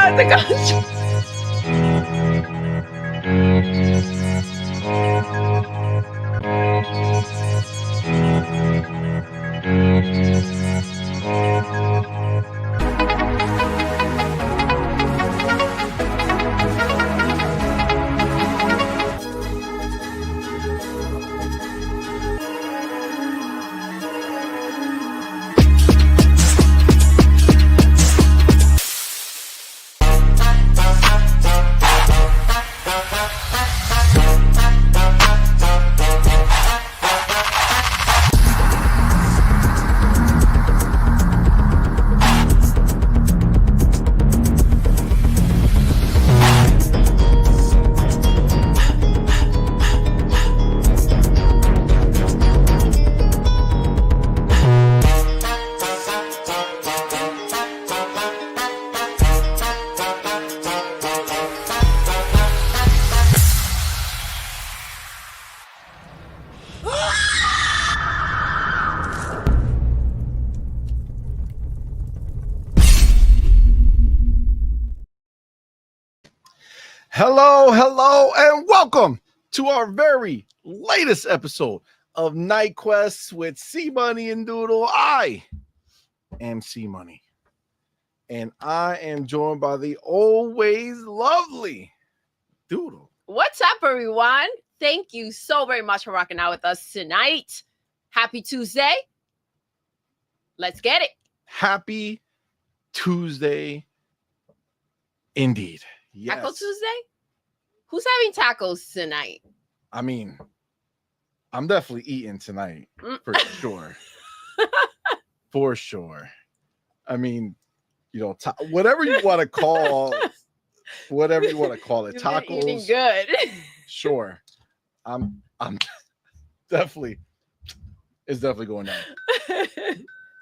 the country. Hello, and welcome to our very latest episode of Night Quests with CMoney and Doodle. I am CMoney, and I am joined by the always lovely Doodle. What's up, everyone? Thank you so very much for rocking out with us tonight. Happy Tuesday. Let's get it. Happy Tuesday, indeed. Yes. Taco Tuesday? Who's having tacos tonight? I mean, I'm definitely eating tonight for sure. For sure. I mean, you know, whatever you want to call it, You've tacos. been eating good. Sure. I'm definitely, it's definitely going down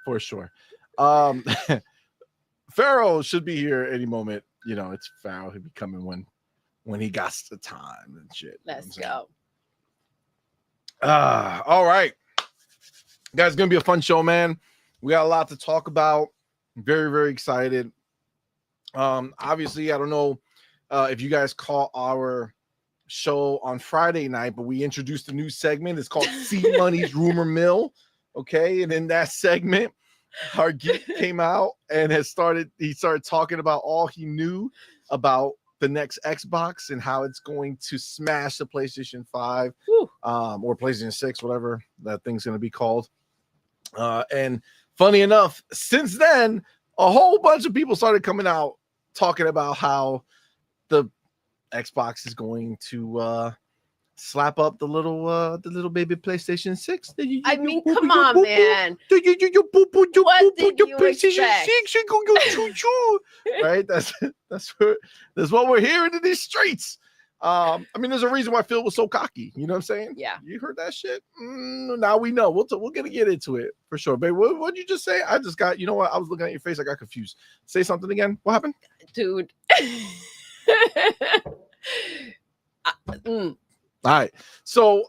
for sure. Pharaoh should be here any moment. You know, it's Pharaoh. He'll be coming when he got the time and shit. Let's go. All right. Guys, it's gonna be a fun show, man. We got a lot to talk about. Very, very excited. Obviously, I don't know if you guys caught our show on Friday night, but we introduced a new segment. It's called CMoney's Rumor Mill. Okay, and in that segment, our geek came out and he started talking about all he knew about the next Xbox and how it's going to smash the PlayStation 5 or PlayStation 6, whatever that thing's going to be called. And funny enough, since then, a whole bunch of people started coming out talking about how the Xbox is going to slap up the little baby PlayStation 6. I mean, come on, man. What did you expect? Right? That's what we're hearing in these streets. I mean, there's a reason why Phil was so cocky. You know what I'm saying? Yeah. You heard that shit? Now we know. We're gonna get into it for sure. Babe, what did you just say? I just got, you know what? I was looking at your face. I got confused. Say something again. What happened? Dude. All right. So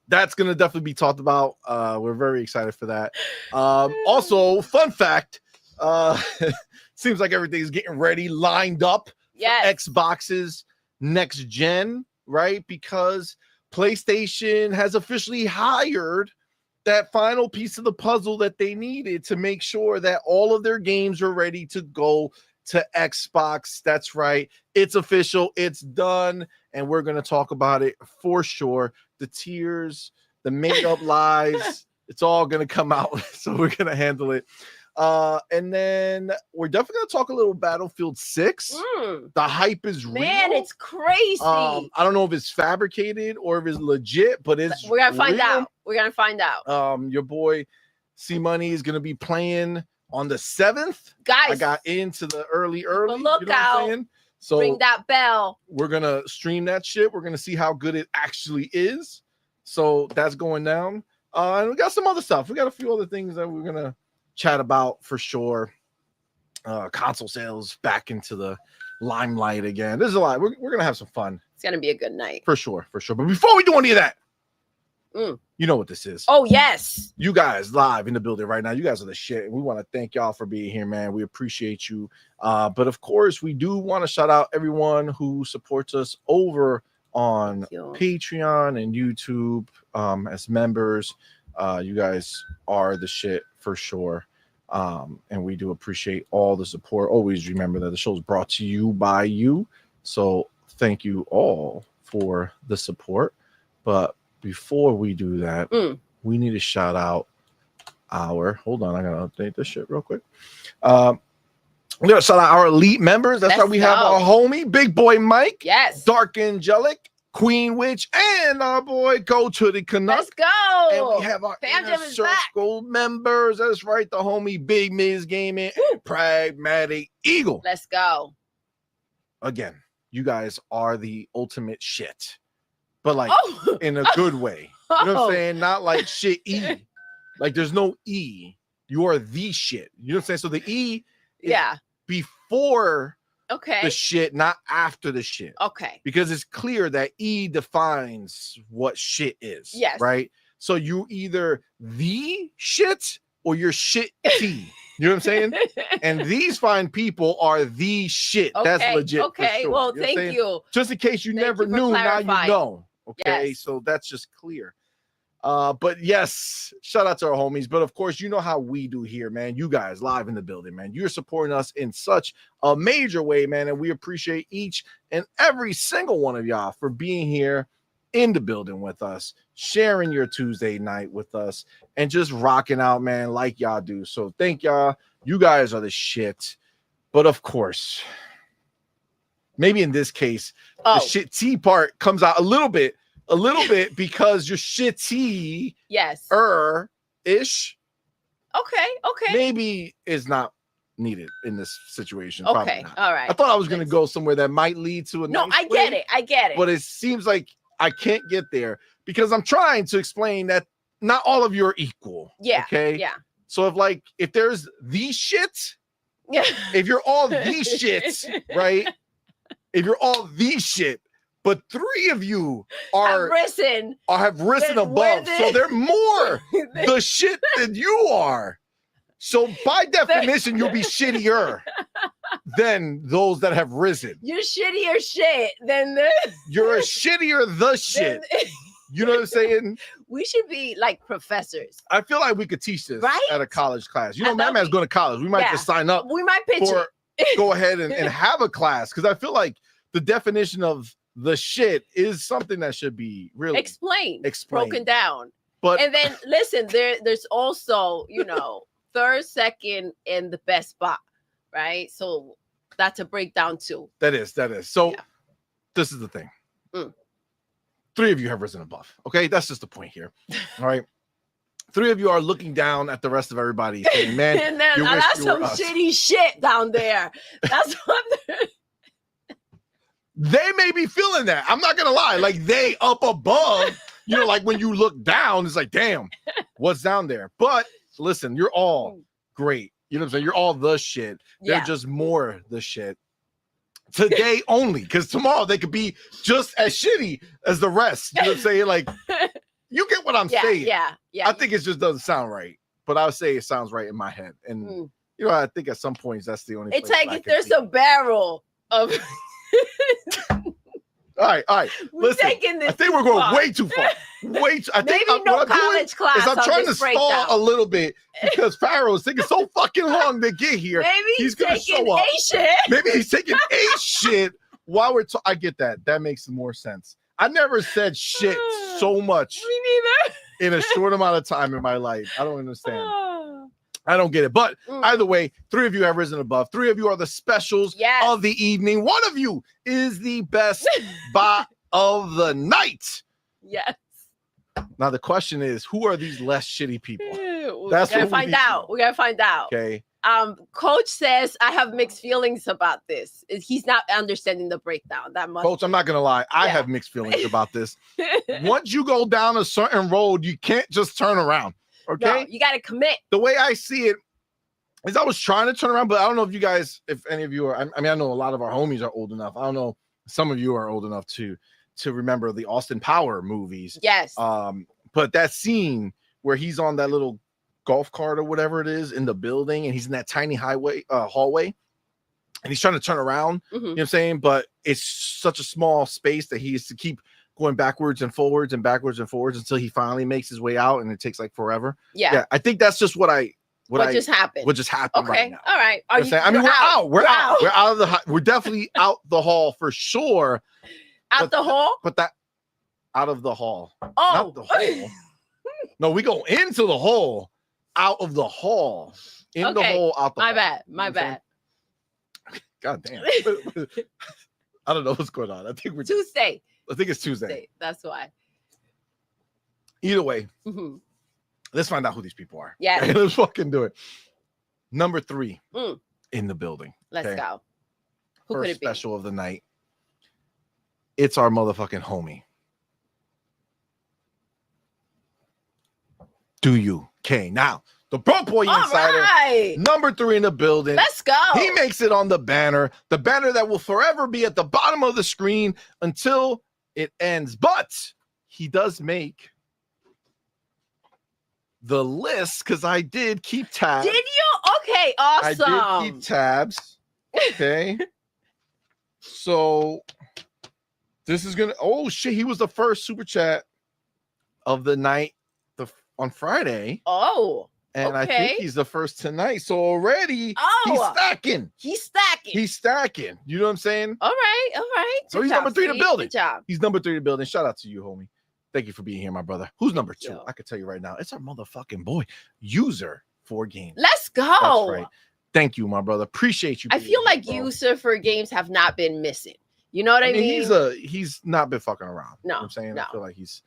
that's gonna definitely be talked about. We're very excited for that. Also, fun fact, seems like everything's getting ready, lined up. Yes. Xbox's next gen, right? Because PlayStation has officially hired that final piece of the puzzle that they needed to make sure that all of their games are ready to go to Xbox. That's right. It's official. It's done. And we're going to talk about it for sure. The tears, the made up lies, it's all going to come out. So we're going to handle it. And then we're definitely going to talk a little Battlefield 6. The hype is real. Man, it's crazy. I don't know if it's fabricated or if it's legit, but we're going to find out. We're going to find out. Your boy C-Money is going to be playing on the 7th. Guys, I got into the early. Look, you know out. What I'm saying? So ring that bell. We're going to stream that shit. We're going to see how good it actually is. So that's going down. And we got some other stuff. We got a few other things that we're going to chat about for sure. Console sales back into the limelight again. There's a lot. We're going to have some fun. It's going to be a good night. For sure. But before we do any of that, You know what this is. Oh, yes. You guys live in the building right now. You guys are the shit. We want to thank y'all for being here, man. We appreciate you. But of course, we do want to shout out everyone who supports us over on Patreon and YouTube as members. You guys are the shit for sure. And we do appreciate all the support. Always remember that the show is brought to you by you. So thank you all for the support. But before we do that, we need to shout out hold on, I gotta update this shit real quick. We gotta shout out our elite members. That's why we have our homie, Big Boy Mike, yes, Dark Angelic, Queen Witch, and our boy Go to the Canuck. Let's go. And we have our Inner Circle members. That's right, the homie Big Miz Gaming and Pragmatic Eagle. Let's go. Again, you guys are the ultimate shit. But like in a good way. You know what I'm saying? Not like shit E. Like there's no E. You are the shit. You know what I'm saying? So the E is before the shit, not after the shit. Okay. Because it's clear that E defines what shit is. Yes. Right? So you either the shit or you're shit T. You know what I'm saying? And these fine people are the shit. That's legit. Okay. Sure. Well, you know thank you. Just in case you never knew, now you know. Okay, so that's just clear. But yes, shout out to our homies. But of course, you know how we do here, man. You guys live in the building, man. You're supporting us in such a major way, man. And we appreciate each and every single one of y'all for being here in the building with us, sharing your Tuesday night with us, and just rocking out, man, like y'all do. So thank y'all. You guys are the shit. But of course, maybe in this case, the shit T part comes out a little bit because you're shitty. Yes. Ish. Okay. Maybe is not needed in this situation. Okay. All right. I thought I was going to go somewhere that might lead to a nice I get it. I get it. But it seems like I can't get there because I'm trying to explain that not all of you are equal. Yeah. Okay. Yeah. So if there's these shit, if you're all these shits, right? If you're all these shit, but three of you have risen above, so they're more the shit than you are. So by definition, you'll be shittier than those that have risen. You're shittier shit than You're a shittier the shit. You know what I'm saying? We should be like professors. I feel like we could teach this at a college class. You know, Mama's going to college. We might just sign up. We might pitch it. Go ahead and have a class because I feel like the definition of the shit is something that should be really explained, broken down. But and then listen, there's also, third, second, and the best spot, right? So that's a breakdown too. That is. So this is the thing. Three of you have risen above. Okay, that's just the point here. All right. Three of you are looking down at the rest of everybody saying, man, and then, that's some shitty shit down there. That's what they may be feeling that. I'm not gonna lie. Like they up above, like when you look down, it's like, damn, what's down there? But listen, you're all great. You know what I'm saying? You're all the shit. They're just more the shit. Today only, because tomorrow they could be just as shitty as the rest. You know what I'm saying? Like, you get what I'm saying. Yeah. I think it just doesn't sound right, but I would say it sounds right in my head. And I think at some points that's the only. It's like if there's a barrel of. All right. Listen, I think we're going way too far. I think no college class. I'm trying to stall a little bit because Pharaoh is taking so fucking long to get here. Maybe he's going to show up. Shit. Maybe he's taking a shit while we're I get that. That makes more sense. I never said shit so much. Me neither. In a short amount of time in my life. I don't understand. I don't get it. But either way, three of you have risen above. Three of you are the specials of the evening. One of you is the best bot of the night. Yes. Now the question is, who are these less shitty people? That's what we gotta find out. We gotta find out. Okay. Coach says I have mixed feelings about this. He's not understanding the breakdown that much. Coach, I'm not gonna lie. I have mixed feelings about this. Once you go down a certain road, you can't just turn around. Okay, no, you got to commit. The way I see it is I was trying to turn around, but I don't know if you guys, if any of you are, I mean, I know a lot of our homies are old enough. I don't know. Some of you are old enough to remember the Austin Power movies. Yes. But that scene where he's on that little golf cart or whatever it is in the building, and he's in that tiny hallway, and he's trying to turn around. You know what I'm saying? But it's such a small space that he has to keep going backwards and forwards until he finally makes his way out, and it takes like forever. Yeah. I think that's just what just happened. What just happened right now. All right. I mean, we're out. We're out of the. We're definitely out the hall for sure. Out the hall. But that out of the hall. Oh, not the hall. No, we go into the hall, out of the hall, in the hole, out the hall. My bad. God damn. I don't know what's going on. I think we're Tuesday. I think it's Tuesday. That's why. Either way, let's find out who these people are. Yeah. Okay, let's fucking do it. Number 3 in the building. Let's go. Who First could it be? Special of the night. It's our motherfucking homie. Do you? Okay, now the Broke Boy Insider, number 3 in the building. Let's go. He makes it on the banner that will forever be at the bottom of the screen until it ends. But he does make the list because I did keep tabs. Did you? Okay, awesome. I did keep tabs. Okay. So this is gonna. Oh shit! He was the first super chat of the night on Friday. Oh. And I think he's the first tonight. So already he's stacking. He's stacking. You know what I'm saying? All right. So he's number 3 in the building. Good job. He's number 3 in the building. Shout out to you, homie. Thank you for being here, my brother. Who's number 2? Yo. I can tell you right now. It's our motherfucking boy, User 4 Games. Let's go. That's right. Thank you, my brother. Appreciate you. I feel like User 4 Games have not been missing. You know what I mean? He's not been fucking around. No, you know what I'm saying? no. I feel like he's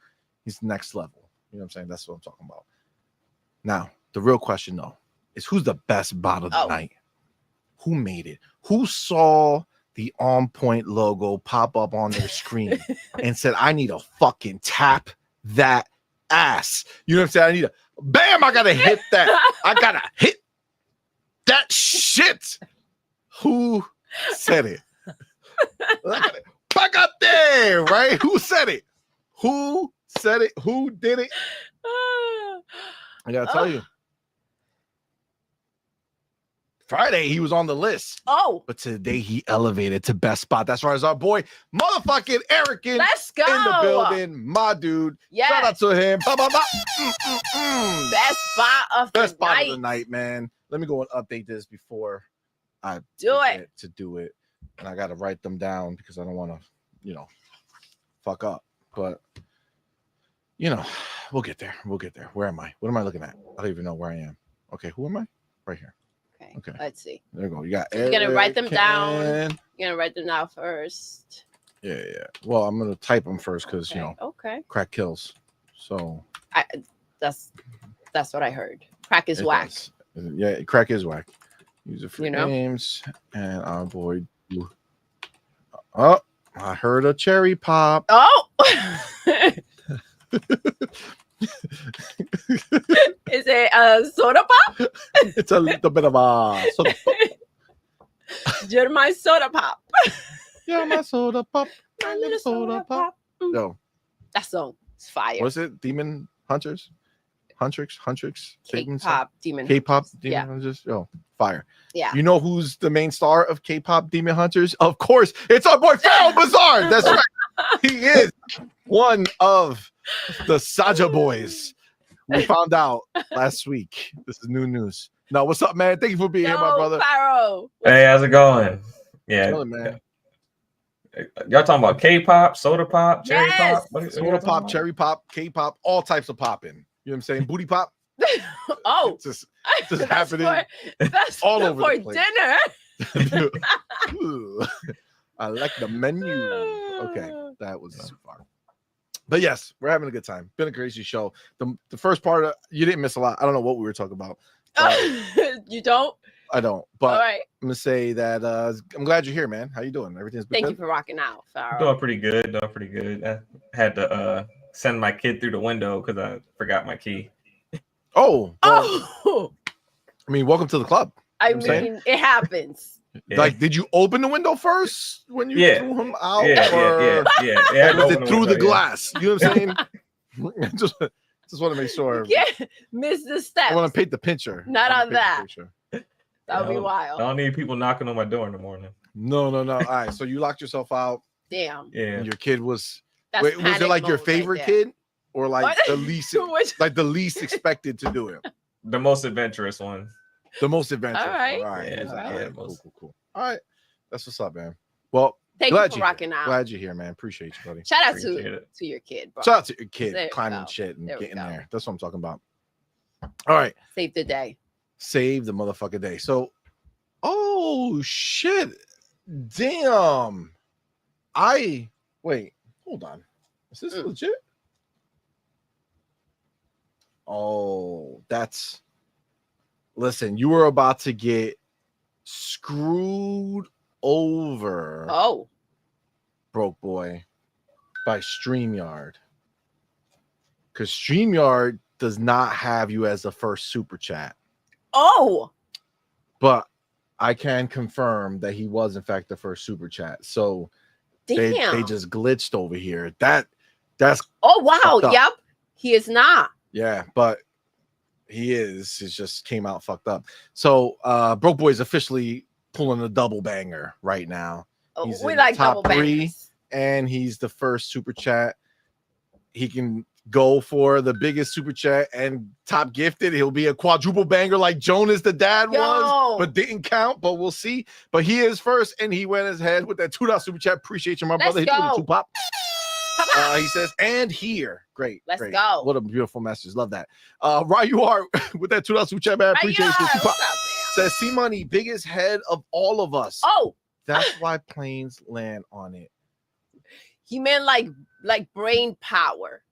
next level. You know what I'm saying? That's what I'm talking about. Now, the real question though is who's the best bot of the night? Who made it? Who saw the On Point logo pop up on their screen and said, I need to fucking tap that ass? You know what I'm saying? I need a bam, I gotta hit that. I gotta hit that shit. Who said it? Back up there, right? Who said it? Who said it? Who did it? I gotta tell you. Friday, he was on the list. But today he elevated to best spot. That's right. It's our boy, motherfucking Erican. Let's go. In the building. My dude. Yeah. Shout out to him. Best spot of the night, man. Let me go and update this before I forget to do it. And I got to write them down because I don't want to, fuck up. But, we'll get there. Where am I? What am I looking at? I don't even know where I am. Okay, who am I? Right here. Okay. Let's see. There you go. You got. So you're gonna write them down. You're gonna write them down first. Yeah. Well, I'm gonna type them first because crack kills. So. That's what I heard. Crack is whack. Yeah, crack is whack. User for games and our boy. Oh, I heard a cherry pop. Oh. Is it a soda pop? It's a little bit of a soda pop. You're my soda pop. You're my soda pop. My little soda pop. Yo. That song is fire. Was it Demon Hunters? Huntrix? K-pop Demon K-pop Demon Hunters? Yo, fire. Yeah. You know who's the main star of K-pop Demon Hunters? Of course, it's our boy Pharaoh Bazaar. That's right. He is one of the Saja boys. We found out last week. This is new news. No, what's up, man? Thank you for being here, my brother. Pharaoh. Hey, how's it going? Yeah, chilling, man. Y'all talking about K-pop, soda pop, cherry pop, soda pop, cherry pop, K-pop, all types of popping. You know what I'm saying? Booty pop. Just happening. That's all over for the place. dinner. I like the menu. Okay, that was too far. But yes, we're having a good time. Been a crazy show. The first part, you didn't miss a lot. I don't know what we were talking about. You don't? I don't. But all right. I'm gonna say that I'm glad you're here, man. How you doing? Everything's been Thank good? you for rocking out, Pharaoh. Doing pretty good. I had to send my kid through the window because I forgot my key. Oh. I mean, welcome to the club. I mean, it happens. Like, did you open the window first when you threw him out? Yeah. Was it through the glass? You know what I'm saying? Just want to make sure. You can't miss the steps. I want to paint the picture. Not I wanna on paint the that. picture. That would be I wild. don't need people knocking on my door in the morning. No. All right. So you locked yourself out. Damn. Yeah. And your kid was. That's Wait, was it panic like your mode right favorite there. kid, or like What? the least, Which- like the least expected to do it? The most adventurous one. The most adventurous. All right. All right. Yeah, All yeah, right. most. Cool. All right. That's what's up, man. Well, Thank glad you for you're rocking here. out. Glad you're here, man. Appreciate you, buddy. Shout out Appreciate to it. your kid, bro. Shout out to your kid There we climbing go. shit and There we getting go. there. That's what I'm talking about. All right. Save the day. Save the motherfucking day. So, oh shit. Damn. Wait, hold on. Is this legit? Oh, listen, you were about to get screwed over. Oh. Broke boy, by StreamYard. Because StreamYard does not have you as the first super chat. Oh. But I can confirm that he was, in fact, the first super chat. So they just glitched over here. That's Oh, wow. fucked up. Yep. He is not. Yeah, but he is. It just came out fucked up. So Broke Boy is officially pulling a double banger right now. Oh, He's we in like the top double 3, bangers. and he's the first super chat. He can go for the biggest super chat and top gifted. He'll be a quadruple banger like Jonas the dad was, but didn't count. But we'll see. But he is first, and he went his head with that $2 super chat. Appreciate you, my brother. Hit you with a 2 pop. He says, and here. Great. Let's great. go. What a beautiful message. Love that. Right, you are with that $2 super chat, man. Appreciate you. 2 pop. Says CMoney, biggest head of all of us. Oh, that's why planes land on it. He meant like brain power,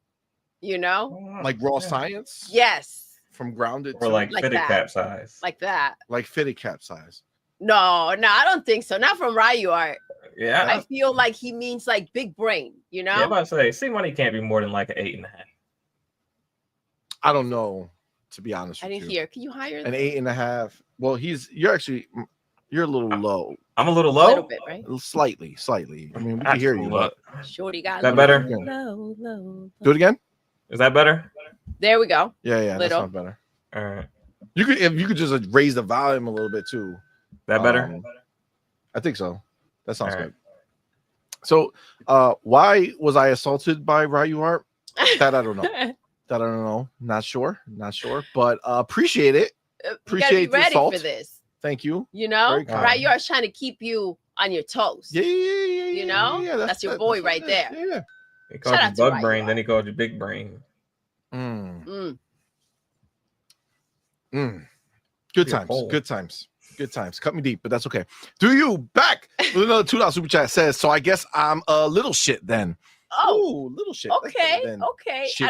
you know, like raw science. Yes, from grounded or like fitted capsize, like that, like fitted capsize. No, I don't think so. Not from Ryu Art. Yeah, I feel like he means like big brain. You know. Yeah, I'm about to say, CMoney can't be more than like an 8.5. I don't know, to be honest. I didn't hear. Can you hire an 8.5? Well, you're a little low. I'm a little low. A little bit, right? Slightly. I mean, we can hear you. But... Shorty got that better. Low. Do it again. Is that better? There we go. Yeah, that's not better. All right. You could just raise the volume a little bit too. That better? I think so. That sounds good. So, why was I assaulted by Ryu Art? That I don't know. Not sure. But appreciate it. Appreciate the assault. For this. Thank you. You know, Ryu Art's trying to keep you on your toes. Yeah. You know, that's your boy right there. Yeah. He called you bug brain, then he called you big brain. Good times. Cut me deep, but that's okay. Do you back with another $2 super chat says, so I guess I'm a little shit then. Oh, ooh, little shit. Okay. Shitty.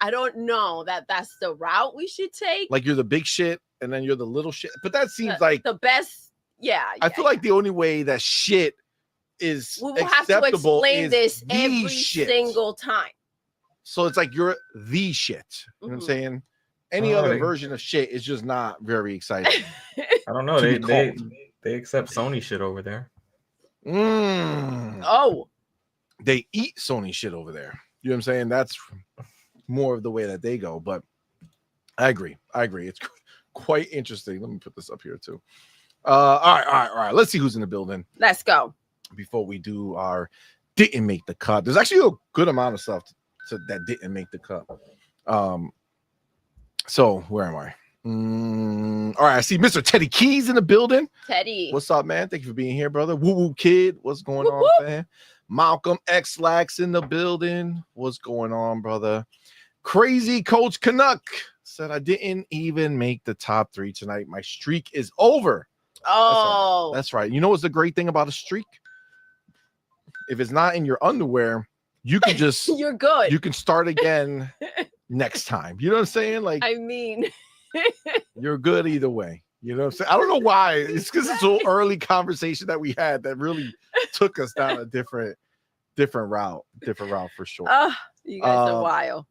I don't know that that's the route we should take. Like you're the big shit and then you're the little shit. But that seems like the best. Yeah. I feel like the only way that shit is we will have to explain this every shit. Single time. So it's like you're the shit. You know what I'm saying? Any other version of shit is just not very exciting. I don't know. They accept Sony shit over there. Oh. They eat Sony shit over there. You know what I'm saying? That's more of the way that they go. But I agree. It's quite interesting. Let me put this up here too. All right. Let's see who's in the building. Let's go. Before we do our didn't make the cut. There's actually a good amount of stuff that didn't make the cut. So where am I? All right, I see Mr. Teddy Keys in the building. Teddy, what's up, man? Thank you for being here, brother. Woo woo kid, what's going on, man? Malcolm X Lax in the building. What's going on, brother? Crazy Coach Canuck said I didn't even make the top 3 tonight. My streak is over. Oh, that's right. You know what's the great thing about a streak? If it's not in your underwear, you can just you're good. You can start again next time. You know what I'm saying? Like, I mean, you're good either way. You know what I'm saying? I don't know why. It's because it's an early conversation that we had that really took us down a different route for sure. Oh, you guys are wild.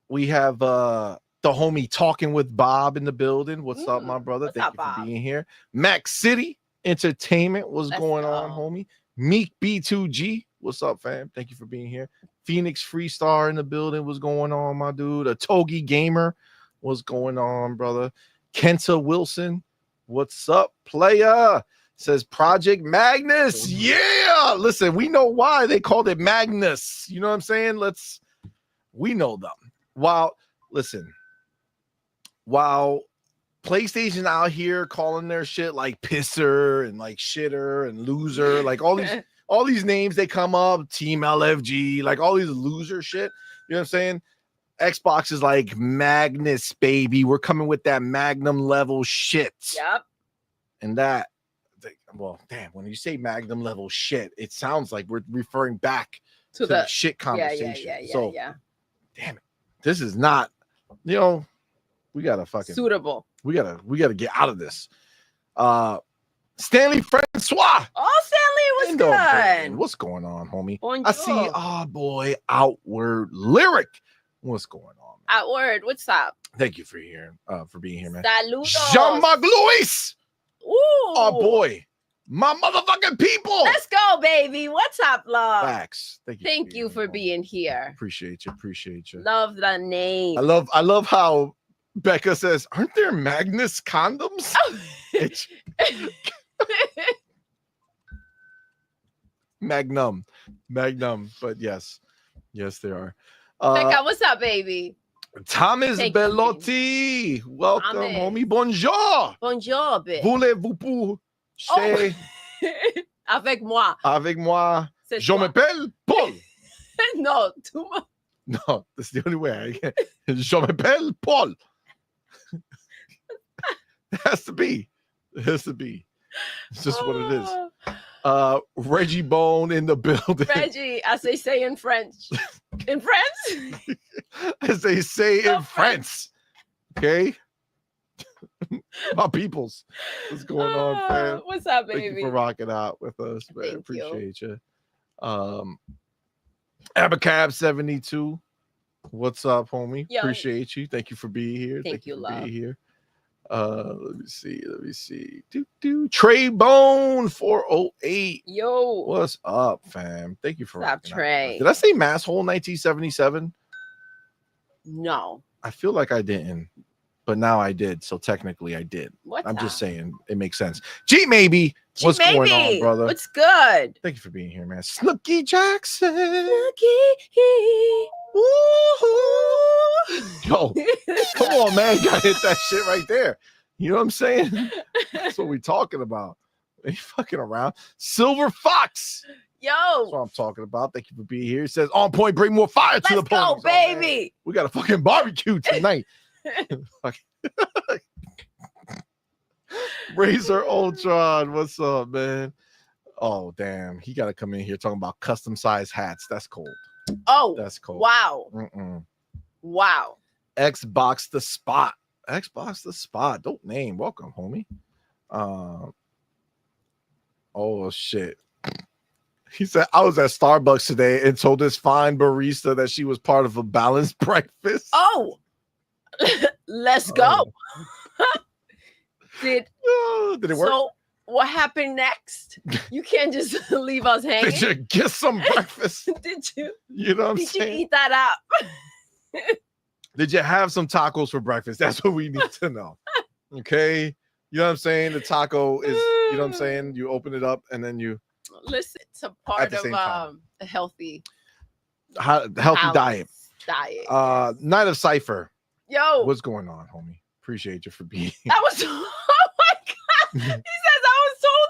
We have the homie Talking with Bob in the building. What's up, my brother? Thank you for being here. Max City Entertainment. What's going on, homie? Meek B2G. What's up, fam? Thank you for being here. Phoenix Freestar in the building. What's going on, my dude? A Togi Gamer. What's going on, brother? Kenta Wilson. What's up, playa? Says Project Magnus. Yeah. Listen, we know why they called it Magnus. You know what I'm saying? We know them. While PlayStation out here calling their shit like pisser and like shitter and loser, like all these names they come up, Team LFG, like all these loser shit. You know what I'm saying? Xbox is like Magnus, baby. We're coming with that Magnum level shit. Yep. And that, well, damn, when you say Magnum level shit, it sounds like we're referring back to the shit conversation. Yeah. Damn it. This is not, we gotta fucking suitable. We gotta get out of this. Stanley Francois. Oh, Stanley, what's good? What's going on, homie? Bonjour. I see, boy, Outward Lyric. What's going on? Outward, what's up? Thank you for being here, man. Saludos. Jean-Marc Louis. Ooh. Oh boy, my motherfucking people. Let's go, baby. What's up, love? Facts. Thank you for being here. Appreciate you. Love the name. I love how Becca says, "Aren't there Magnus condoms?" Magnum, but yes, there are. Becca, what's up, baby? Thomas Bellotti, welcome, Thomas. homie. Bonjour. Bonjour, baby. Voulez-vous coucher avec moi? Avec moi. C'est Je toi. m'appelle Paul. No, too much. No, that's the only way. Je m'appelle Paul. It has to be. It's just what it is. Reggie Bone in the building. Reggie, as they say in French. In French? As they say in France. Okay? My peoples. What's going on, fam? What's up, baby? Thank you for rocking out with us, man. Thank Appreciate you. Abacab 72. What's up, homie? Yo. Appreciate you. Thank you for being here. Thank you, for love. being here. Let me see. Trey Bone 408. Yo. What's up, fam? Thank you for What's up, rocking out. Trey? Did I say Masshole 1977? No. I feel like I didn't, but now I did. So technically I did. What's I'm up? just saying it makes sense. G maybe. What's going on, brother? What's good? Thank you for being here, man. Snooky Jackson. Yo, come on, man. You gotta hit that shit right there. You know what I'm saying? That's what we talking about. Ain't fucking around. Silver Fox. Yo. That's what I'm talking about. Thank you for being here. It says on point, bring more fire to the Let's go, podium. baby. We got a fucking barbecue tonight. Razor Ultron, what's up, man? Oh, damn. He got to come in here talking about custom size hats. That's cold. Oh, that's cold. Wow. Mm-mm. Wow. Xbox the Spot. Dope name. Welcome, homie. Oh, shit. He said, I was at Starbucks today and told this fine barista that she was part of a balanced breakfast. Oh, let's go. Did it work? So what happened next? You can't just leave us hanging. Did you get some breakfast? Did you? You know what I'm Did saying? you eat that up? Did you have some tacos for breakfast? That's what we need to know. Okay. You know what I'm saying? The taco is, you know what I'm saying? You open it up and then you listen. It's a part of a healthy diet. Night of Cypher. Yo. What's going on, homie? Appreciate you for being here. That was oh my god. He says I was told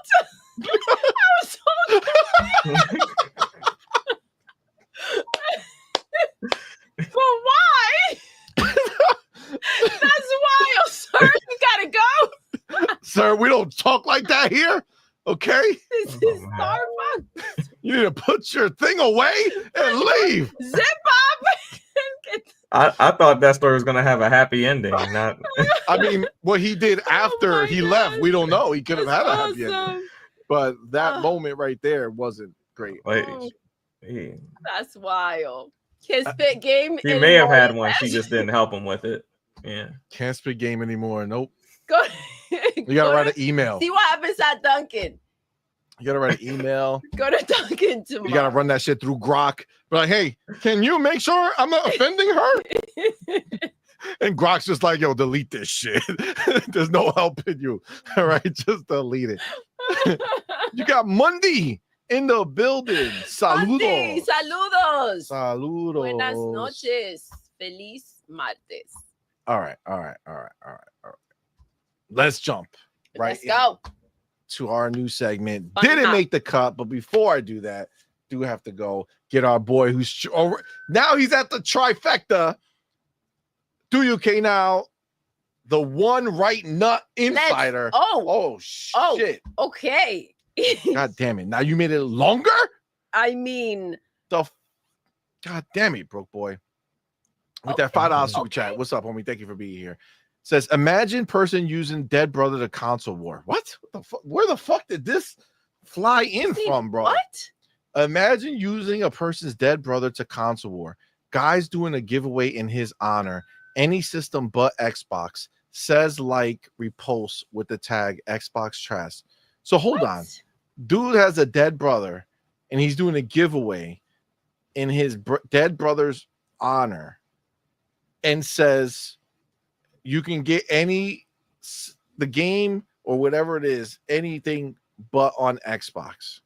But why? That's wild, sir. You gotta go. Sir, we don't talk like that here. Okay. This is Starbucks. You need to put your thing away and leave. Zip up. I thought that story was gonna have a happy ending. Not. I mean, what he did after he left, we don't know. He could have had a happy ending, but that moment right there wasn't great. That's wild. His spit game. He may have had one. She just didn't help him with it. Yeah. Can't spit game anymore. Nope. Go. You gotta write an email. See what happens at Dunkin'. You gotta write an email. Go to Dunkin' tomorrow. You gotta run that shit through Grok. Be like, hey, can you make sure I'm not offending her? And Grok's just like, yo, delete this shit. There's no helping you. All right, just delete it. You got Monday in the building. Monday, Saludos. saludos. Saludos. Buenas noches. Feliz martes. All right. Let's jump Let's go. to our new segment. Fun Didn't hop. make the cut, but before I do that, do have to go get our boy who's now he's at the trifecta. Do you okay now? The one right nut insider. Oh shit. Okay. God damn it. Now you made it longer? I mean, God damn it, broke boy. With that $5 super chat. What's up, homie? Thank you for being here. Says, imagine person using dead brother to console war. What the fuck? Where the fuck did this fly in from, bro? What? Imagine using a person's dead brother to console war. Guys doing a giveaway in his honor. Any system but Xbox. Says like repost with the tag Xbox trash. So hold on. Dude has a dead brother and he's doing a giveaway in his dead brother's honor and says you can get the game or whatever it is, anything but on Xbox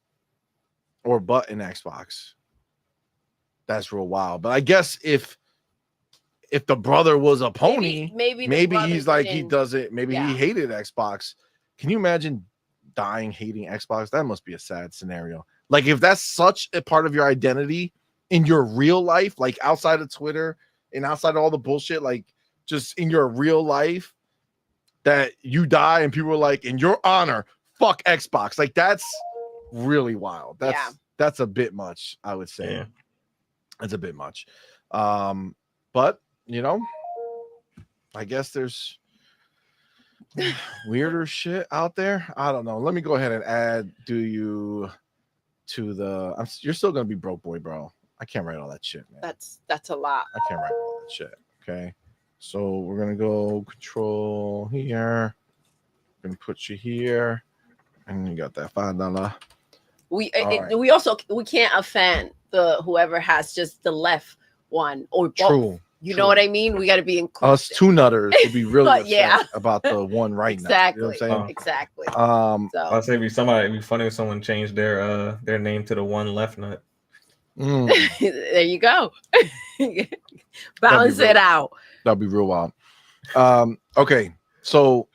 or but in Xbox. That's real wild. But I guess if the brother was a pony, maybe he's like he doesn't. Maybe he hated Xbox. Can you imagine dying hating Xbox? That must be a sad scenario. Like if that's such a part of your identity in your real life, like outside of Twitter and outside of all the bullshit, like just in your real life, that you die and people are like, in your honor, fuck Xbox. Like that's really wild. That's a bit much, I would say. Yeah. That's a bit much. But you know, I guess there's weirder shit out there. I don't know. Let me go ahead and add you to the you're still gonna be broke boy, bro. I can't write all that shit, man. That's a lot. I can't write all that shit. Okay. So we're gonna go control here. Gonna put you here. And you got that $5. We can't offend the whoever has just the left one or both. True. You know what I mean? We got to be inclusive. Us two nutters would be really upset Yeah. about the one right now. Exactly. You know what I'm saying? Exactly. I'll say it'd be funny if someone changed their name to the one left nut. There you go. Balance it out. That'd be real wild. Okay, so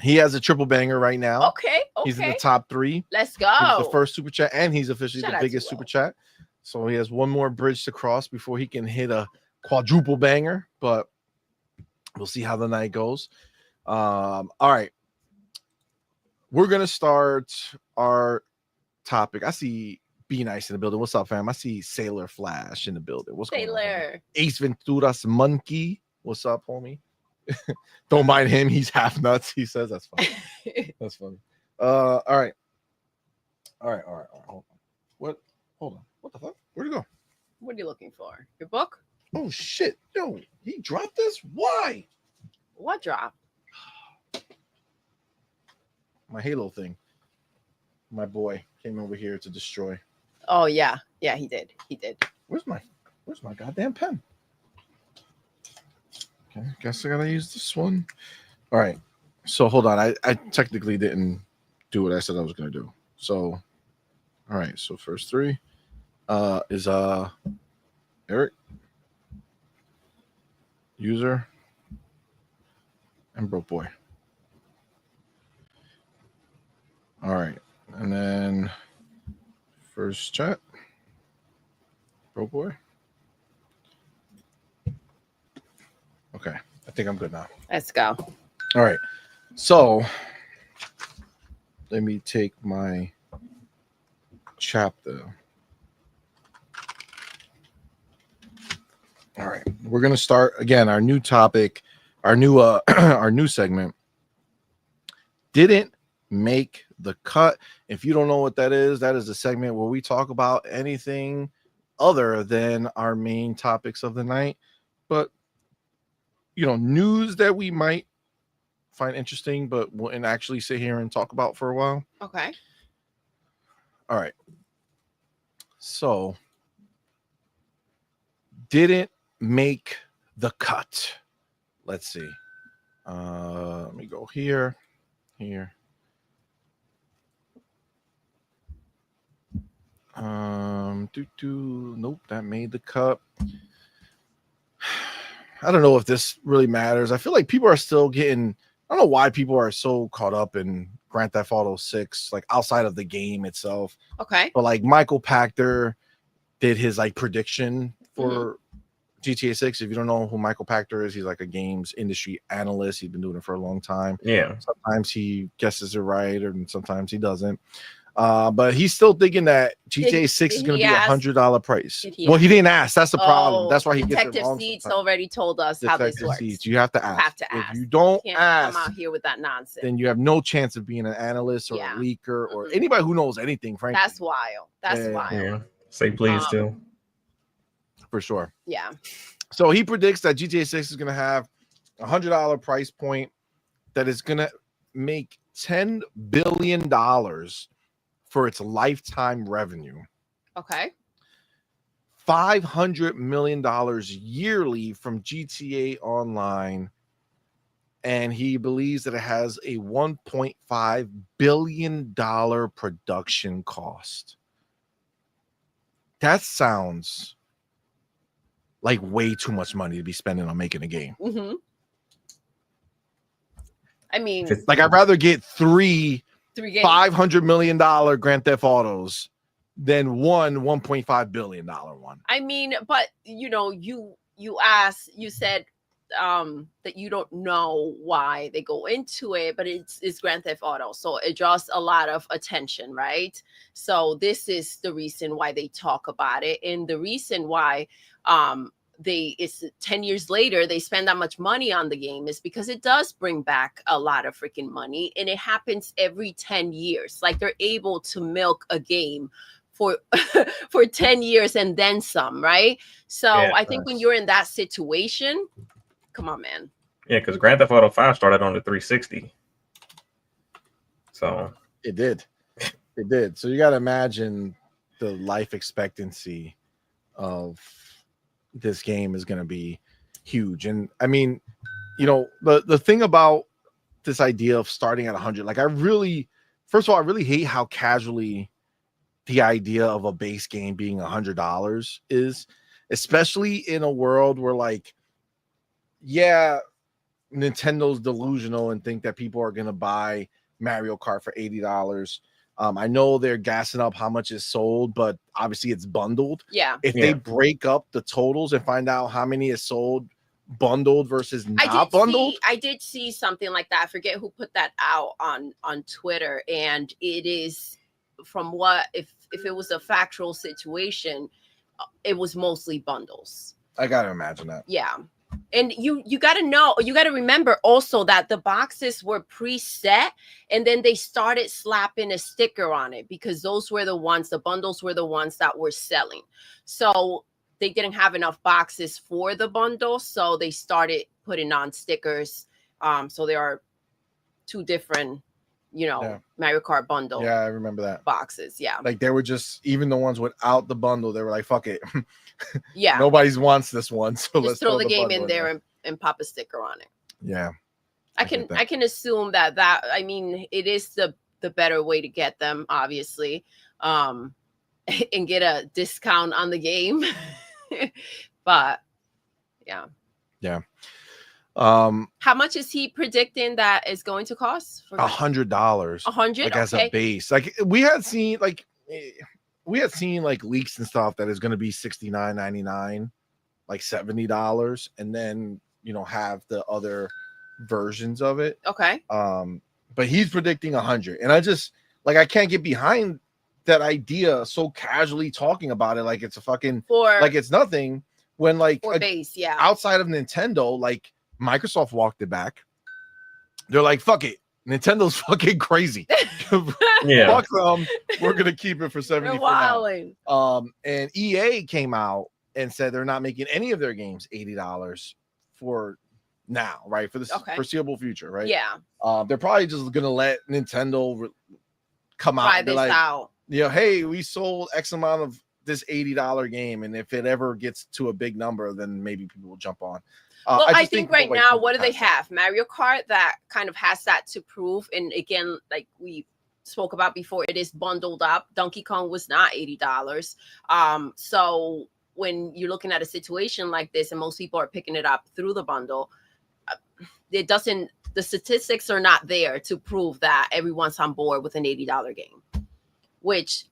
he has a triple banger right now. Okay. He's in the top 3. Let's go. He's the first super chat, and he's officially Shout the out biggest to super chat. So he has one more bridge to cross before he can hit a quadruple banger, but we'll see how the night goes. All right. We're gonna start our topic. I see Be Nice in the building. What's up, fam? I see Sailor Flash in the building. What's going on? Sailor. Ace Ventura's monkey. What's up, homie? Don't mind him. He's half nuts. He says that's funny. That's funny. All right. Hold on. What? Hold on. What the fuck? Where'd it go? What are you looking for? Your book? Oh shit. Yo, he dropped this? Why? What drop? My Halo thing. My boy came over here to destroy. Oh yeah. Yeah, he did. Where's my goddamn pen? Okay, guess I gotta use this one. All right. So hold on. I technically didn't do what I said I was gonna do. So all right, so first 3 is Eric, user, and broke boy. All right, and then first chat, broke boy. Okay, I think I'm good now. Let's go. All right, so let me take my chapter. All right, we're gonna start again. Our new topic, our new our new segment didn't make the cut. If you don't know what that is a segment where we talk about anything other than our main topics of the night, but you know, news that we might find interesting, but wouldn't actually sit here and talk about for a while. Okay. All right. So didn't make the cut. Let's see. Let me go here. Nope, that made the cut. I don't know if this really matters. I feel like people are still getting, I don't know why people are so caught up in Grand Theft Auto 6, like outside of the game itself. Okay. But like Michael Pachter did his like prediction for GTA 6. If you don't know who Michael Pachter is, he's like a games industry analyst. He's been doing it for a long time. Yeah. Sometimes he guesses it right, and sometimes he doesn't. But he's still thinking that GTA 6 is going to be $100 price. Well, he didn't ask. That's the problem. That's why he gets it wrong. Detective Seats already told us how this works. Seats. You have to ask. If you don't ask, come out here with that nonsense, then you have no chance of being an analyst or a leaker or anybody who knows anything. Frankly, that's wild. That's wild. Yeah. Say please too. For sure. Yeah. So he predicts that GTA 6 is going to have $100 price point that is going to make $10 billion for its lifetime revenue. Okay. $500 million yearly from GTA Online. And he believes that it has a $1.5 billion production cost. That sounds like way too much money to be spending on making a game. Mm-hmm. I mean, like I'd rather get three games. $500 million Grand Theft Autos than one $1.5 billion one. I mean, but you know, you said that you don't know why they go into it, but it's Grand Theft Auto, so it draws a lot of attention, right? So this is the reason why they talk about it, and the reason why it's 10 years later they spend that much money on the game is because it does bring back a lot of freaking money, and it happens every 10 years. Like they're able to milk a game for 10 years and then some, right? So I think when you're in that situation, come on, man. Yeah, because Grand Theft Auto 5 started on the 360. So it did. So you got to imagine the life expectancy of this game is going to be huge. And I mean, you know, the thing about this idea of starting at 100, like first of all, I really hate how casually the idea of a base game being $100 is, especially in a world where like, yeah, Nintendo's delusional and think that people are going to buy Mario Kart for $80. I know they're gassing up how much is sold, but obviously it's bundled. Yeah. If they break up the totals and find out how many is sold bundled versus not bundled. I did see something like that. I forget who put that out on Twitter. And it is from what, if it was a factual situation, it was mostly bundles. I got to imagine that. Yeah. And you got to remember also that the boxes were preset, and then they started slapping a sticker on it because those were the bundles were the ones that were selling. So they didn't have enough boxes for the bundles, so they started putting on stickers. So there are two different, Mario Kart bundle. Yeah, I remember that. Boxes, yeah. Like they were just, even the ones without the bundle, they were like, fuck it. Yeah. Nobody's wants this one, so just let's throw the game in there and pop a sticker on it. Yeah. I can assume that I mean, it is the better way to get them, obviously, and get a discount on the game. But yeah. How much is he predicting that is going to cost? $100. $100, like as a base. Like we had seen like leaks and stuff that is going to be $69.99, like $70, and then have the other versions of it. Okay. But he's predicting 100, and I just I can't get behind that idea so casually talking about it like it's a fucking like it's nothing when base, yeah. Outside of Nintendo, like Microsoft walked it back. They're like, fuck it. Nintendo's fucking crazy. Yeah. Fuck them. We're gonna keep it for 70 for now. And EA came out and said they're not making any of their games $80 for now, right? For the foreseeable future, right? Yeah. They're probably just gonna let Nintendo come out try and be this like, out. you know, hey, we sold X amount of this $80 game, and if it ever gets to a big number, then maybe people will jump on. Well, I think right people, like, now, what do they past that. have? Mario Kart that kind of has that to prove. And again, like we spoke about before, it is bundled up. Donkey Kong was not $80. So when you're looking at a situation like this, and most people are picking it up through the bundle, it doesn't. The statistics are not there to prove that everyone's on board with an $80 game, which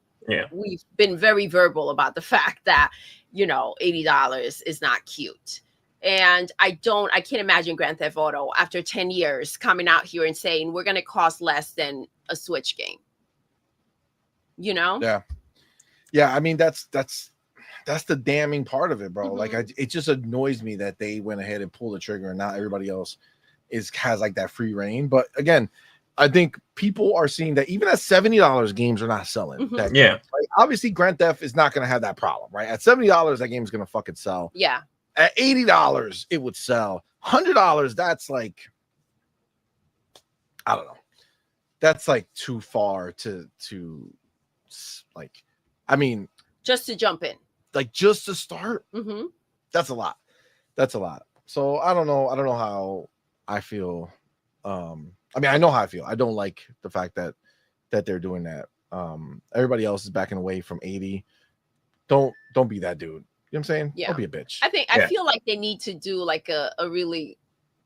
we've been very verbal about the fact that, you know, $80 is not cute. And I can't imagine Grand Theft Auto after 10 years coming out here and saying we're going to cost less than a Switch game. You know? Yeah. I mean, that's the damning part of it, bro. Like, it just annoys me that they went ahead and pulled the trigger and not everybody else has like that free reign. But again, I think people are seeing that even at $70 games are not selling. That game, right? Obviously, Grand Theft is not going to have that problem, right? At $70, that game is going to fucking sell. Yeah. At $80, it would sell. $100, that's like, I don't know. That's like too far to like, I mean, just to jump in, like just to start. That's a lot. So I don't know how I feel. I mean, I know how I feel. I don't like the fact that they're doing that. Everybody else is backing away from 80. Don't be that dude. You know what I'm saying? Yeah. Don't be a bitch. I feel like they need to do like a really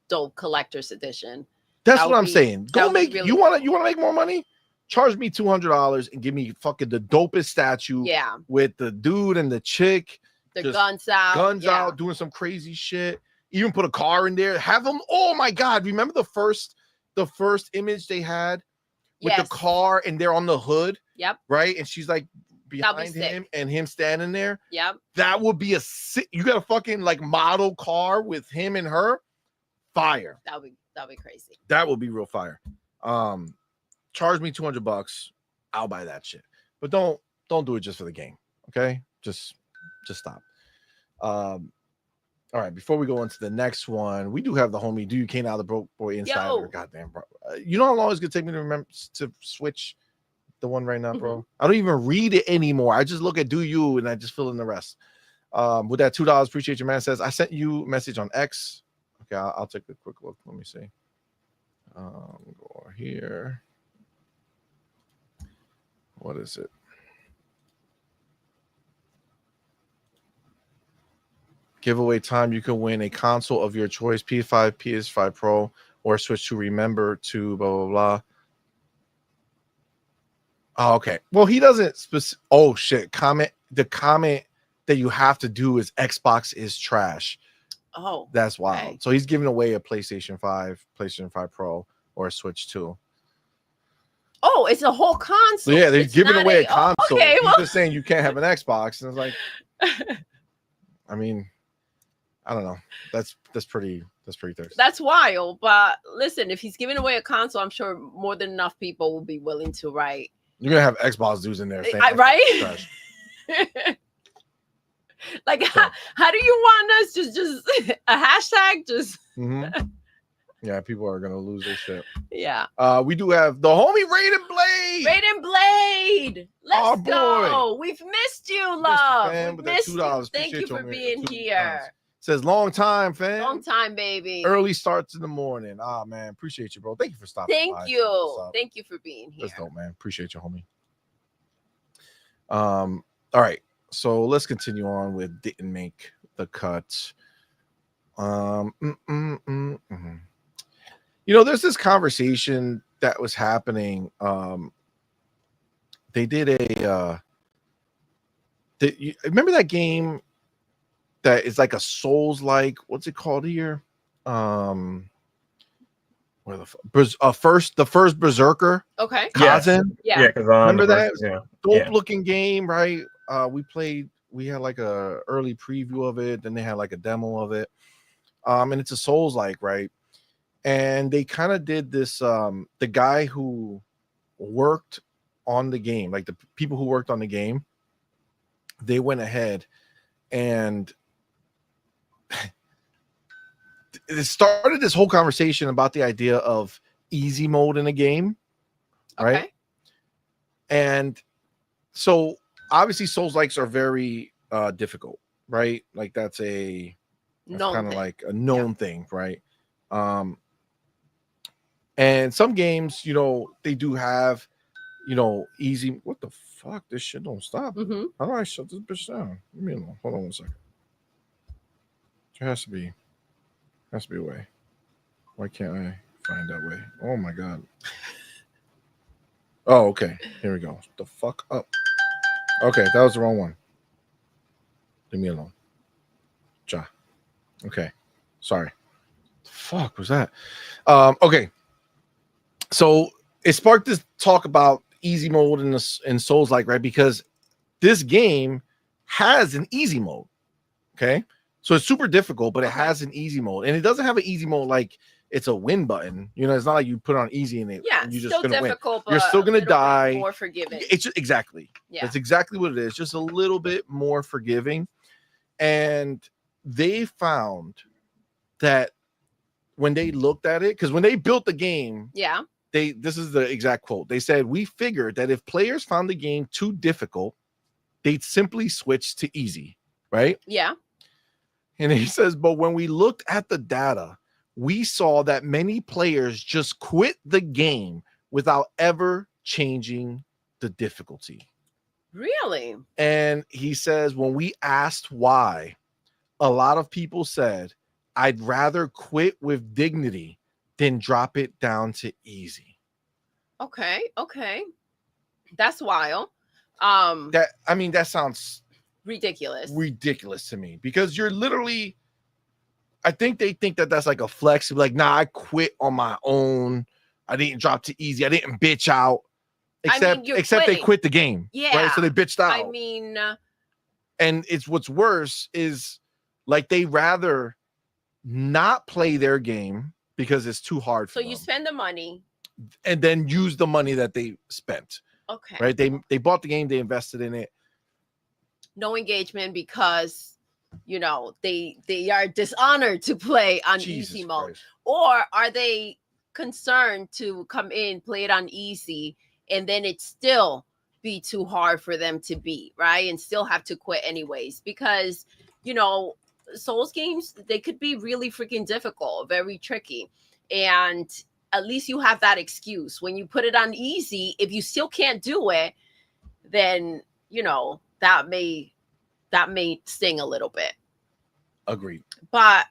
dope collector's edition. That's what I'm saying. Go make really you want to make more money? Charge me $200 and give me fucking the dopest statue. Yeah. With the dude and the chick. The guns out, doing some crazy shit. Even put a car in there. Have them. Oh my God! Remember the first image they had with the car, and they're on the hood. Yep. Right, and she's like behind him, and him standing there. Yep. That would be you got a fucking like model car with him and her. Fire. That'll be crazy. That would be real fire. Charge me $200. I'll buy that shit. But don't do it just for the game. Okay, just stop. All right, before we go into the next one, we do have the homie Do You K Now the Broke Boy Insider. Goddamn, bro. You know how long it's gonna take me to remember to switch the one right now, bro? I don't even read it anymore. I just look at Do You and I just fill in the rest. With that $2, appreciate your man says, I sent you a message on X. Okay, I'll take a quick look. Let me see. Go here. What is it? Giveaway time, you can win a console of your choice, PS5, PS5 Pro, or Switch to remember to blah, blah, blah. Oh, okay. Well, he doesn't oh, shit. The comment that you have to do is Xbox is trash. Oh. That's wild. Okay. So he's giving away a PlayStation 5, PlayStation 5 Pro, or a Switch 2. Oh, it's a whole console. So yeah, they're giving away a console. Okay, well. He's just saying you can't have an Xbox. And it's like, I mean, I don't know. That's pretty thirsty. That's wild. But listen, if he's giving away a console, I'm sure more than enough people will be willing to write. You're gonna have Xbox dudes in there, saying, right? Like, so. how do you want us just a hashtag? Just yeah, people are gonna lose their shit. Yeah. We do have the homie Raiden Blade. Raiden Blade. Let's go. We've missed you, love. We've missed you. Thank you for being here. Says long time, fam. Long time, baby. Early starts in the morning. Ah, man, appreciate you, bro. Thank you for stopping. Thank you. Thank you for being here. That's dope, man. Appreciate you, homie. All right. So let's continue on with didn't make the cut. You know, there's this conversation that was happening. They did remember that game that is like a Souls-like, what's it called here? Where the first Berserker. Okay. Kazan. Yeah. Remember that? Dope looking game, right? We had like a early preview of it, then they had like a demo of it. And it's a Souls-like, right? And they kind of did this, the guy who worked on the game, like the people who worked on the game, they went ahead and it started this whole conversation about the idea of easy mode in a game, right? And So obviously Souls likes are very difficult, right? Like that's kind of like a known thing, right? And some games, they do have, easy. What the fuck? This shit don't stop. Mm-hmm. How do I shut this bitch down? Leave me alone. Hold on 1 second. There has to be a way. Why can't I find that way? Oh my god. Oh, okay. Here we go. The fuck up. Okay, that was the wrong one. Leave me alone. Ja. Okay. Sorry. The fuck was that? Okay. So it sparked this talk about easy mode in Souls like, right? Because this game has an easy mode. Okay. So it's super difficult, but it has an easy mode. And it doesn't have an easy mode like it's a win button. It's not like you put on easy and you're just gonna win. You're still gonna die. More forgiving. It's exactly. Yeah. That's exactly what it is. Just a little bit more forgiving. And they found that when they looked at it, because when they built the game, this is the exact quote. They said, "We figured that if players found the game too difficult, they'd simply switch to easy." Right? Yeah. And he says, but when we looked at the data, we saw that many players just quit the game without ever changing the difficulty. Really? And he says, when we asked why, a lot of people said, I'd rather quit with dignity than drop it down to easy. Okay. That's wild. That sounds ridiculous to me, because you're literally, I think they think that that's like a flex. Like, nah, I quit on my own. I didn't drop to easy. I didn't bitch out. Except they quit the game. Yeah. Right. So they bitched out. I mean, and it's what's worse is like they rather not play their game because it's too hard for them. So you spend the money and then use the money that they spent. Okay. Right. They bought the game, they invested in it. No engagement because they are dishonored to play on easy mode. Christ. Or are they concerned to come in, play it on easy, and then it still be too hard for them to beat, right? And still have to quit anyways, because Souls games, they could be really freaking difficult, very tricky, and at least you have that excuse. When you put it on easy, if you still can't do it, then that may sting a little bit. Agreed. But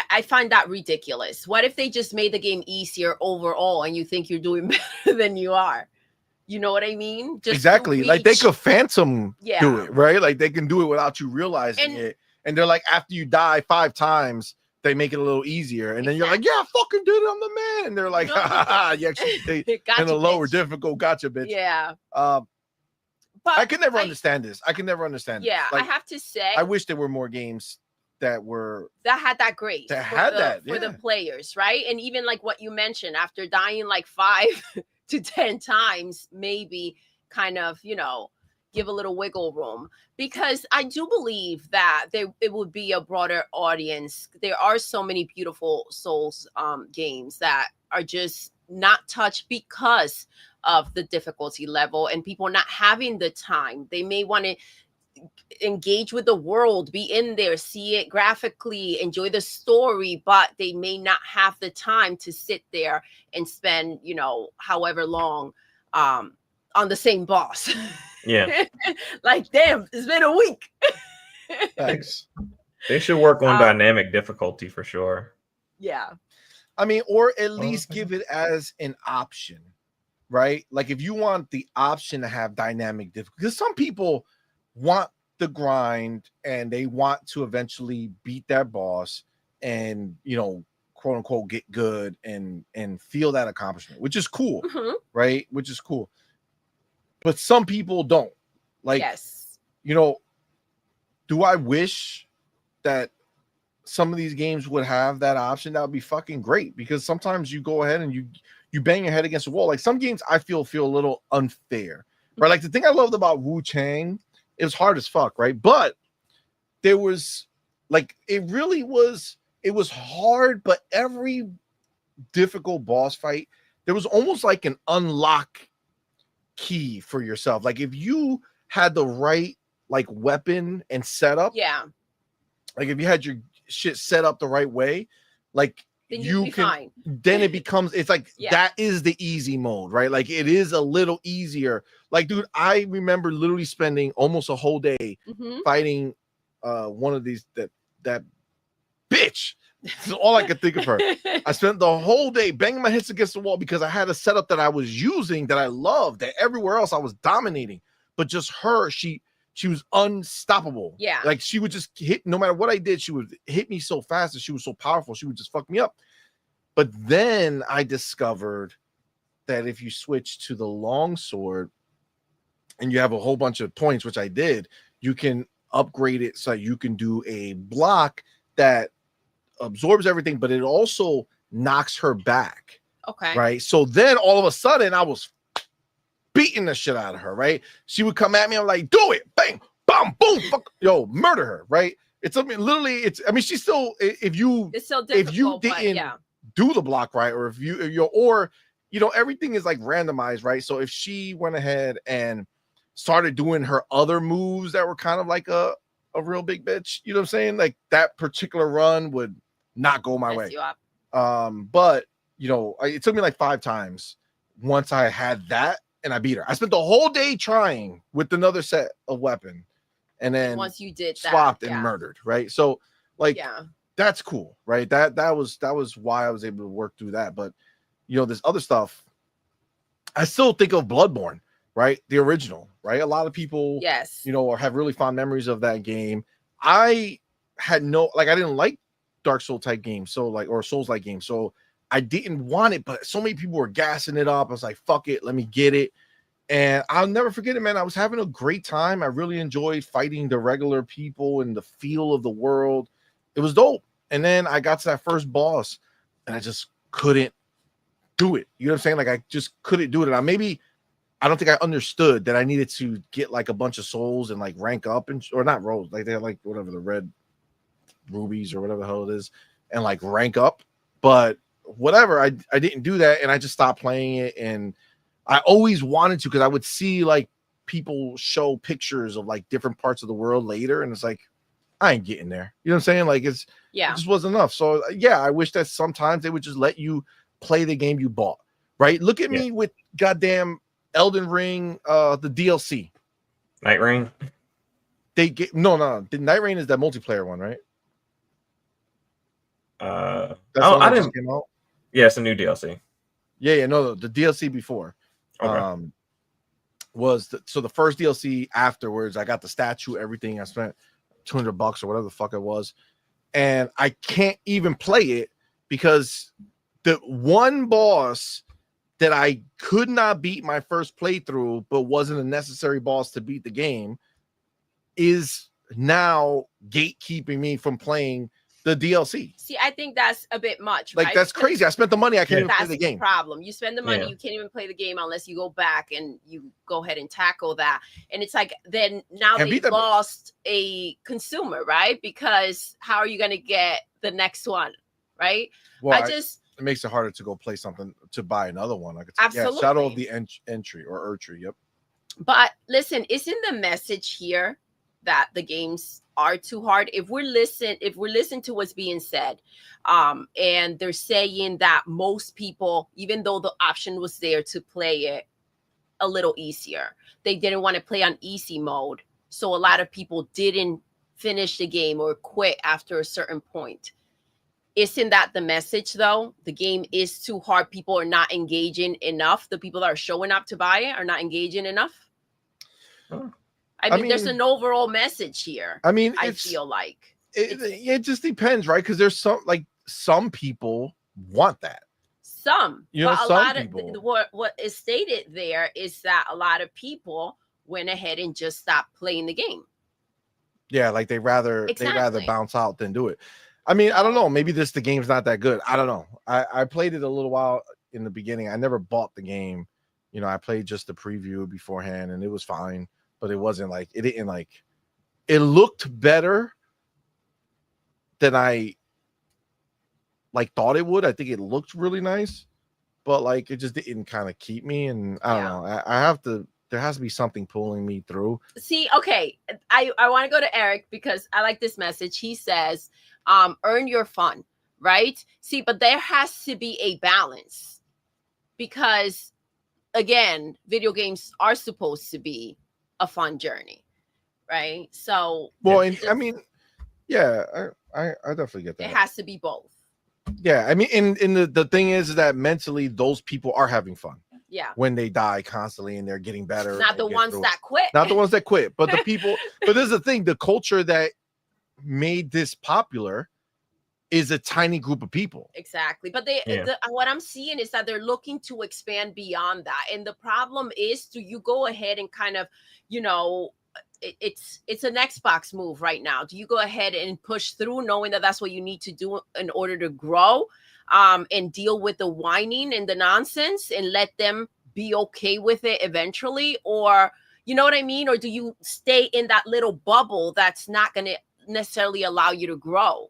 I find that ridiculous. What if they just made the game easier overall and you think you're doing better than you are? You know what I mean? Just exactly. Like they could phantom do it, right? Like they can do it without you realizing it. And they're like, after you die 5 times, they make it a little easier. And then you're like, yeah, I fucking did it. I'm the man. And they're like, you actually in a lower difficult. Gotcha, bitch. Yeah. But I can never understand this. Yeah, like, I have to say, I wish there were more games that had that grace for the players, right? And even like what you mentioned, after dying like 5 to 10 times, maybe kind of give a little wiggle room, because I do believe that it would be a broader audience. There are so many beautiful Souls games that are just not touched because of the difficulty level and people not having the time. They may want to engage with the world, be in there, see it graphically, enjoy the story, but they may not have the time to sit there and spend however long on the same boss. Yeah. Like, damn, it's been a week. Thanks. They should work on dynamic difficulty for sure. Yeah. I mean, or at least give it as an option, right? Like if you want the option to have dynamic difficulty, because some people want the grind and they want to eventually beat that boss and, quote unquote, get good and feel that accomplishment, which is cool, right? Which is cool. But some people don't. Like, yes. Do I wish that some of these games would have that option? That would be fucking great, because sometimes you go ahead and you bang your head against the wall. Like some games I feel a little unfair, right? Like the thing I loved about Wu-Chang, it was hard as fuck, right? But there was like, it was hard, but every difficult boss fight, there was almost like an unlock key for yourself. Like if you had the right like weapon and setup, like if you had your shit set up the right way, like then you can fine. Then it becomes, it's like that is the easy mode, right? Like it is a little easier. Like, dude, I remember literally spending almost a whole day fighting one of these that bitch. That's all I could think of her. I spent the whole day banging my heads against the wall because I had a setup that I was using that I loved, that everywhere else I was dominating. But just her, she was unstoppable. Yeah. Like she would just hit, no matter what I did, she would hit me so fast and she was so powerful, she would just fuck me up. But then I discovered that if you switch to the long sword and you have a whole bunch of points, which I did, you can upgrade it so you can do a block that absorbs everything, but it also knocks her back. Okay. Right. So then all of a sudden I was beating the shit out of her. Right. She would come at me. I'm like, do it. Bang, bam, boom. Fuck, yo, murder her. Right. It's, I mean, literally, it's, I mean, she's still, it's still difficult, if you didn't do the block right, or if you're, or, you know, everything is like randomized. Right. So if she went ahead and started doing her other moves that were kind of like a real big bitch, you know what I'm saying? Like that particular run would not go my way. But you know, it took me like 5 times once I had that and I beat her. I spent the whole day trying with another set of weapon, and then once you did swapped and murdered, right? So like that's cool, right? That was why I was able to work through that. But you know, this other stuff, I still think of Bloodborne, right? The original, right? A lot of people, you know, have really fond memories of that game. I had I didn't like Dark Soul type games, so like, or Souls like games, so I didn't want it, but so many people were gassing it up. I was like, fuck it, let me get it. And I'll never forget it, man. I was having a great time. I really enjoyed fighting the regular people and the feel of the world. It was dope. And then I got to that first boss and I just couldn't do it. You know what I'm saying? Like I just couldn't do it. And I don't think I understood that I needed to get like a bunch of souls and like rank up, and or not rolls, like they're like whatever, the red rubies or whatever the hell it is, and like rank up. But whatever, I didn't do that, and I just stopped playing it. And I always wanted to, because I would see like people show pictures of like different parts of the world later, and it's like, I ain't getting there. You know what I'm saying? Like it just wasn't enough. So yeah, I wish that sometimes they would just let you play the game you bought. Right? Look at me with goddamn Elden Ring, the DLC. Night Rain. They get no. The Night Rain is that multiplayer one, right? I didn't. Came out? Yeah, it's a new DLC. Yeah, no, the DLC before was the first DLC. Afterwards, I got the statue, everything. I spent $200 or whatever the fuck it was, and I can't even play it because the one boss that I could not beat my first playthrough, but wasn't a necessary boss to beat the game, is now gatekeeping me from playing the DLC. See, I think that's a bit much. Like, that's crazy. I spent the money. I can't even play the game. Problem. You spend the money. You can't even play the game unless you go back and you go ahead and tackle that. And it's like, then now they lost a consumer, right? Because how are you going to get the next one, right? Well, it makes it harder to go play something, to buy another one. Like, absolutely. Shadow of the Entry or Urtry. Yep. But listen, isn't the message here that the games are too hard? If we're listening to what's being said, and they're saying that most people, even though the option was there to play it a little easier, they didn't want to play on easy mode. So a lot of people didn't finish the game or quit after a certain point. Isn't that the message, though? The game is too hard. People are not engaging enough. The people that are showing up to buy it are not engaging enough. I mean, there's an overall message here. I mean, I feel like it just depends, right? Because there's some people want that. Some, you know, but a lot of what is stated there is that a lot of people went ahead and just stopped playing the game. Yeah, like they rather bounce out than do it. I mean, I don't know. Maybe the game's not that good. I don't know. I played it a little while in the beginning. I never bought the game. You know, I played just the preview beforehand, and it was fine. But it wasn't like, it didn't like, it looked better than I like thought it would. I think it looked really nice. but like it just didn't kind of keep me. And I don't know. I have to. There has to be something pulling me through. See, okay, I want to go to Eric because I like this message. He says, earn your fun, right? See, but there has to be a balance because, again, video games are supposed to be a fun journey, right? So, well, and I mean, yeah, I definitely get that. It has to be both. Yeah, I mean, in the thing is that mentally those people are having fun. Yeah. When they die constantly and they're getting better. Not the ones that quit. Not the ones that quit, but the people. But this is the thing: the culture that made this popular is a tiny group of people. Exactly. But what I'm seeing is that they're looking to expand beyond that. And the problem is, do you go ahead and kind of, it's an Xbox move right now. Do you go ahead and push through knowing that that's what you need to do in order to grow? And deal with the whining and the nonsense and let them be okay with it eventually? Or, you know what I mean? Or do you stay in that little bubble that's not going to necessarily allow you to grow?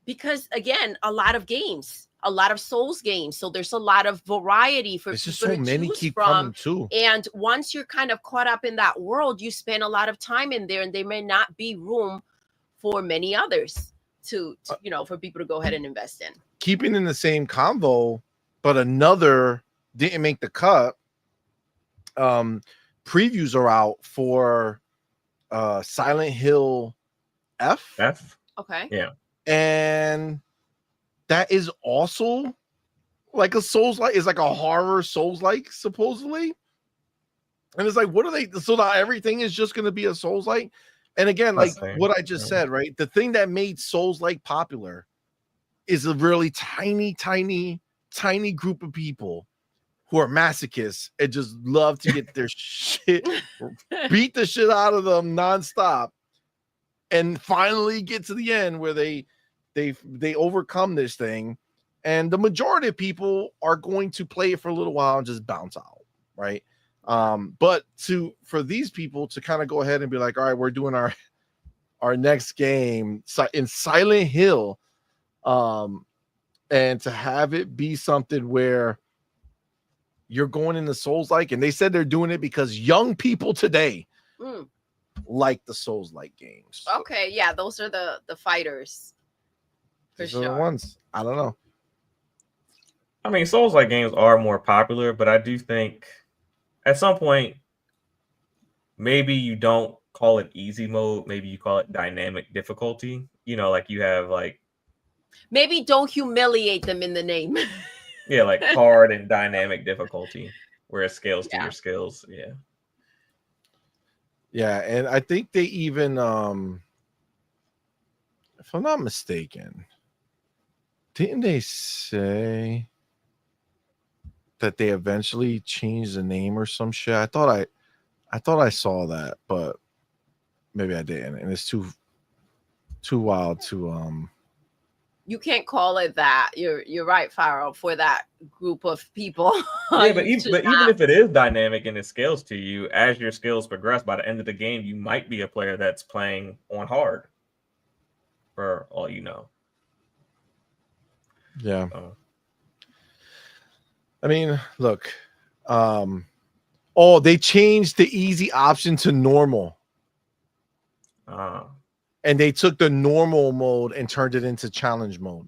Because again, a lot of games, a lot of Souls games. So there's a lot of variety for people so to many choose keep from. Coming too. And once you're kind of caught up in that world, you spend a lot of time in there and there may not be room for many others to for people to go ahead and invest in. Keeping in the same convo, but another didn't make the cut. Previews are out for Silent Hill F. Okay. Yeah. And that is also like a Souls-like. It's like a horror Souls-like, supposedly. And it's like, what are they? So now everything is just going to be a Souls-like. And again, like what I just said, right? The thing that made Souls-like popular is a really tiny group of people who are masochists and just love to get their shit, beat the shit out of them nonstop, and finally get to the end where they overcome this thing. And the majority of people are going to play it for a little while and just bounce out, right? But for these people to kind of go ahead and be like, all right, we're doing our next game in Silent Hill, and to have it be something where you're going into Souls-like, and they said they're doing it because young people today like the Souls-like games. Okay, yeah, those are the fighters. Those are the ones. I don't know. I mean, Souls-like games are more popular, but I do think at some point, maybe you don't call it easy mode. Maybe you call it dynamic difficulty. Like you have like. Maybe don't humiliate them in the name. Yeah, like hard and dynamic difficulty, where it scales to your skills. Yeah. Yeah, and I think they even, if I'm not mistaken, didn't they say that they eventually changed the name or some shit? I thought I saw that, but maybe I didn't. And it's too wild to You can't call it that. You're right, Farrell, for that group of people. Yeah, but even if it is dynamic and it scales to you, as your skills progress, by the end of the game, you might be a player that's playing on hard. For all you know. Yeah. I mean, look. They changed the easy option to normal. And they took the normal mode and turned it into challenge mode.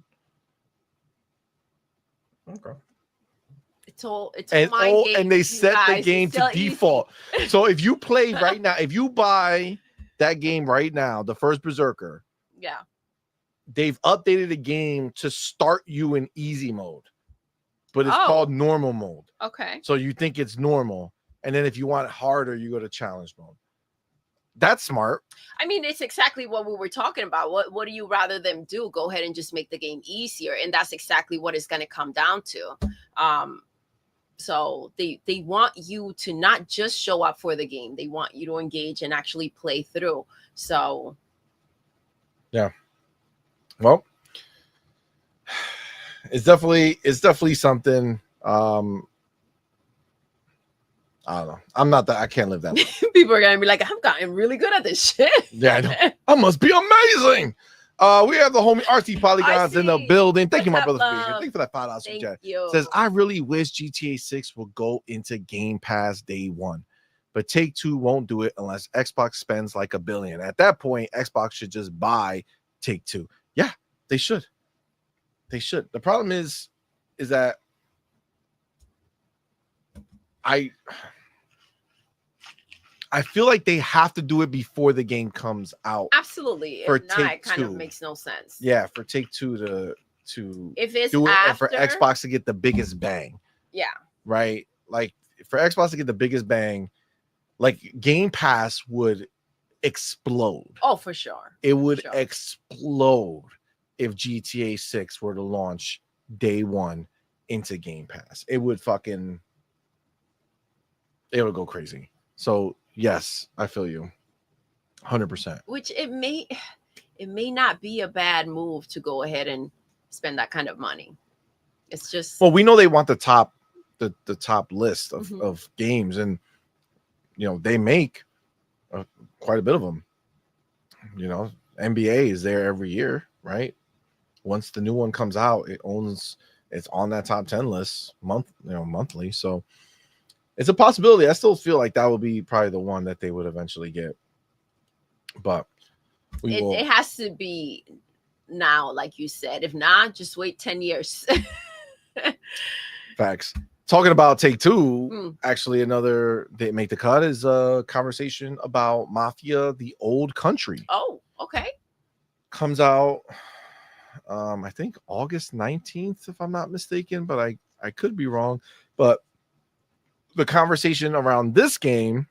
Okay. And they set the game to default. So if you play right now, if you buy that game right now, the first Berserker, they've updated the game to start you in easy mode, but it's called normal mode. Okay. So you think it's normal, and then if you want it harder, you go to challenge mode. That's smart. I mean, it's exactly what we were talking about. What do you rather them do? Go ahead and just make the game easier, and that's exactly what it's going to come down to. So they want you to not just show up for the game; they want you to engage and actually play through. So, yeah. Well, it's definitely something. I don't know. I can't live that way. People are gonna be like, I've gotten really good at this shit. Yeah, I know. I must be amazing. We have the homie RT Polygons in the building. Thank you, my What's up, brother, for being here. love? Thank you for that $5 Thank suggest. you. Says, I really wish GTA 6 will go into Game Pass day one, but Take-Two won't do it unless Xbox spends like $1 billion. At that point, Xbox should just buy Take-Two. Yeah, they should. They should. The problem is that I feel like they have to do it before the game comes out. Absolutely. For If not, it kind Take-Two. of makes no sense. Yeah, for Take-Two to If it's do it, and after, for Xbox to get the biggest bang. yeah. Right? Like for Xbox to get the biggest bang, like Game Pass would explode. Oh, for sure. It would explode if GTA 6 were to launch day one into Game Pass. It would go crazy. So yes, I feel you 100%. Which it may not be a bad move to go ahead and spend that kind of money. It's just, well, we know they want the top list of games, and they make quite a bit of them. NBA is there every year, right? Once the new one comes out, it's on that top 10 list monthly. So it's a possibility. I still feel like that will be probably the one that they would eventually get. But it has to be now, like you said. If not, just wait 10 years. Facts. Talking about Take-Two, actually another they make the cut is a conversation about Mafia: The Old Country. Oh, okay. Comes out I think August 19th, if I'm not mistaken, but I could be wrong. But the conversation around this game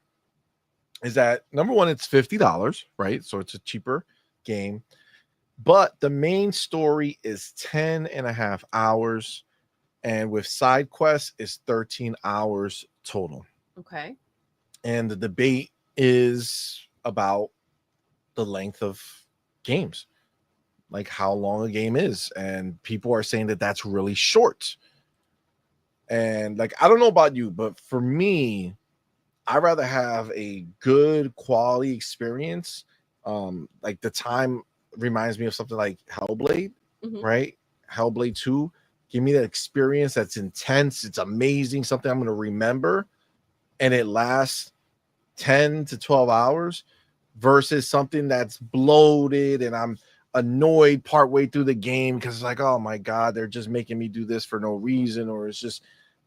is that number one, it's $50, right? So it's a cheaper game, but the main story is 10 and a half hours, and with side quests is 13 hours total. Okay. And the debate is about the length of games, like how long a game is, and people are saying that that's really short. And like, I don't know about you, but for me, I'd rather have a good quality experience. Like the time reminds me of something like Hellblade, right? Hellblade 2. Give me that experience that's intense. It's amazing, something I'm going to remember, and it lasts 10 to 12 hours versus something that's bloated and I'm annoyed partway through the game because it's like, oh my God, they're just making me do this for no reason, or it's just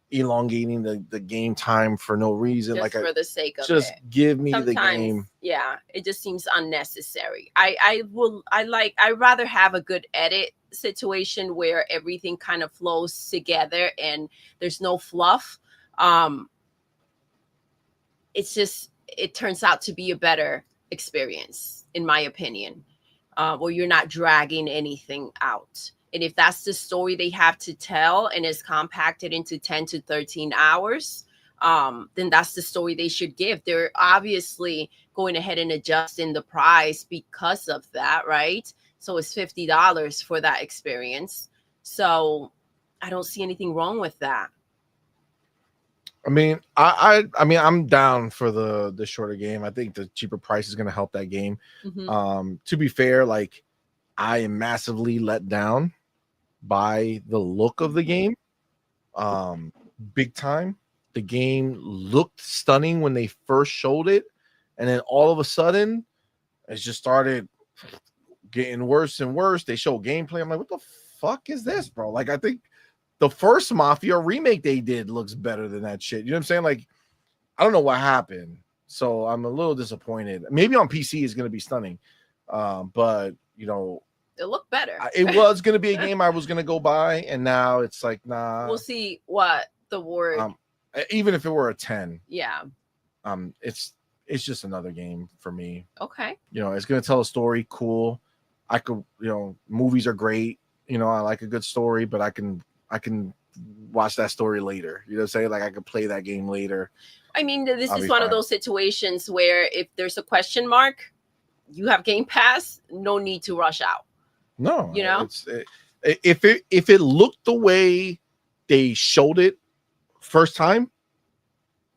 elongating the game time for no reason. Just like for the sake of just it. give me Sometimes, the game. Yeah, it just seems unnecessary. I'd rather have a good edit situation where everything kind of flows together and there's no fluff. It turns out to be a better experience, in my opinion, where you're not dragging anything out. And if that's the story they have to tell and is compacted into 10 to 13 hours, then that's the story they should give. They're obviously going ahead and adjusting the price because of that, right? So it's $50 for that experience. So I don't see anything wrong with that. I mean, I'm down for the shorter game. I think the cheaper price is going to help that game. To be fair, like, I am massively let down by the look of the game. Big time. The game looked stunning when they first showed it, and then all of a sudden it just started getting worse and worse. They show gameplay. I'm like, what the fuck is this, bro? Like, I think the first Mafia remake they did looks better than that shit. You know what I'm saying? Like, I don't know what happened. So I'm a little disappointed. Maybe on PC is going to be stunning. But, you know, it looked better. It was going to be a game I was going to go buy, and now it's like, nah. We'll see what the word. Even if it were a 10. Yeah. It's just another game for me. Okay. You know, it's going to tell a story. Cool. I could, you know, movies are great. You know, I like a good story, but I can watch that story later. You know what I'm saying? Like, I could play that game later. I mean, this is one of those situations where if there's a question mark, you have Game Pass, no need to rush out. No, you know, if it looked the way they showed it first time,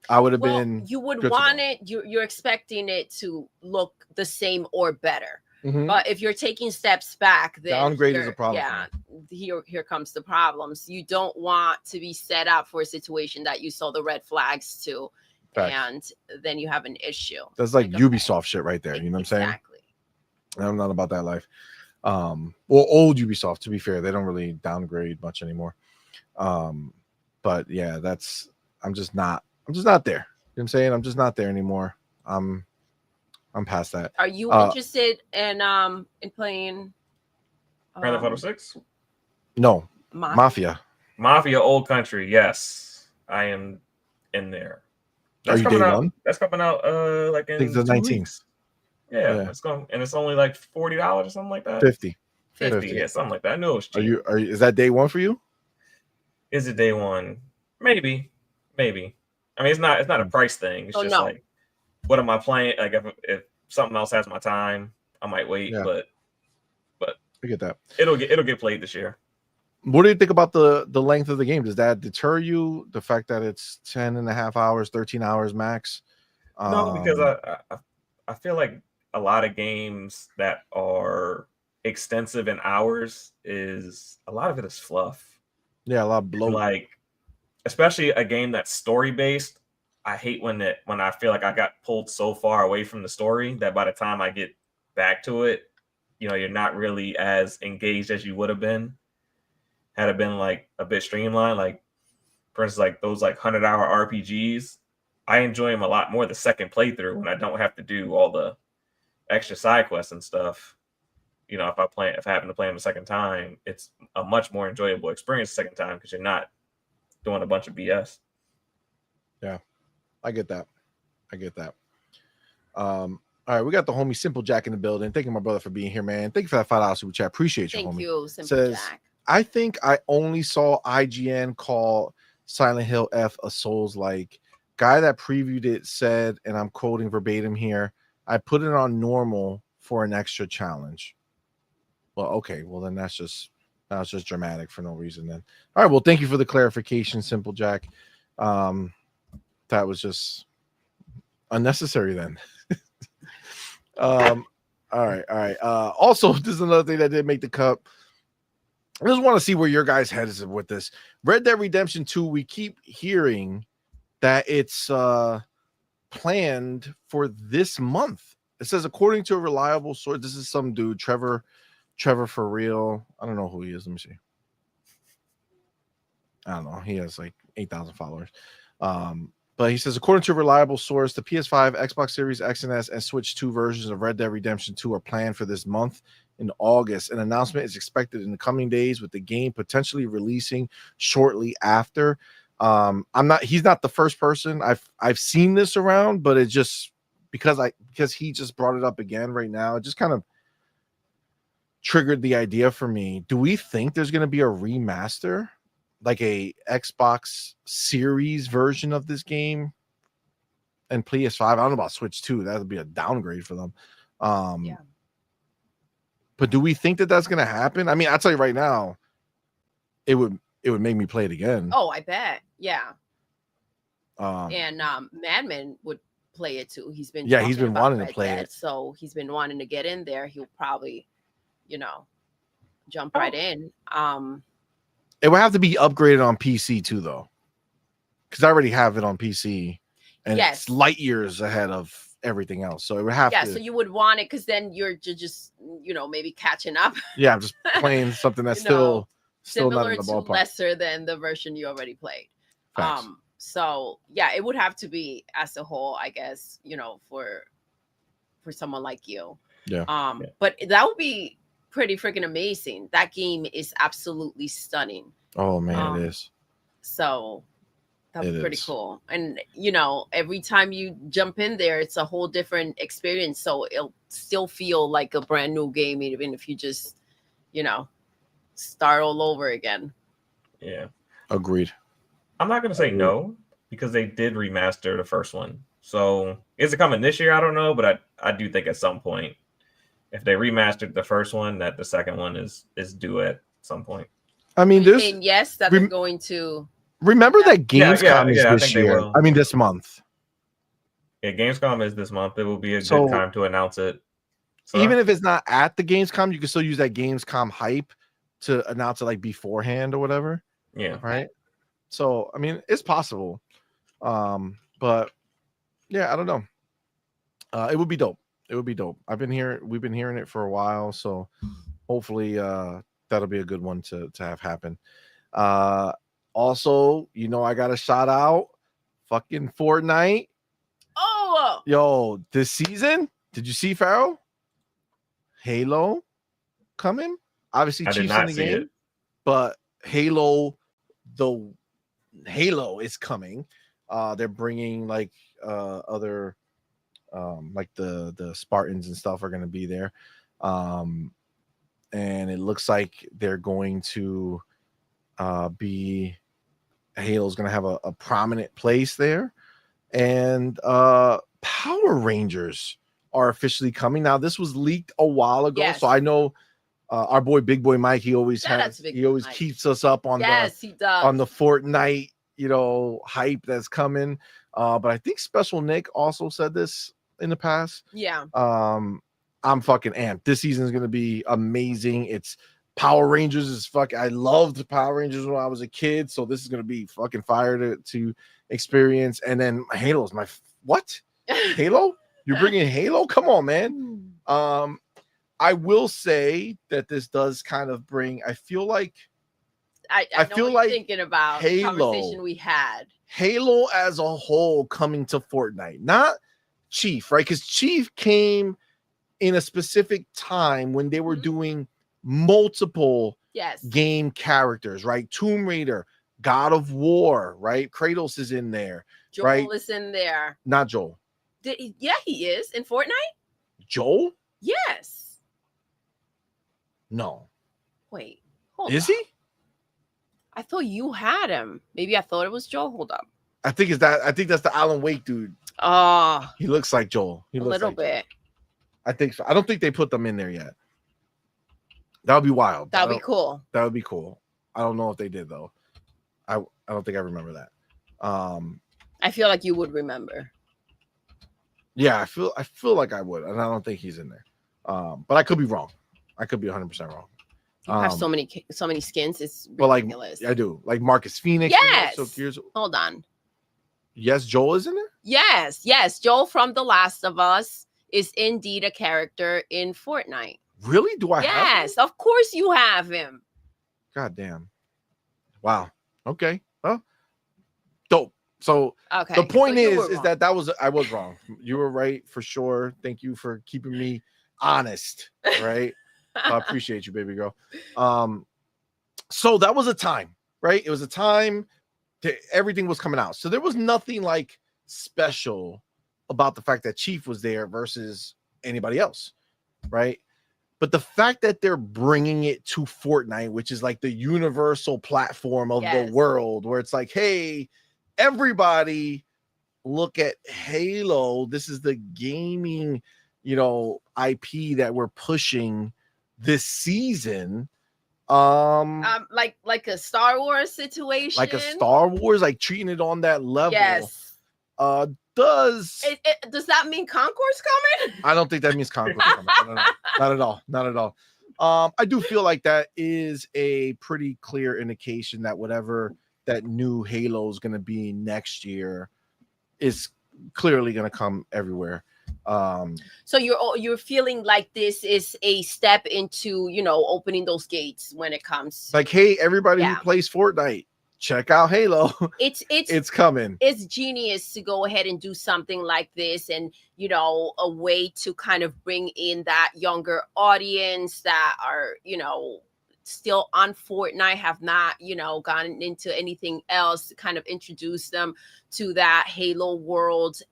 I would have been. You would want it. You're expecting it to look the same or better. Mhm. But if you're taking steps back, then Downgrade is a you're- problem. Yeah, here comes the problems. You don't want to be set up for a situation that you saw the red flags to, Facts. and then you have an issue. That's like okay. Ubisoft shit right there. You know what I'm saying? Exactly. I'm not about that life. Well, old Ubisoft, to be fair, they don't really downgrade much anymore. But yeah, I'm just not there. You know what I'm saying? I'm just not there anymore. I'm past that. Are you interested in playing Grand Theft Auto 6? No. Mafia? Mafia Old Country, yes. I am in there. Are you day out, one? That's coming out like in I think the 2 19th. weeks. Yeah, Yeah. it's going, and it's only like $40 or something like that. 50. Yeah, something like that. I knew it was cheap. Is that day one for you? Is it day one? Maybe. I mean, it's not a price thing. It's just like, what am I playing? Like, if something else has my time, I might wait. Yeah. But I get that. It'll get played this year. What do you think about the length of the game? Does that deter you? The fact that it's 10 and a half hours, 13 hours max? No, because I feel like a lot of games that are extensive in hours a lot of it is fluff. Yeah, a lot of bloat. Like, especially a game that's story based. I hate when I feel like I got pulled so far away from the story that by the time I get back to it, you're not really as engaged as you would have been had it been like a bit streamlined. Like, for instance, like those like 100-hour RPGs, I enjoy them a lot more the second playthrough when I don't have to do all the extra side quests and stuff. If I happen to play them a second time, it's a much more enjoyable experience the second time because you're not doing a bunch of BS. Yeah, I get that. All right, we got the homie Simple Jack in the building. Thank you, my brother, for being here, man. Thank you for that $5 super chat. Appreciate you, homie. Thank you, Simple Jack. I think I only saw IGN call Silent Hill F a Souls-like. Guy that previewed it said, and I'm quoting verbatim here, I put it on normal for an extra challenge. Well, okay. Well, then that's just dramatic for no reason then. All right. Well, thank you for the clarification, Simple Jack. That was just unnecessary then. All right. Also, this is another thing that did make the cut. I just want to see where your guys' head is with this. Red Dead Redemption 2, we keep hearing that it's planned for this month. It says, according to a reliable source, this is some dude, Trevor for real. I don't know who he is. Let me see. I don't know. He has like 8,000 followers. But he says, according to a reliable source, the PS5, Xbox Series X and S, and Switch 2 versions of Red Dead Redemption 2 are planned for this month in August. An announcement is expected in the coming days, with the game potentially releasing shortly after. He's not the first person I've seen this around, but it just because he just brought it up again right now, it just kind of triggered the idea for me. Do we think there's going to be a remaster, like a Xbox Series version of this game and PS5? I don't know about Switch 2. That would be a downgrade for them. Yeah. But do we think that that's going to happen? I mean, I'll tell you right now, it would make me play it again. Oh, I bet. Yeah. And Madman would play it too. He's been wanting to play it. So he's been wanting to get in there. He'll probably, jump right in. It would have to be upgraded on PC too, though, because I already have it on PC, and it's light years ahead of everything else. So it would have to. Yeah, so you would want it because then you're just, maybe catching up. Yeah, I'm just playing something that's still not in the ballpark. Lesser than the version you already played. Facts. So yeah, it would have to be as a whole, I guess, for someone like you. Yeah. But that would be pretty freaking amazing. That game is absolutely stunning. Oh man, it is. So that would be pretty cool. And every time you jump in there, it's a whole different experience. So it'll still feel like a brand new game, even if you just, start all over again. Yeah. Agreed. I'm not gonna say no, because they did remaster the first one. So is it coming this year? I don't know, but I do think at some point, if they remastered the first one, that the second one is due at some point. I mean, yes, that they're going to. Remember that Gamescom is this year. I mean, this month. Yeah, Gamescom is this month. It will be a good time to announce it. So, even if it's not at the Gamescom, you can still use that Gamescom hype to announce it like beforehand or whatever. yeah. Right. So I mean, it's possible. But yeah, I don't know. It would be dope. It would be dope. We've been hearing it for a while, so hopefully that'll be a good one to have happen. Also, I got a shout out fucking Fortnite. Oh, Yo, this season, did you see Pharaoh? Halo coming? Obviously, I did Chiefs in not the see game, it. but the Halo is coming. They're bringing like other like the Spartans and stuff are going to be there. And it looks like they're going to be Halo's going to have a prominent place there. And Power Rangers are officially coming. Now, this was leaked a while ago, yes. so I know our boy Big Boy Mike, he always Shout out to Big Boy Mike. keeps us up on yes, he does. on the Fortnite, hype that's coming. But I think Special Nick also said this in the past. Yeah. I'm fucking amped. This season is going to be amazing. It's Power Rangers is fucking. I loved Power Rangers when I was a kid, so this is going to be fucking fire to experience. And then Halo's my what? Halo? You're bringing Halo? Come on, man. I will say that this does kind of bring. I feel like I know feel what like you're thinking about Halo, the conversation we had. Halo as a whole coming to Fortnite, not Chief, right? Because Chief came in a specific time when they were doing multiple game characters, right? Tomb Raider, God of War, right? Kratos is in there. Joel right? is in there. Not Joel. Yeah, he is in Fortnite. Joel? Yes. No. Wait. Hold is up. he? I thought you had him. Maybe I thought it was Joel. Hold up. I think that's the Alan Wake dude. Oh. He looks like Joel. He a looks little like bit. Joel. I think so. I don't think they put them in there yet. That would be wild. That would be cool. That would be cool. I don't know if they did though. I don't think I remember that. I feel like you would remember. Yeah, I feel like I would, and I don't think he's in there. But I could be wrong. I could be 100% wrong. You have so many skins. It's ridiculous. But like I do, like Marcus Phoenix. Yes. So hold on. Yes, Joel is in there. Yes. Joel from The Last of Us is indeed a character in Fortnite. Really? Do I? Yes, of course you have him. God damn. Wow. Okay. Well, dope. So okay. The point so is that I was wrong. You were right for sure. Thank you for keeping me honest. Right. I appreciate you, baby girl. So that was a time, right? It was a time that everything was coming out. So there was nothing like special about the fact that Chief was there versus anybody else, right? But the fact that they're bringing it to Fortnite, which is like the universal platform of the world, where it's like, hey, everybody look at Halo. This is the gaming, IP that we're pushing this season. Like a Star Wars situation. Like a Star Wars, like treating it on that level. Yes. Does that mean Concourse coming? I don't think that means Concourse coming. Not at all. Not at all. I do feel like that is a pretty clear indication that whatever that new Halo is going to be next year is clearly going to come everywhere. So you're feeling like this is a step into opening those gates when it comes. Like, hey, everybody who plays Fortnite, check out Halo. It's coming. It's genius to go ahead and do something like this, and a way to kind of bring in that younger audience that are still on Fortnite, have not gotten into anything else, to kind of introduce them to that Halo world.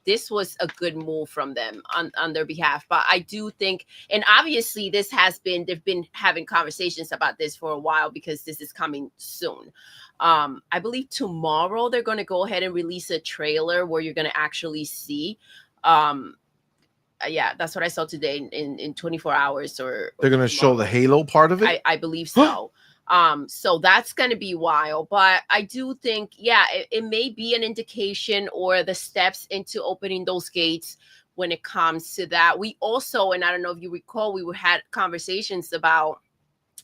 This was a good move from them on their behalf. But I do think, and obviously they've been having conversations about this for a while because this is coming soon. I believe tomorrow they're going to go ahead and release a trailer where you're going to actually see. Yeah, that's what I saw today in 24 hours. Or they're going to show the Halo part of it? I believe so. So that's going to be wild, but I do think, it may be an indication or the steps into opening those gates when it comes to that. We also, and I don't know if you recall, we had conversations about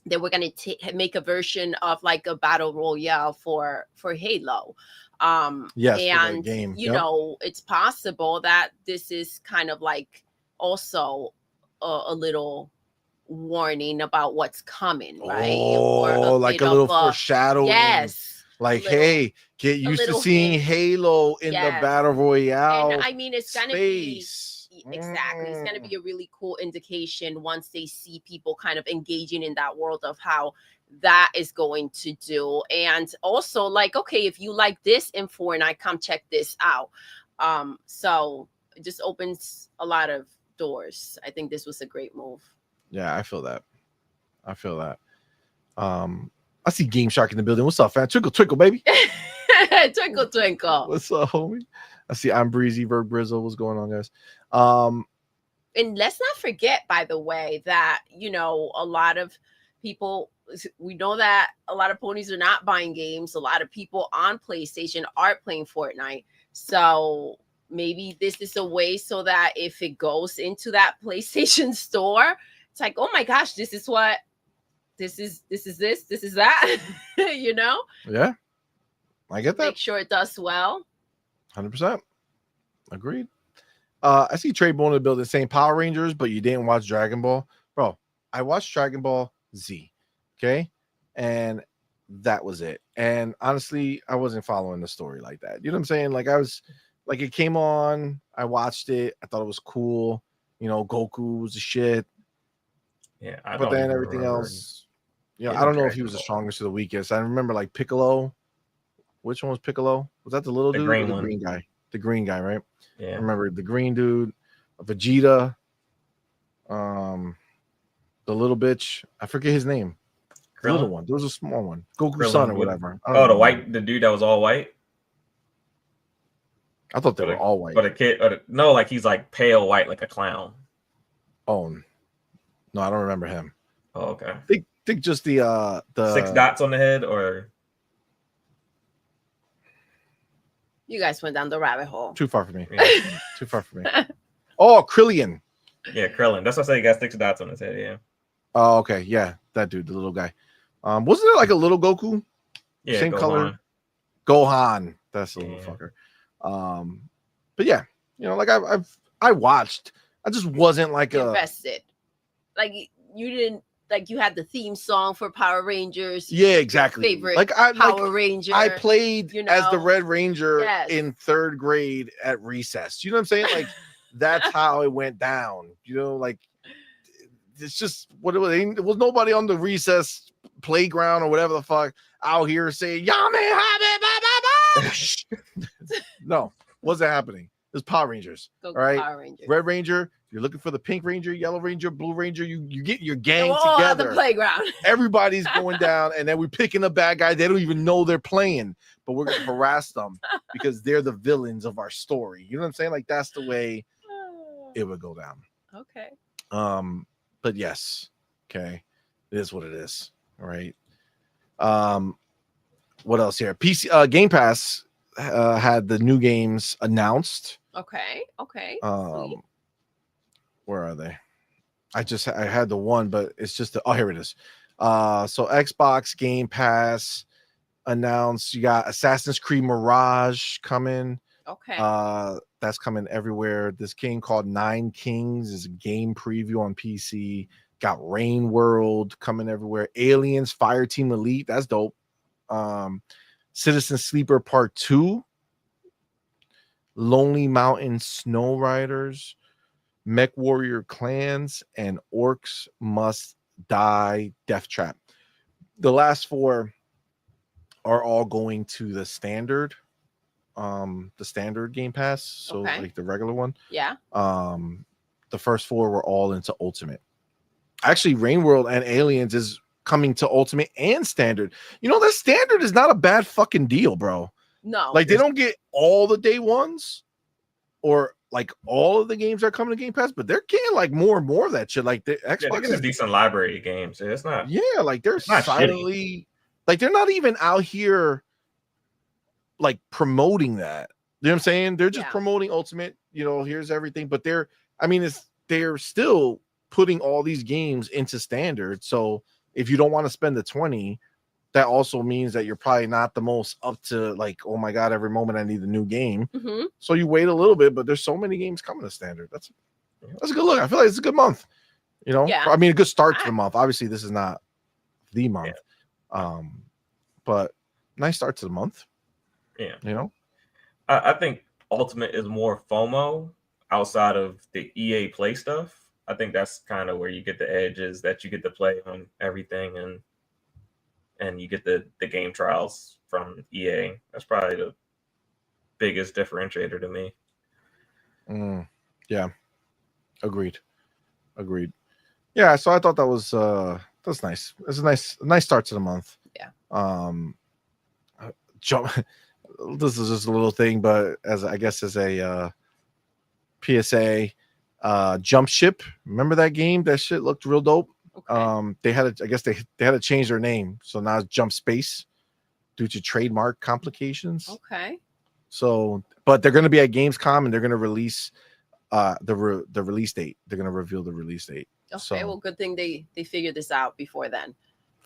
that we're going to make a version of like a battle royale for Halo. Yes, for that And game. you Yep. know, it's possible that this is kind of like also a little warning about what's coming, right? Oh, like a little foreshadowing. Yes. Like, little- hey, get used to little seeing hint. Halo in the Yes. battle royale. And I mean, it's gonna be space. exactly. It's gonna be a really cool indication once they see people kind of engaging in that world of how that is going to do. And also, like, okay, if you like this in Fortnite, come check this out. So it just opens a lot of doors. I think this was a great move. Yeah, I feel that. I see Game Shark in the building. What's up, fam? Twinkle, twinkle, baby. Twinkle, twinkle. What's up, homie? I see I'm Breezy, Verb Brizzle. What's going on, guys? And let's not forget, by the way, that, you know, a lot of people, we know that a lot of ponies are not buying games. A lot of people on PlayStation are playing Fortnite. So maybe this is a way so that if it goes into that PlayStation store, it's like, oh my gosh, this is what this is that. You know? Yeah, I get that. Make sure it does well. 100%. Agreed. I see Trey Bone in the building saying Power Rangers, but you didn't watch Dragon Ball. Bro, I watched Dragon Ball Z. Okay. And that was it. And honestly, I wasn't following the story like that. You know what I'm saying? Like, I was like, it came on, I watched it, I thought it was cool. You know, Goku was the shit. Yeah, but then everything else, you know, I don't know if he was the strongest or the weakest. I remember like Piccolo. Which one was Piccolo? Was that the little dude or the green guy? The green guy, right? Yeah. I remember the green dude, Vegeta, the little bitch. I forget his name. The little one. There was a small one. Goku's son or whatever. Oh, the dude that was all white. I thought they were all white. But a kid, no, like he's like pale white, like a clown. Oh, no, I don't remember him. Oh, okay. Think just the 6 dots on the head, or you guys went down the rabbit hole. Too far for me. Yeah. Too far for me. Oh, Krillin. Yeah, Krillin. That's what I say. He got 6 dots on his head. Yeah. Oh, okay. Yeah, that dude, the little guy. Wasn't it like a little Goku? Yeah, same Gohan. color. Gohan. That's the little fucker. But yeah, you know, like I watched. I just wasn't like invested. Like you didn't. Like you had the theme song for Power Rangers. Yeah, exactly. Favorite Power Ranger. I played as the Red Ranger yes. in 3rd grade at recess. You know what I'm saying? Like that's how it went down. You know, like it's just what it was. There was nobody on the recess playground or whatever the fuck out here saying "Yami Habi." No, wasn't happening. It was Power Rangers. All right, Power Rangers. Red Ranger. You're looking for the Pink Ranger, Yellow Ranger, Blue Ranger. You get your gang together. On the playground. Everybody's going down, and then we're picking a bad guy. They don't even know they're playing, but we're gonna harass them because they're the villains of our story. You know what I'm saying? Like that's the way it would go down. Okay. But yes, okay, it is what it is. All right. What else here? PC Game Pass had the new games announced. Okay. Sweet. Where are they? I had the one, but it's just here it is. So Xbox Game Pass announced you got Assassin's Creed Mirage coming. Okay. That's coming everywhere. This game called Nine Kings is a game preview on PC. Got Rain World coming everywhere. Aliens Fireteam Elite, that's dope. Citizen Sleeper Part 2. Lonely Mountain Snow Riders. Mech Warrior Clans, and Orcs Must Die Death Trap. The last 4 are all going to the standard Game Pass, so like the regular one. Yeah. The first 4 were all into Ultimate. Actually, Rain World and Aliens is coming to Ultimate and Standard. You know, that Standard is not a bad fucking deal, bro. No. Like they don't get all the day ones, or like all of the games are coming to Game Pass, but they're getting like more and more of that shit. Like the Xbox is a decent library of games. It's not. Yeah, like they're silently, like they're not even out here like promoting that. You know what I'm saying? They're just promoting Ultimate. here's everything. But they're still putting all these games into standard. So if you don't want to spend the 20, that also means that you're probably not the most up to like, oh my God, every moment I need a new game. Mm-hmm. So you wait a little bit, but there's so many games coming to standard. That's a good look. I feel like it's a good month. Yeah. I mean, a good start to the month. Obviously, this is not the month, but nice start to the month. Yeah. I think Ultimate is more FOMO outside of the EA Play stuff. I think that's kind of where you get the edges, that you get to play on everything and you get the game trials from EA. That's probably the biggest differentiator to me. Yeah. Agreed. Yeah, so I thought that's nice. It's a nice start to the month. Yeah. Jump. This is just a little thing, but as a PSA, Jump Ship. Remember that game? That shit looked real dope. Okay. They had to change their name, so now it's Jump Space due to trademark complications. Okay. So, but they're going to be at Gamescom and they're going to release the release date. They're going to reveal the release date. Okay. So, well, good thing they figured this out before then,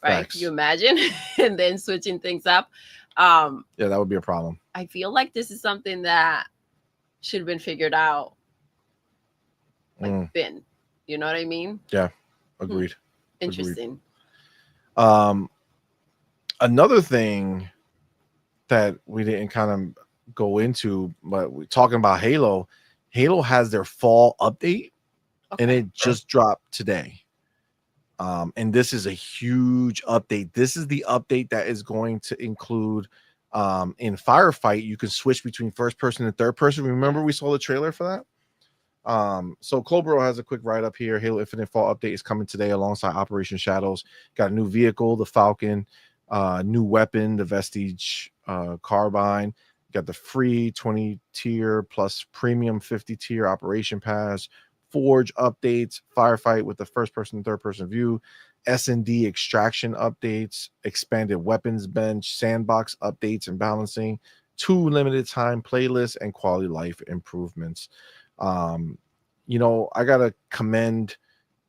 right? Facts. Can you imagine? And then switching things up. Yeah, that would be a problem. I feel like this is something that should have been figured out. Been, you know what I mean? Yeah, agreed. Interesting. Another thing that we didn't kind of go into, but we're talking about Halo. Halo has their fall update, and it just dropped today. And this is a huge update. This is the update that is going to include in Firefight, you can switch between first person and third person. Remember, we saw the trailer for that. So Clobro has a quick write-up here. Halo Infinite fall update is coming today alongside Operation Shadows. Got a new vehicle, the Falcon, new weapon, the Vestige carbine. Got the free 20 tier plus premium 50 tier Operation Pass, Forge updates, Firefight with the first person and third person view, S&D extraction updates, expanded weapons bench, sandbox updates and balancing, 2 limited time playlists, and quality life improvements. I gotta commend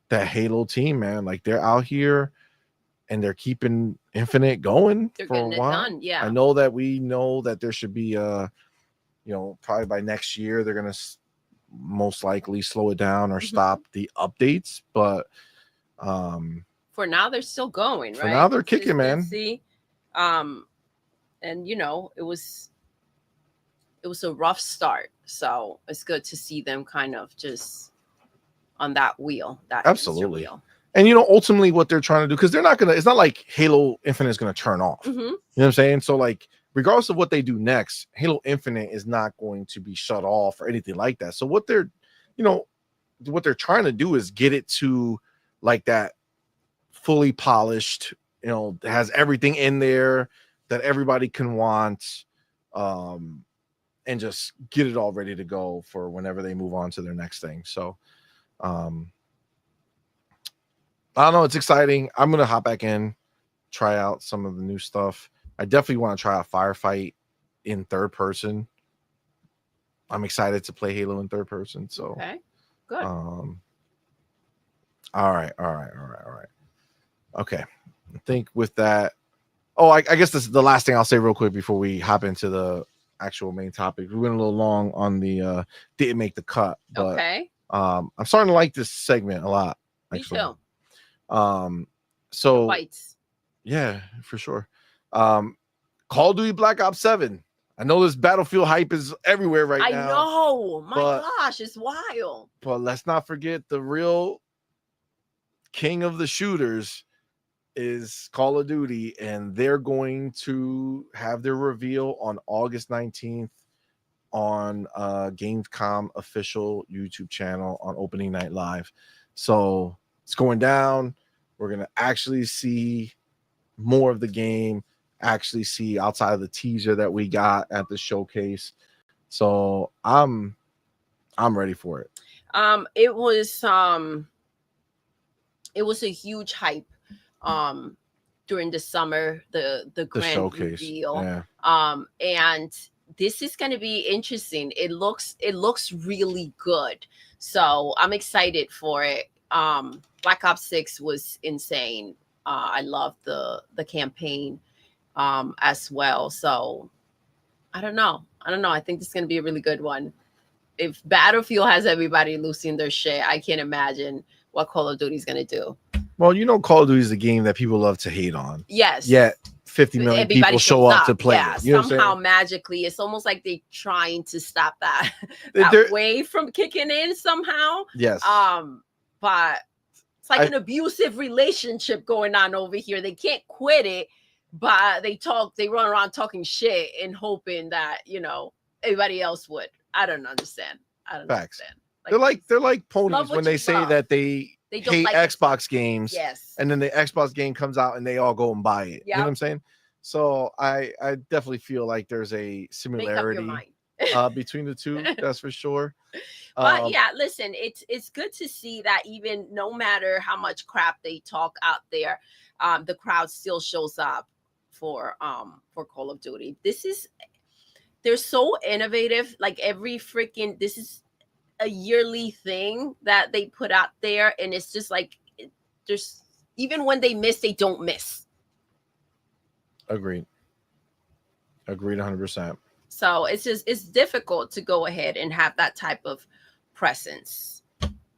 that Halo team, man. Like, they're out here and they're keeping Infinite going for a while. Done, yeah. I know that there should be probably by next year they're gonna most likely slow it down or stop the updates, but for now they're still going, right? For now they're kicking, man. And it was a rough start, so it's good to see them kind of just on that wheel. That absolutely wheel. And ultimately what they're trying to do, because it's not like Halo Infinite is going to turn off. You know what I'm saying? So like, regardless of what they do next, Halo Infinite is not going to be shut off or anything like that. So what they're trying to do is get it to like that fully polished, has everything in there that everybody can want, and just get it all ready to go for whenever they move on to their next thing. So I don't know, it's exciting. I'm gonna hop back in, try out some of the new stuff. I definitely want to try out Firefight in third person. I'm excited to play Halo in third person. So okay, good. All right. Okay, I think with that. Oh, I guess this is the last thing I'll say real quick before we hop into the actual main topic. We went a little long on the didn't make the cut, but okay. I'm starting to like this segment a lot. Actually. Me too. So fights. Yeah, for sure. Call of Duty Black Ops 7. I know this Battlefield hype is everywhere now. I know. My gosh, it's wild. But let's not forget the real king of the shooters is Call of Duty, and they're going to have their reveal on August 19th on Gamescom official YouTube channel on Opening Night Live. So it's going down. We're going to actually see more of the game, actually see outside of the teaser that we got at the showcase. So I'm ready for it. It was a huge hype during the summer, the grand showcase. reveal. Yeah. And this is going to be interesting. It looks really good. So I'm excited for it. Black Ops 6 was insane. I love the campaign as well. So I don't know. I think this is going to be a really good one. If Battlefield has everybody losing their shit, I can't imagine what Call of Duty is going to do. Well, you know, Call of Duty is a game that people love to hate on. Yes. Yet 50 million Everybody people show up to play yeah, it. You know somehow magically, it's almost like they're trying to stop that They're- wave from kicking in somehow. Yes. But it's like an abusive relationship going on over here. They can't quit it, but they run around talking shit and hoping that, you know, everybody else would. I don't understand. Understand. They're like ponies when they say that they hate like Xbox games. Yes. And then the Xbox game comes out and they all go and buy it. You know what I'm saying? So I definitely feel like there's a similarity between the two. That's for sure. But yeah, listen, it's good to see that even no matter how much crap they talk out there, the crowd still shows up for Call of Duty. They're so innovative. Like this is a yearly thing that they put out there, and it's just like there's even when they miss, they don't miss. Agreed 100%. So it's difficult to go ahead and have that type of presence.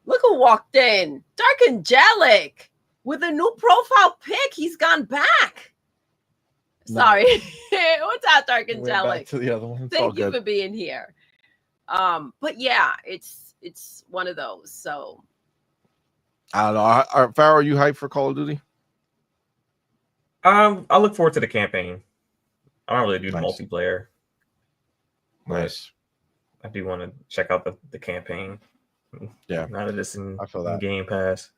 Look who walked in. Dark Angelic with a new profile pic. He's gone back. Sorry. What's up, Dark Angelic? Back to the other one. Thank you for being here. But yeah, it's one of those. So I don't know. Farrell, are you hyped for Call of Duty? I look forward to the campaign. I don't really do the multiplayer. Nice. I do want to check out the campaign. Yeah. Now that it's in that. Game Pass.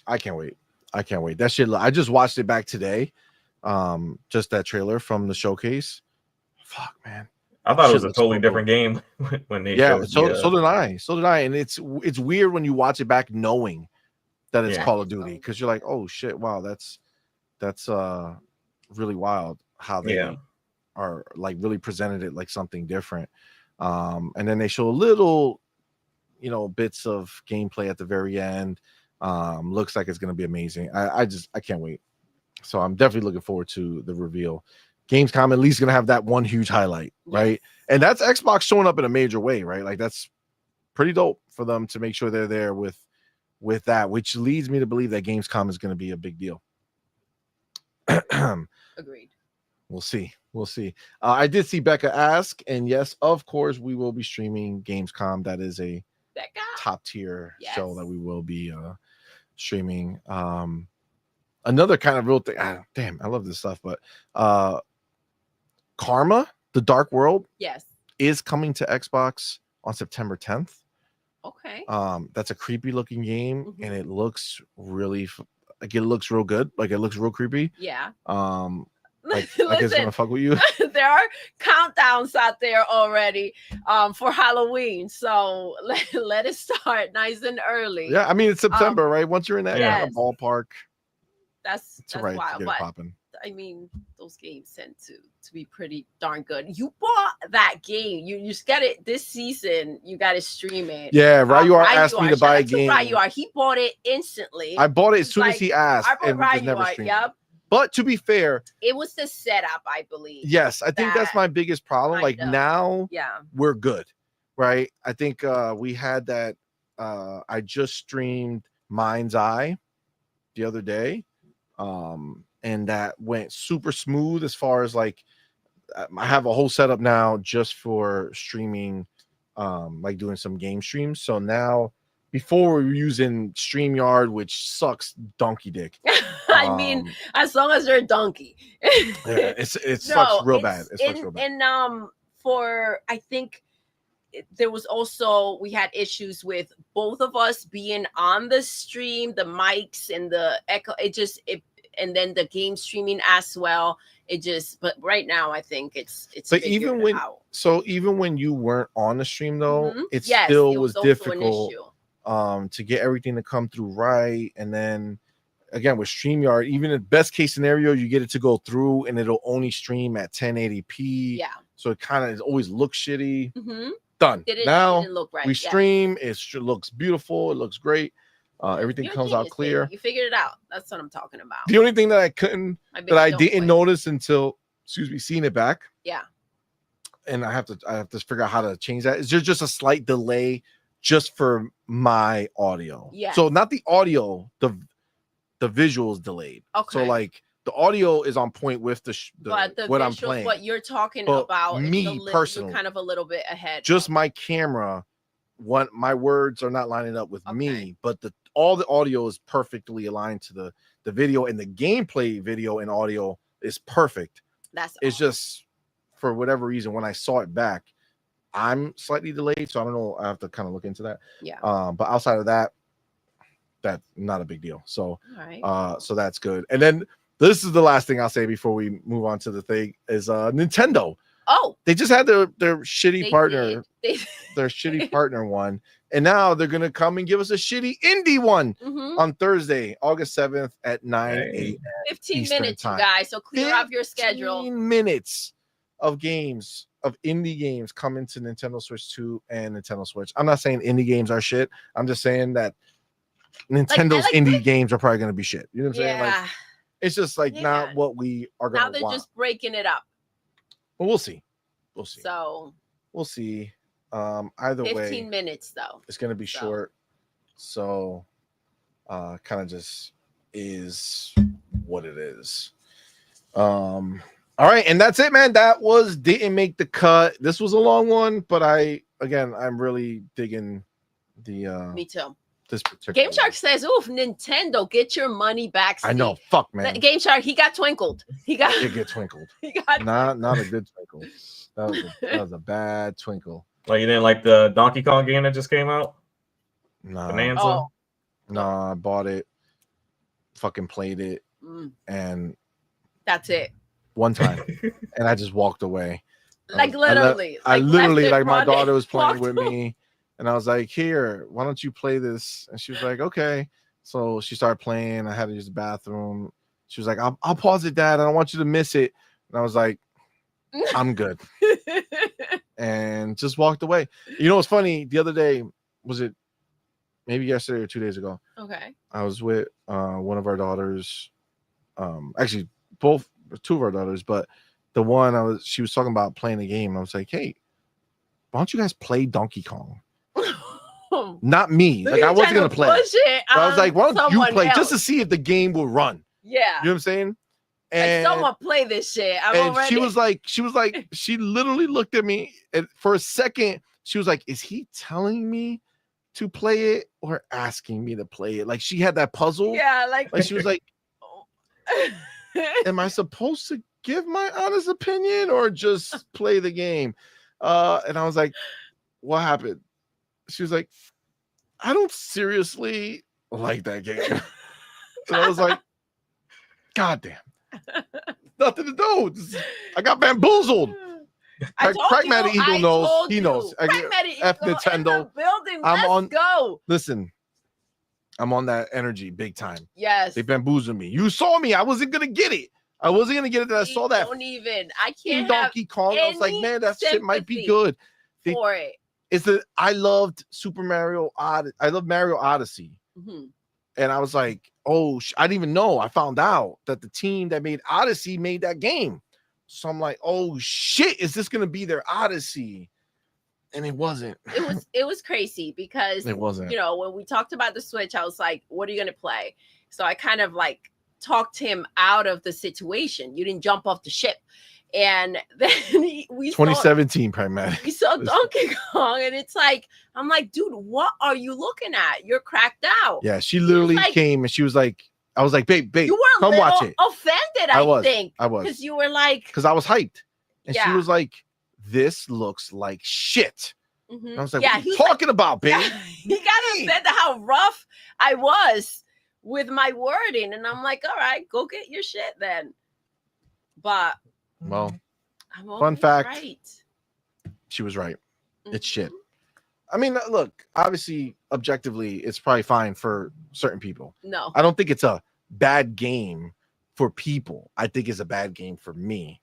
I can't wait. That shit. I just watched it back today. Just that trailer from the showcase. Fuck, man. I thought it was a totally different game when they showed so did I. And it's weird when you watch it back knowing that it's Call of Duty, because you're like, oh shit, wow, that's really wild how they are like really presented it like something different. And then they show a little, bits of gameplay at the very end. Looks like it's gonna be amazing. I can't wait. So I'm definitely looking forward to the reveal. Gamescom at least gonna have that one huge highlight, right? And that's Xbox showing up in a major way, right? Like that's pretty dope for them to make sure they're there with that, which leads me to believe that Gamescom is going to be a big deal. Agreed. We'll see. I did see Becca ask, and yes, of course, we will be streaming Gamescom. That is a top tier show that we will be streaming. Another kind of real thing. Damn, I love this stuff, but Karma, the Dark World, is coming to Xbox on September 10th. Okay. That's a creepy looking game, and it looks really it looks real good. Like it looks real creepy. Yeah. Like it's gonna fuck with you. There are countdowns out there already for Halloween, so let it start nice and early. Yeah, I mean it's September, right? Once you're in that kind of ballpark, that's right wild. To get it popping. I mean, those games tend to be pretty darn good. You bought that game. You just got it this season. You got to stream it. Yeah, Ryuar asked me to buy a game. Ryuar, he bought it instantly. I bought it as soon as he asked. I bought Ryuar. Yep. But to be fair, it was the setup, I believe. Yes, I think that's my biggest problem. Like now, we're good, right? I think we had that. I just streamed Mind's Eye the other day. And that went super smooth as far as like I have a whole setup now just for streaming, like doing some game streams. So now before we were using StreamYard, which sucks donkey dick. I mean, as long as you're a donkey. It sucks real bad. It sucks real bad. And for I think there was also we had issues with both of us being on the stream, the mics and the echo. And then the game streaming as well. But right now I think it's but even when you weren't on the stream though, it still was difficult to get everything to come through right. And then again with StreamYard, even in best case scenario, you get it to go through and it'll only stream at 1080p. Yeah. so it kind of always looks shitty. Mm-hmm. Done. Now Didn't look right. we stream. It looks beautiful. It looks great. Everything You're a comes out genius, clear. baby. You figured it out. That's what I'm talking about. The only thing that I didn't notice until seeing it back. Yeah. And I have to figure out how to change that. Is there just a slight delay just for my audio? Yeah. So not the audio, the visual is delayed. Okay. So like the audio is on point with but the what visuals, I'm playing. what you're talking But about, me personally, you're kind of a little bit ahead. Just my camera, my words are not lining up with me, but all the audio is perfectly aligned to the video, and the gameplay video and audio is perfect. It's just for whatever reason when I saw it back, I'm slightly delayed, so I don't know. I have to kind of look into that. Yeah. But outside of that, that's not a big deal. So, all right. So that's good. And then this is the last thing I'll say before we move on to the thing is Nintendo. Oh, they just had their shitty partner, their shitty partner one, and now they're gonna come and give us a shitty indie one on Thursday, August 7th at 9 a.m. 15 Eastern minutes, time. you guys. So clear up your schedule. 15 minutes of games, of indie games coming to Nintendo Switch 2 and Nintendo Switch. I'm not saying indie games are shit. I'm just saying that Nintendo's indie games are probably gonna be shit. You know what I'm saying? Like, it's just like not what we are gonna want. Now they're just breaking it up. Well, we'll see. So we'll see. Either 15 way, 15 minutes though. It's gonna be short. So kind of just is what it is. All right, and that's it, man. That didn't make the cut. This was a long one, but I'm really digging the me too. This particular Game Shark says, "Oof, Nintendo, get your money back." Steve. I know, fuck, man. Game Shark, he got twinkled. He did get twinkled. He got not a good twinkle. That was a bad twinkle. Like you didn't like the Donkey Kong game that just came out? No, Bonanza? No, I bought it, fucking played it, and that's it. One time, and I just walked away. Like literally, I literally like my daughter was playing with me. And I was like, here, why don't you play this? And she was like, okay. So she started playing. I had to use the bathroom. She was like, I'll pause it, Dad. I don't want you to miss it. And I was like, I'm good. And just walked away. You know what's funny? The other day, was it maybe yesterday or 2 days ago? Okay. I was with one of our daughters. Actually, two of our daughters, but the one she was talking about playing a game. I was like, hey, why don't you guys play Donkey Kong? Not me. Like I wasn't gonna play. I was like, why don't you play just to see if the game will run? Yeah. You know what I'm saying? And like someone play this shit. She was like, she literally looked at me and for a second, she was like, is he telling me to play it or asking me to play it? Like she had that puzzle. Yeah, like she was like, am I supposed to give my honest opinion or just play the game? And I was like, what happened? She was like, I don't seriously like that game. And I was like, God damn. Nothing to do. I got bamboozled. Pragmatic Eagle knows. He knows. F Nintendo. Go. Listen, I'm on that energy big time. Yes. They bamboozled me. You saw me. I wasn't going to get it. I wasn't going to get it. I saw that. I can't Donkey Kong. I was like, man, that shit might be good. For it. It's that I loved Super Mario Odyssey. I love Mario Odyssey. Mm-hmm. And I was like, oh, I didn't even know. I found out that the team that made Odyssey made that game. So I'm like, oh shit, is this gonna be their Odyssey? And it wasn't. It was crazy because it wasn't. You know, when we talked about the Switch, I was like, what are you gonna play? So I kind of like talked him out of the situation. You didn't jump off the ship. And then we 2017 Pragmatic. We saw Donkey Kong, and it's like, I'm like, dude, what are you looking at? You're cracked out. Yeah, she literally came and she was like, I was like, babe, you were come watch it. Offended, I think. I was. Because you were like, because I was hyped. And she was like, this looks like shit. Mm-hmm. And I was like, what are you talking about, babe? Yeah, he got offended how rough I was with my wording. And I'm like, all right, go get your shit then. But well, fun fact, right. She was right. It's shit. I mean, look, obviously, objectively, it's probably fine for certain people. No. I don't think it's a bad game for people, I think is a bad game for me.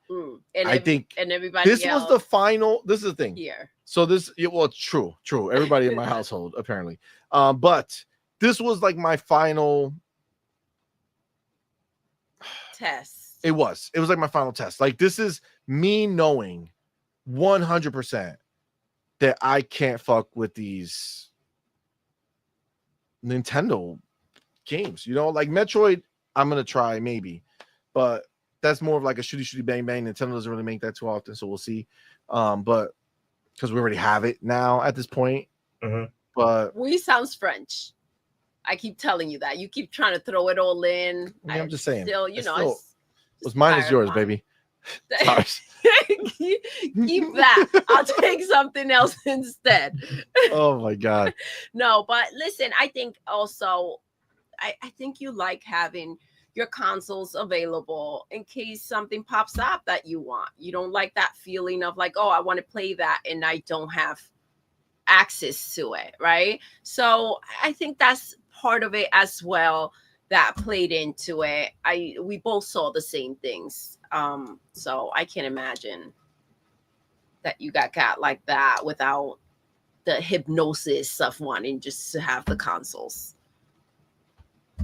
And I think and everybody this was the final. This is the thing. Here. So this, well, it's true. Everybody in my household apparently. But this was like my final test. It was like my final test. Like, this is me knowing 100% that I can't fuck with these Nintendo games. You know, like Metroid, I'm gonna try maybe, but that's more of like a shooty bang bang. Nintendo doesn't really make that too often, so we'll see. But because we already have it now at this point. But we sounds French. I keep telling you that. You keep trying to throw it all in. Yeah, I'm just saying. Still, what's mine is yours, baby. Keep that. I'll take something else instead. Oh my god. No, but listen, I think also I think you like having your consoles available in case something pops up that you want. You don't like that feeling of like, oh, I want to play that and I don't have access to it, right? So I think that's part of it as well that played into it. We both saw the same things. So I can't imagine that you got like that without the hypnosis of wanting just to have the consoles.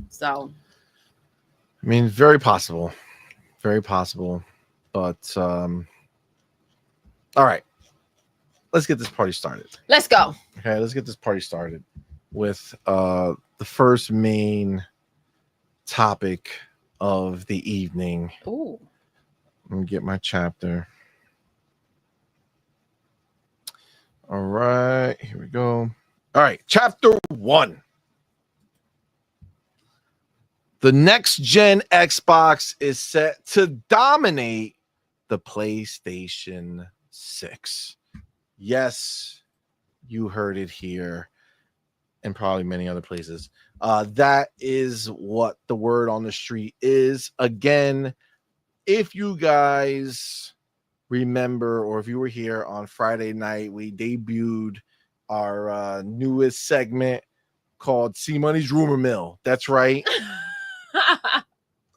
So I mean, very possible. Very possible. But all right. Let's get this party started. Let's go. Okay, let's get this party started with the first main topic of the evening. Ooh. Let me get my chapter. All right, here we go. All right, chapter 1. The next gen Xbox is set to dominate the PlayStation 6. Yes, you heard it here and probably many other places. That is what the word on the street is. Again, if you guys remember, or if you were here on Friday night, we debuted our newest segment called CMoney's Rumor Mill. That's right.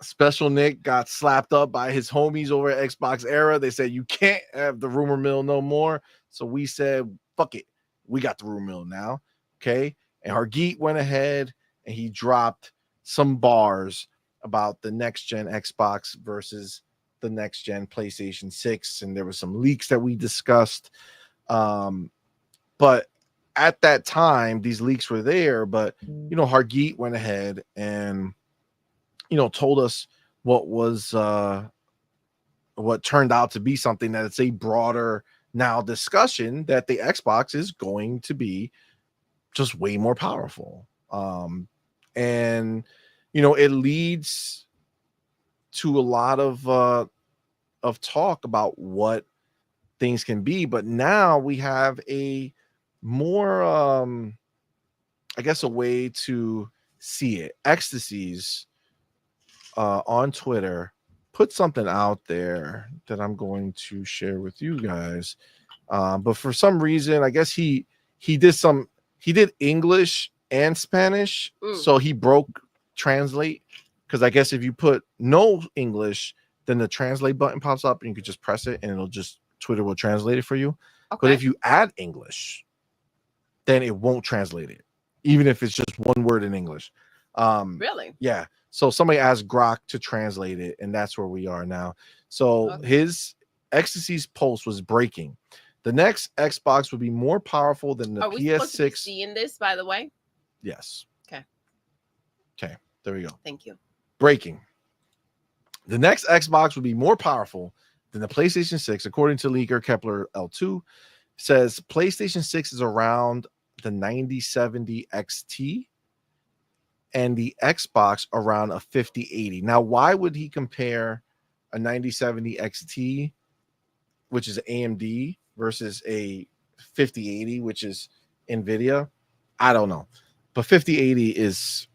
Special Nick got slapped up by his homies over at Xbox Era. They said you can't have the rumor mill no more. So we said, fuck it. We got the rumor mill now. Okay. And Hargeet went ahead and he dropped some bars about the next gen Xbox versus the next gen PlayStation 6. And there were some leaks that we discussed. But at that time, these leaks were there. But, you know, Hargeet went ahead and, you know, told us what was what turned out to be something that it's a broader now discussion that the Xbox is going to be just way more powerful. And you know, it leads to a lot of talk about what things can be, but now we have a more I guess a way to see it. Ecstasies on Twitter put something out there that I'm going to share with you guys. But for some reason, I guess he did English and Spanish. So he broke translate, because I guess if you put no English, then the translate button pops up and you could just press it and it'll just Twitter will translate it for you. Okay. But if you add English, then it won't translate it, even if it's just one word in English. Really? Yeah. So somebody asked Grok to translate it, and that's where we are now. So his Ecstasy's post was breaking. The next Xbox would be more powerful than the PS6. Are we supposed to be seeing this, by the way? Yes. Okay. Okay. There we go. Thank you. Breaking. The next Xbox would be more powerful than the PlayStation 6, according to leaker Kepler L2. Says PlayStation 6 is around the 9070 XT. And the Xbox around a 5080. Now, why would he compare a 9070 XT, which is AMD, versus a 5080, which is NVIDIA? I don't know. But 5080 is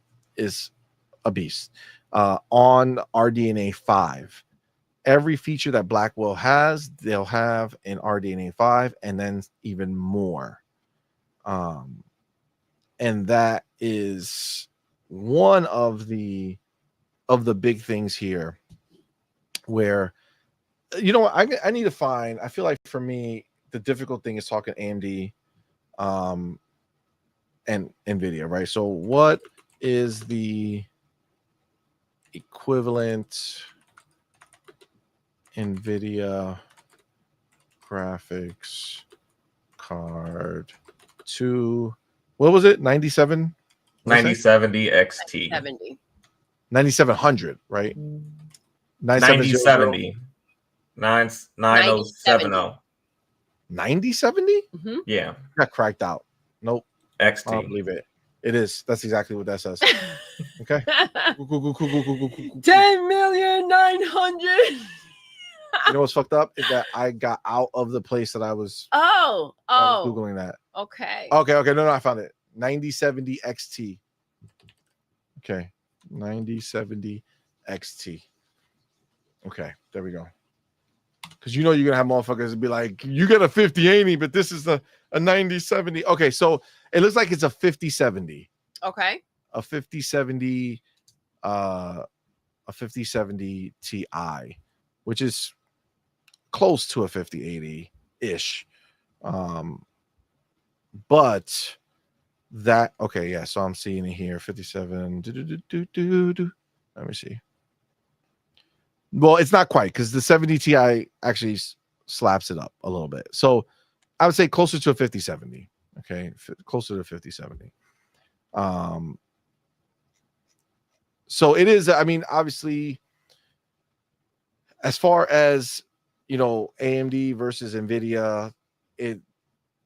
a beast. On RDNA 5. Every feature that Blackwell has, they'll have in RDNA 5, and then even more. And that is one of the of the big things here where, you know what, I need to find, I feel like for me, the difficult thing is talking AMD and NVIDIA, right? So what is the equivalent NVIDIA graphics card to, what was it, 97? 9070 XT. 70. 9700, right? 9070. 9070. 9070? Mm-hmm. Yeah. Got cracked out. Nope. XT. I don't believe it. It is. That's exactly what that says. Okay. 10,900,000. You know what's fucked up is that I got out of the place that I was Oh. Googling that. Okay. Okay. No, I found it. 9070 XT. Okay. 9070 XT. Okay, there we go. Because you know you're gonna have motherfuckers be like, you got a 5080, but this is a 9070. Okay, so it looks like it's a 5070. Okay. A 5070 Ti, which is close to a 5080-ish. But that, okay, yeah, so I'm seeing it here, 57. Let me see. Well, it's not quite, because the 70 Ti actually slaps it up a little bit. So I would say closer to a 5070. Okay, closer to 5070. So it is, I mean, obviously, as far as, you know, AMD versus NVIDIA, it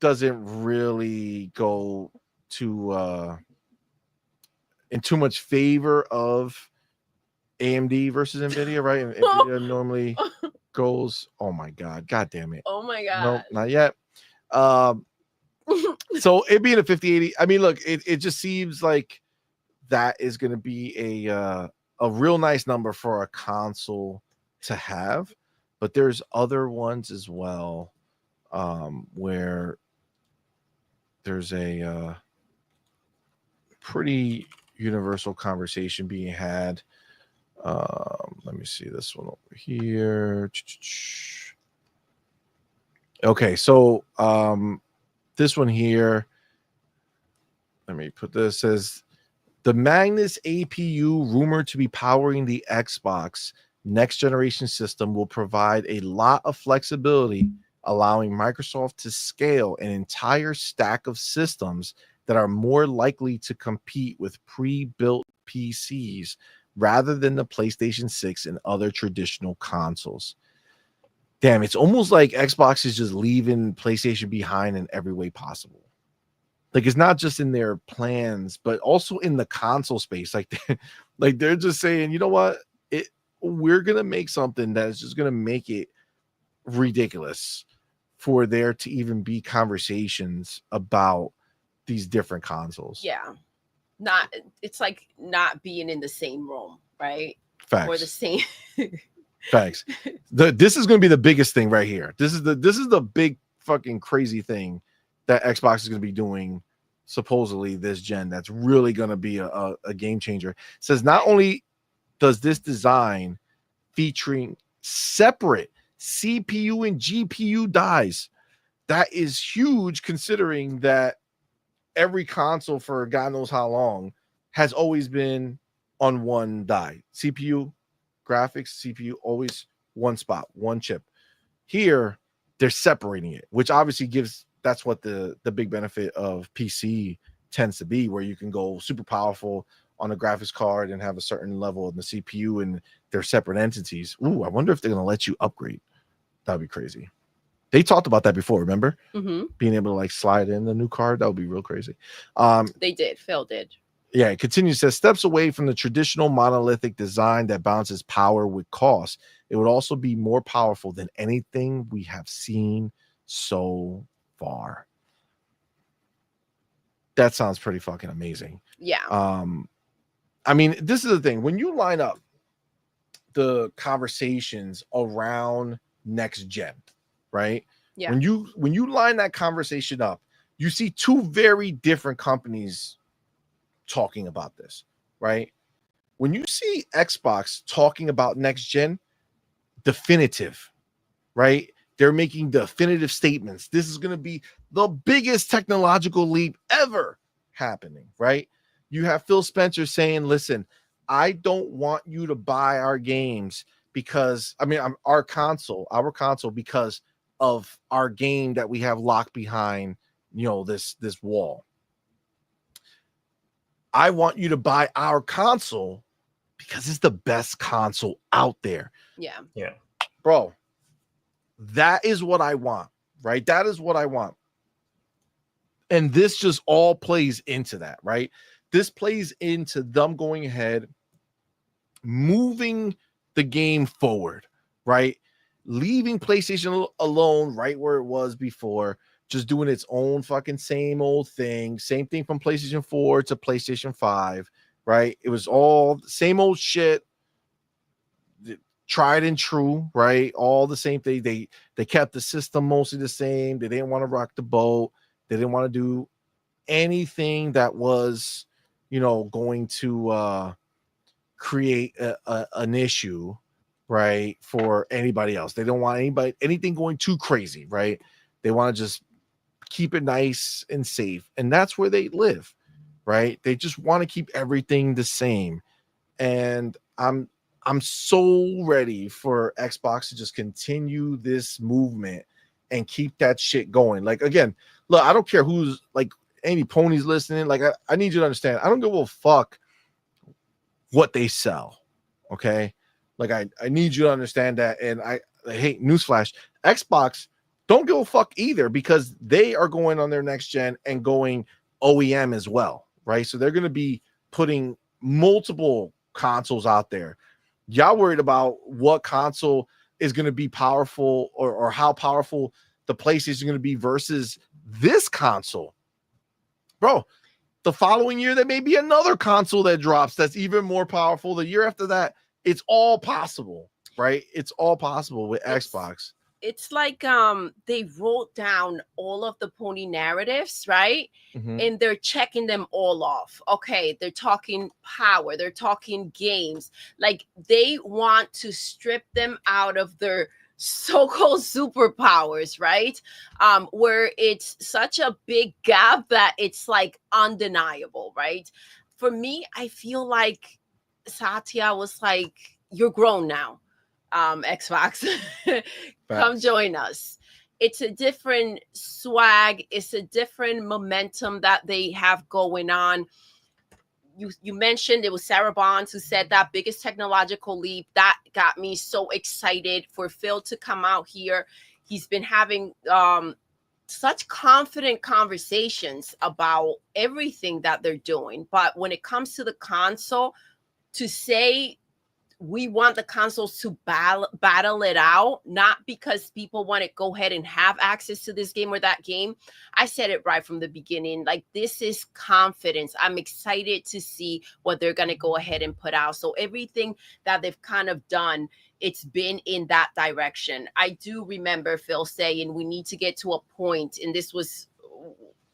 doesn't really go to in too much favor of AMD versus NVIDIA, right? And NVIDIA normally goes, oh my god damn it. Oh my god. No, not yet. So it being a 5080, I mean, look, it just seems like that is going to be a real nice number for a console to have, but there's other ones as well where there's a pretty universal conversation being had. Let me see this one over here. Okay, so this one here, let me put this, says the Magnus APU rumored to be powering the Xbox next generation system will provide a lot of flexibility, allowing Microsoft to scale an entire stack of systems that are more likely to compete with pre-built PCs rather than the PlayStation 6 and other traditional consoles. Damn, it's almost like Xbox is just leaving PlayStation behind in every way possible. Like, it's not just in their plans, but also in the console space. Like they're just saying, you know what? We're gonna make something that is just gonna make it ridiculous for there to even be conversations about these different consoles. Yeah. It's like not being in the same room, right? Facts. Or the same. Facts. This is going to be the biggest thing right here. This is the big fucking crazy thing that Xbox is going to be doing supposedly this gen. That's really going to be a game changer. It says not only does this design featuring separate CPU and GPU dies, that is huge considering that every console for God knows how long has always been on one die. CPU, graphics, CPU, always one spot, one chip. Here, they're separating it, which obviously that's what the big benefit of PC tends to be, where you can go super powerful on a graphics card and have a certain level in the CPU, and they're separate entities. Ooh, I wonder if they're going to let you upgrade. That'd be crazy. They talked about that before, remember? Mm-hmm. Being able to like slide in the new card, that would be real crazy. They did. Phil did. Yeah, it continues, says steps away from the traditional monolithic design that balances power with cost. It would also be more powerful than anything we have seen so far. That sounds pretty fucking amazing. Yeah. I mean, this is the thing. When you line up the conversations around next gen, right? Yeah. When you line that conversation up, you see two very different companies talking about this, right? when you see Xbox talking about next gen, definitive, right? They're making definitive statements. This is going to be the biggest technological leap ever happening, right? You have Phil Spencer saying, listen, I don't want you to buy our games because, our console because of our game that we have locked behind, this wall. I want you to buy our console because it's the best console out there. Yeah. Yeah. Bro, that is what I want, right? That is what I want. And this just all plays into that, right? This plays into them going ahead, moving the game forward, right? Leaving PlayStation alone right where it was before, just doing its own fucking same old thing. Same thing from PlayStation 4 to PlayStation 5, right? It was all the same old shit, tried and true, right? All the same thing. They kept the system mostly the same. They didn't want to rock the boat. They didn't want to do anything that was, going to create an issue, right, for anybody else. They don't want anything going too crazy, right? They want to just keep it nice and safe, and that's where they live, right? They just want to keep everything the same, and I'm so ready for Xbox to just continue this movement and keep that shit going. Like, again, look, I don't care who's like any ponies listening. Like, I need you to understand, I don't give a fuck what they sell. Okay. Like, I need you to understand that. And I hate newsflash. Xbox don't give a fuck either, because they are going on their next gen and going OEM as well. Right. So they're going to be putting multiple consoles out there. Y'all worried about what console is going to be powerful, or how powerful the PlayStation is going to be versus this console. Bro, the following year, there may be another console that drops that's even more powerful. The year after that, it's all possible, right? It's all possible with Xbox. It's like they wrote down all of the pony narratives, right? Mm-hmm. And they're checking them all off. Okay, they're talking power, they're talking games. Like, they want to strip them out of their so-called superpowers, right? Where it's such a big gap that it's like undeniable, right? For me, I feel like Satya was like, you're grown now, Xbox. Come join us. It's a different swag. It's a different momentum that they have going on. You mentioned it was Sarah Bonds who said that biggest technological leap. That got me so excited for Phil to come out here. He's been having such confident conversations about everything that they're doing. But when it comes to the console, to say we want the consoles to battle it out, not because people want to go ahead and have access to this game or that game. I said it right from the beginning. Like, this is confidence. I'm excited to see what they're going to go ahead and put out. So everything that they've kind of done, it's been in that direction. I do remember Phil saying we need to get to a point, and this was,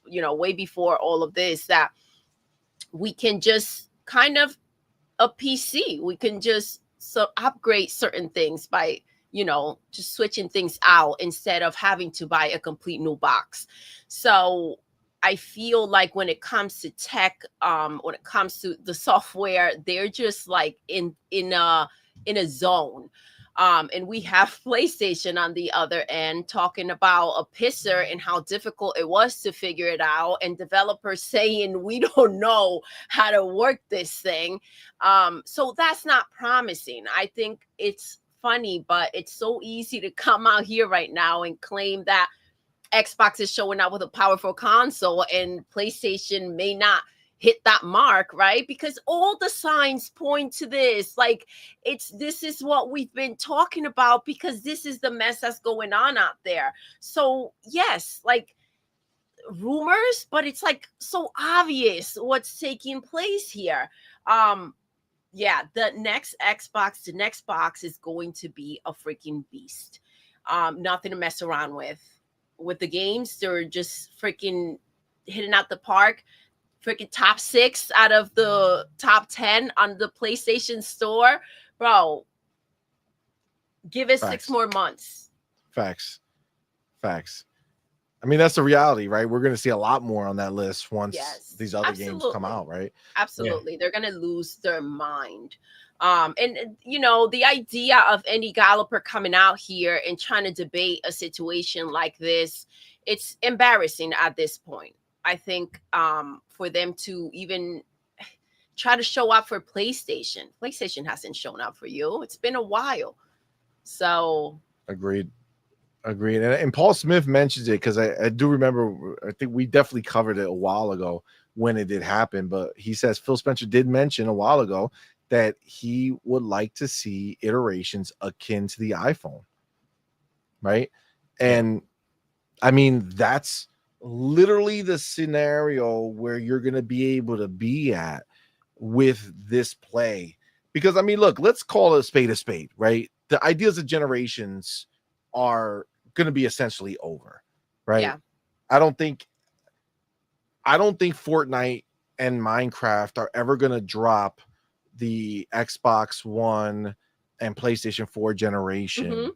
way before all of this, that we can just kind of a PC. We can just upgrade certain things by, just switching things out instead of having to buy a complete new box. So I feel like when it comes to tech, when it comes to the software, they're just like in a zone. And we have PlayStation on the other end talking about a pisser and how difficult it was to figure it out, and developers saying we don't know how to work this thing. So that's not promising. I think it's funny, but it's so easy to come out here right now and claim that Xbox is showing out with a powerful console and PlayStation may not hit that mark, right? Because all the signs point to this. Like, this is what we've been talking about, because this is the mess that's going on out there. So yes, like, rumors, but it's like so obvious what's taking place here. Yeah, the next box is going to be a freaking beast. Nothing to mess around with the games. They're just freaking hitting out the park. freaking top 6 out of the top 10 on the PlayStation Store, bro. Give it 6 more months. Facts. I mean, that's the reality, right? We're going to see a lot more on that list once these other games come out, right? Absolutely. Yeah. They're going to lose their mind. And you know, the idea of any developer coming out here and trying to debate a situation like this, it's embarrassing at this point. I think for them to even try to show up for PlayStation hasn't shown up for you. It's been a while. So agreed. And Paul Smith mentions it because I do remember, I think we definitely covered it a while ago when it did happen, but he says Phil Spencer did mention a while ago that he would like to see iterations akin to the iPhone, right? And I mean, that's literally the scenario where you're going to be able to be at with this play. Because I mean, look, let's call a spade, right? The ideas of generations are going to be essentially over, right? Yeah. I don't think Fortnite and Minecraft are ever going to drop the Xbox One and PlayStation 4 generation.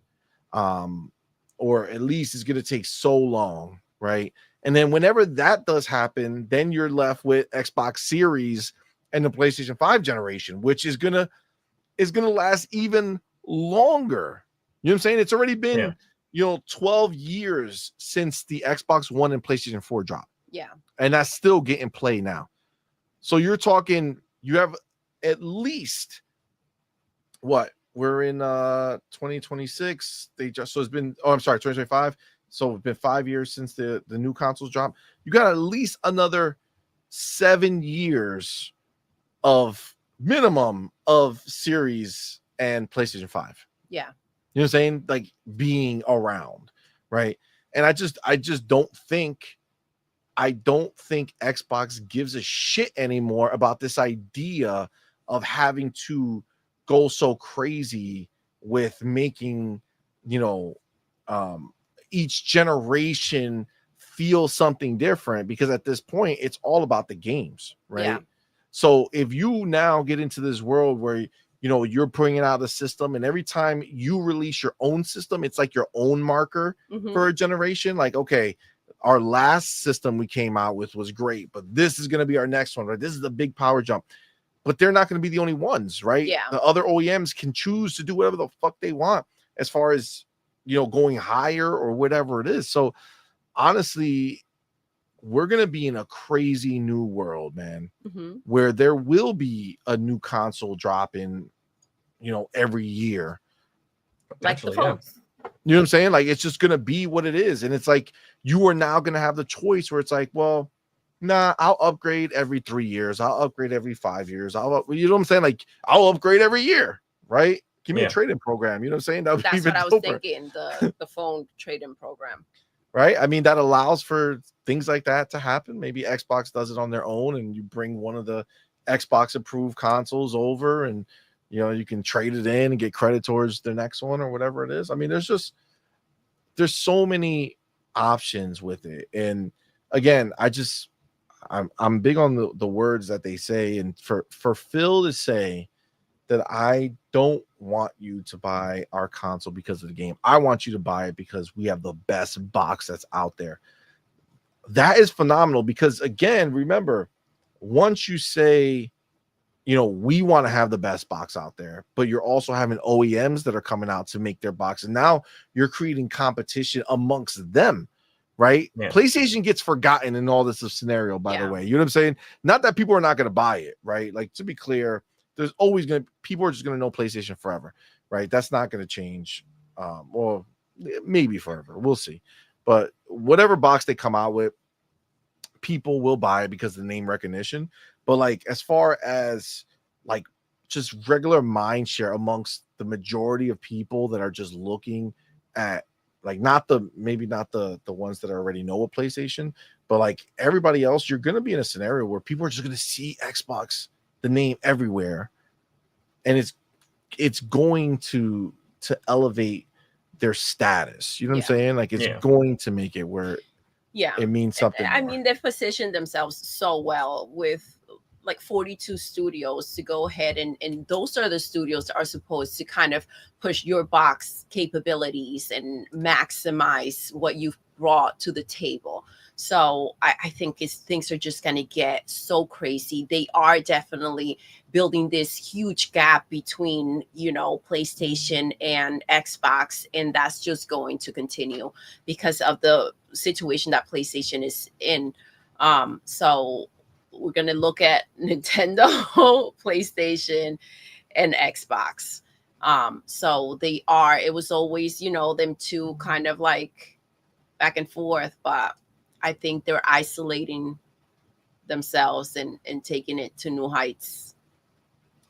Or at least it's going to take so long, right? And then whenever that does happen, then you're left with Xbox Series and the PlayStation 5 generation, which is going to last even longer. You know what I'm saying? It's already been 12 years since the Xbox One and PlayStation 4 dropped. Yeah. And that's still getting play now. So you're talking, you have at least what? We're in 2026. So it's been 2025. So it's been 5 years since the new consoles dropped. You got at least another 7 years of minimum of Series and PlayStation 5. Yeah. You know what I'm saying? Like being around, right? And I just don't think Xbox gives a shit anymore about this idea of having to go so crazy with making, each generation feel something different, because at this point it's all about the games, right? Yeah. So if you now get into this world where you're bringing out a system, and every time you release your own system, it's like your own marker for a generation. Like, okay, our last system we came out with was great, but this is going to be our next one, right? This is the big power jump. But they're not going to be the only ones, right? Yeah. The other OEMs can choose to do whatever the fuck they want as far as, going higher or whatever it is. So honestly, we're going to be in a crazy new world, man, where there will be a new console dropping, every year. Like the phones. You know what I'm saying? Like, it's just going to be what it is. And it's like, you are now going to have the choice where it's like, well, nah, I'll upgrade every 3 years. I'll upgrade every 5 years. You know what I'm saying? Like, I'll upgrade every year, right? Give me a trade-in program. You know what I'm saying? That's what I was thinking, the phone trade-in program. Right? I mean, that allows for things like that to happen. Maybe Xbox does it on their own, and you bring one of the Xbox-approved consoles over, and, you can trade it in and get credit towards the next one or whatever it is. I mean, there's so many options with it. And again, I'm big on the words that they say, and for Phil to say that I don't want you to buy our console because of the game. I want you to buy it because we have the best box that's out there. That is phenomenal, because again, remember, once you say, we want to have the best box out there, but you're also having OEMs that are coming out to make their box, and now you're creating competition amongst them. Right? Yeah. PlayStation gets forgotten in all this scenario, by the way. You know what I'm saying? Not that people are not going to buy it, right? Like, to be clear, there's always people are just going to know PlayStation forever, right? That's not going to change. Well, maybe forever. We'll see. But whatever box they come out with, people will buy it because of the name recognition. But like, as far as like just regular mind share amongst the majority of people that are just looking at, like, maybe not the ones that already know a PlayStation, but like everybody else, you're going to be in a scenario where people are just going to see Xbox, the name, everywhere. And it's going to elevate their status. You know what I'm saying? Like, it's going to make it where Yeah. it means something I more. mean, they've positioned themselves so well with like 42 studios to go ahead and those are the studios that are supposed to kind of push your box capabilities and maximize what you've brought to the table. So I think things are just going to get so crazy. They are definitely building this huge gap between, you know, PlayStation and Xbox, and that's just going to continue because of the situation that PlayStation is in. So we're gonna look at Nintendo, PlayStation, and Xbox. So they are. It was always, you know, them two kind of like back and forth, but I think they're isolating themselves and taking it to new heights.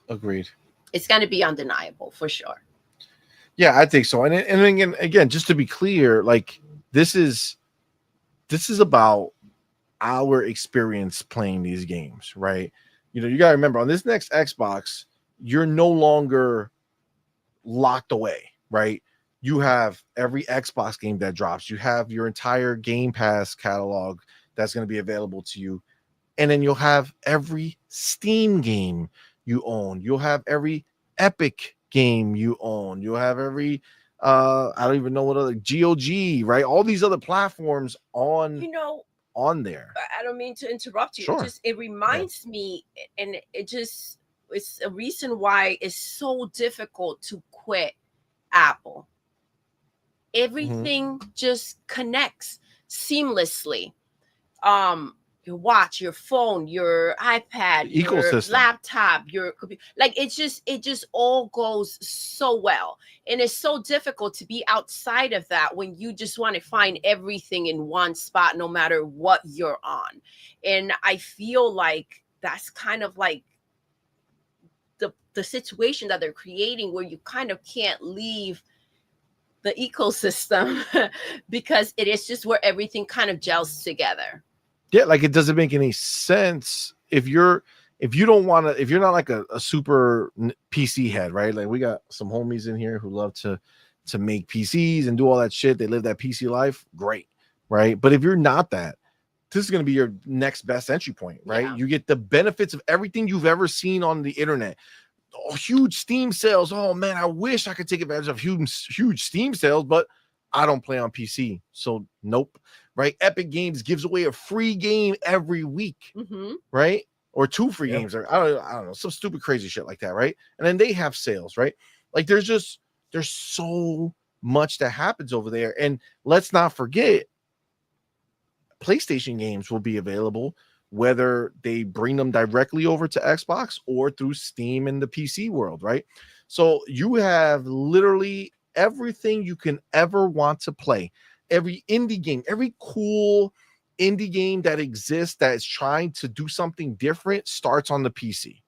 Agreed. It's gonna be undeniable for sure. Yeah, I think so. And again, just to be clear, like this is about our experience playing these games, right? You know, you got to remember on this next Xbox, you're no longer locked away, right? You have every Xbox game that drops, you have your entire Game Pass catalog that's going to be available to you. And then you'll have every Steam game you own, you'll have every Epic game you own, you'll have every I don't even know what other GOG, right? All these other platforms You know, on there. I don't mean to interrupt you. Sure. It reminds me, and it's a reason why it's so difficult to quit Apple. Everything just connects seamlessly. Your watch, your phone, your iPad, The your ecosystem. laptop, your computer, like it just all goes so well. And it's so difficult to be outside of that when you just want to find everything in one spot no matter what you're on. And I feel like that's kind of like the situation that they're creating where you kind of can't leave the ecosystem because it is just where everything kind of gels together. Yeah, like it doesn't make any sense if you don't want to, if you're not like a super PC head, right? Like we got some homies in here who love to make PCs and do all that shit. They live that PC life, great, right? But if you're not that, this is going to be your next best entry point, right? Yeah. You get the benefits of everything you've ever seen on the internet. Oh, huge Steam sales. Oh man, I wish I could take advantage of huge Steam sales, but I don't play on PC, so nope. Right? Epic Games gives away a free game every week, right? Or 2 free games, or I don't know, some stupid crazy shit like that, right? And then they have sales, right? Like there's so much that happens over there, and let's not forget, PlayStation games will be available whether they bring them directly over to Xbox or through Steam in the PC world, right? So you have literally everything you can ever want to play. Every indie game, every cool indie game that exists that is trying to do something different starts on the PC,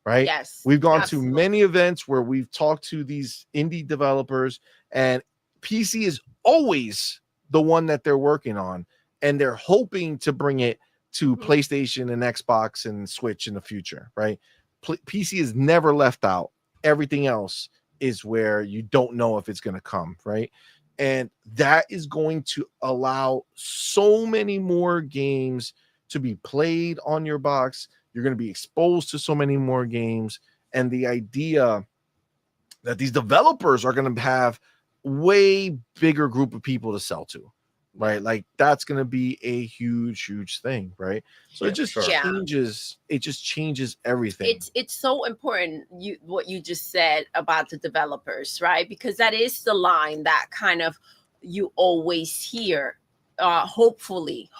right? Yes. We've gone absolutely. to many events where we've talked to these indie developers, and PC is always the one that they're working on, and they're hoping to bring it to PlayStation and Xbox and Switch in the future, right? PC is never left out. Everything else is where you don't know if it's going to come, right? And that is going to allow so many more games to be played on your box. You're going to be exposed to so many more games. And the idea that these developers are going to have way bigger group of people to sell to, right? Like that's going to be a huge thing, right? So it just changes. It just changes everything. It's so important what you just said about the developers, right? Because that is the line that kind of you always hear. Hopefully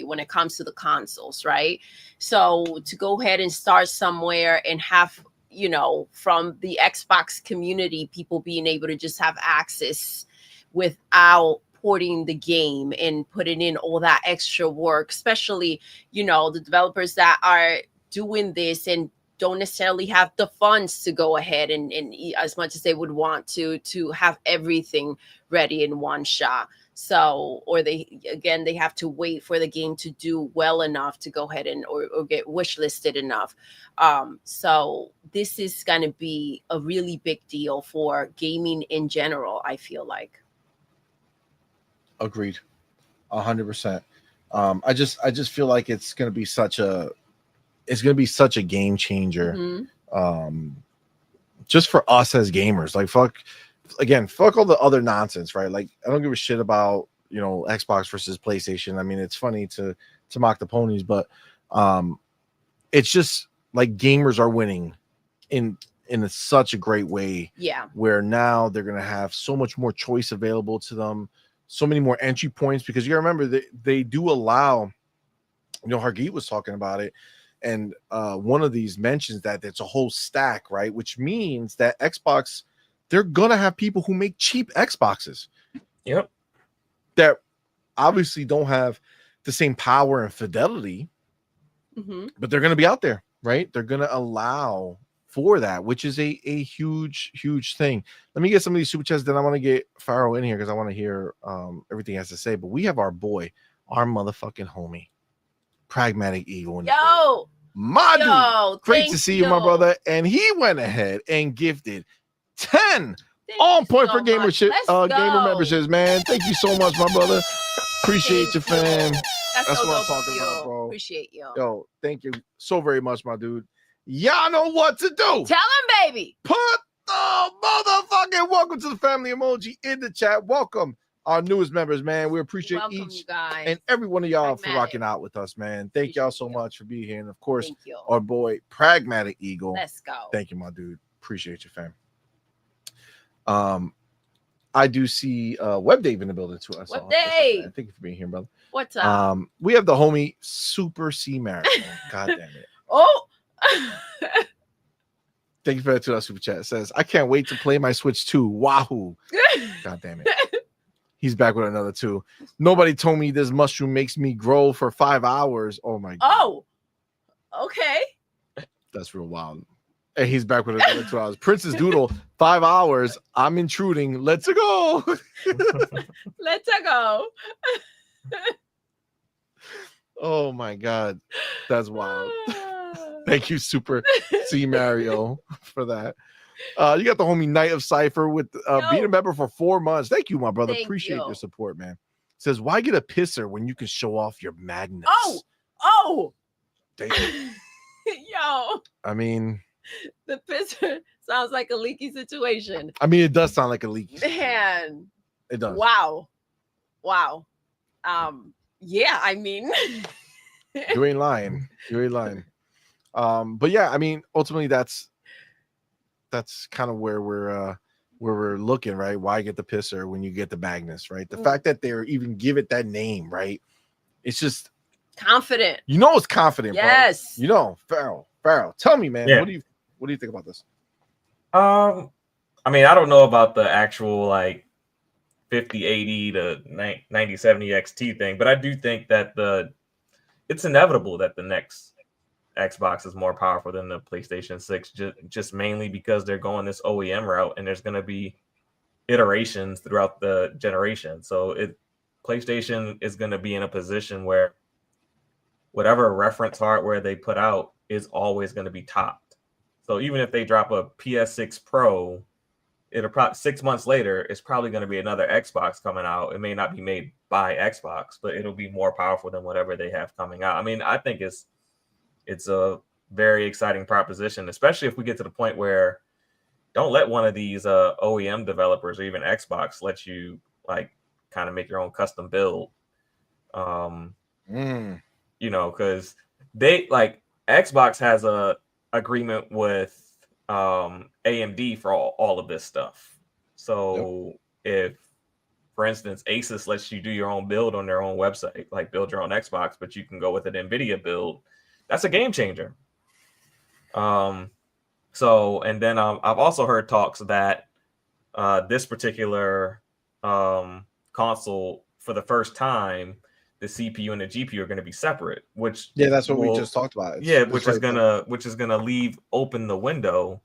when it comes to the consoles, right? So to go ahead and start somewhere and have, you know, from the Xbox community, people being able to just have access without porting the game and putting in all that extra work, especially, you know, the developers that are doing this and don't necessarily have the funds to go ahead and as much as they would want to have everything ready in one shot. So, or they have to wait for the game to do well enough to go ahead and or get wish listed enough. So this is going to be a really big deal for gaming in general, I feel like. Agreed. 100%. I just feel like it's gonna be such a game changer. Just for us as gamers, like fuck all the other nonsense, right? Like I don't give a shit about Xbox versus PlayStation. I mean, it's funny to mock the ponies, but it's just like gamers are winning in such a great way. Yeah. Where now they're gonna have so much more choice available to them, so many more entry points, because you gotta remember they do allow. Hargeet was talking about it, and one of these mentions that it's a whole stack, right? Which means that Xbox, they're gonna have people who make cheap Xboxes. Yep. That obviously don't have the same power and fidelity, but they're gonna be out there, right? They're gonna allow for that, which is a huge thing. Let me get some of these super chats, then I want to get Pharaoh in here because I want to hear everything he has to say. But we have our boy, our motherfucking homie, Pragmatic Eagle. Dude, great to see you, my brother. And he went ahead and gifted 10 on point for gamer memberships, man. Thank you so much, my brother. Appreciate you, fam. That's what I'm talking about, bro. Appreciate you. Yo, thank you so very much, my dude. Y'all know what to do. Tell him, baby. Put the motherfucking welcome to the family emoji in the chat. Welcome our newest members, man. We appreciate each and every one of y'all for rocking out with us, man. Thank y'all so much for being here. And of course, our boy Pragmatic Eagle. Let's go. Thank you, my dude. Appreciate you, fam. I do see Web Dave in the building too. Web Dave. Thank you for being here, brother. What's up? We have the homie Super C Marathon. God damn it. Oh. Thank you for that $2 super chat. It says, I can't wait to play my Switch 2. Wahoo. God damn it. He's back with another 2. Nobody told me this mushroom makes me grow for 5 hours. Oh my god. Oh, okay. That's real wild. And he's back with another 2 hours. Princess Doodle, 5 hours. I'm intruding. Let's go. Let's go. Oh my god. That's wild. Thank you, Super C Mario, for that. You got the homie Knight of Cypher with being a member for 4 months. Thank you, my brother. Appreciate your support, man. Says, why get a pisser when you can show off your magnets? Oh. Damn. Yo. I mean, the pisser sounds like a leaky situation. I mean, it does sound like a leaky situation. Man. It does. Wow. Yeah, I mean. You ain't lying. But yeah, I mean, ultimately that's kind of where we're looking, right? Why get the pisser when you get the Magnus, right? The fact that they're even give it that name, right? It's just confident. It's confident, yes. Bro. Pharaoh. Tell me, man, what do you think about this? I mean, I don't know about the actual like 5080 to 9070 XT thing, but I do think that it's inevitable that the next Xbox is more powerful than the PlayStation 6, just mainly because they're going this OEM route, and there's going to be iterations throughout the generation. So PlayStation is going to be in a position where whatever reference hardware they put out is always going to be topped. So even if they drop a PS6 Pro, it'll probably 6 months later, it's probably going to be another Xbox coming out. It may not be made by Xbox, but it'll be more powerful than whatever they have coming out. I mean, I think it's a very exciting proposition, especially if we get to the point where don't let one of these OEM developers or even Xbox let you like kind of make your own custom build. Because they like Xbox has a agreement with AMD for all of this stuff. So if, for instance, Asus lets you do your own build on their own website, like build your own Xbox, but you can go with an NVIDIA build, that's a game changer. And then I've also heard talks that this particular console, for the first time, the CPU and the GPU are going to be separate. Which that's what we just talked about. Which is gonna leave open the window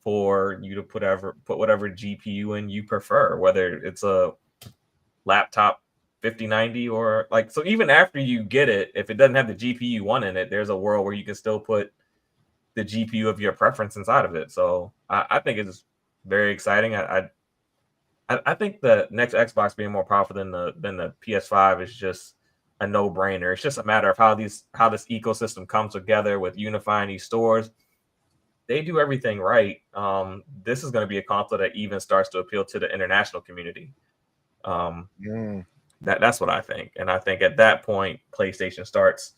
for you to put whatever GPU in you prefer, whether it's a laptop 5090 or like. So even after you get it, if it doesn't have the GPU one in it, there's a world where you can still put the GPU of your preference inside of it. So I think it's very exciting. I think the next Xbox being more powerful than the PS5 is just a no-brainer. It's just a matter of how this ecosystem comes together with unifying these stores. They do everything right. This is going to be a console that even starts to appeal to the international community. That's what I think, and I think at that point, PlayStation starts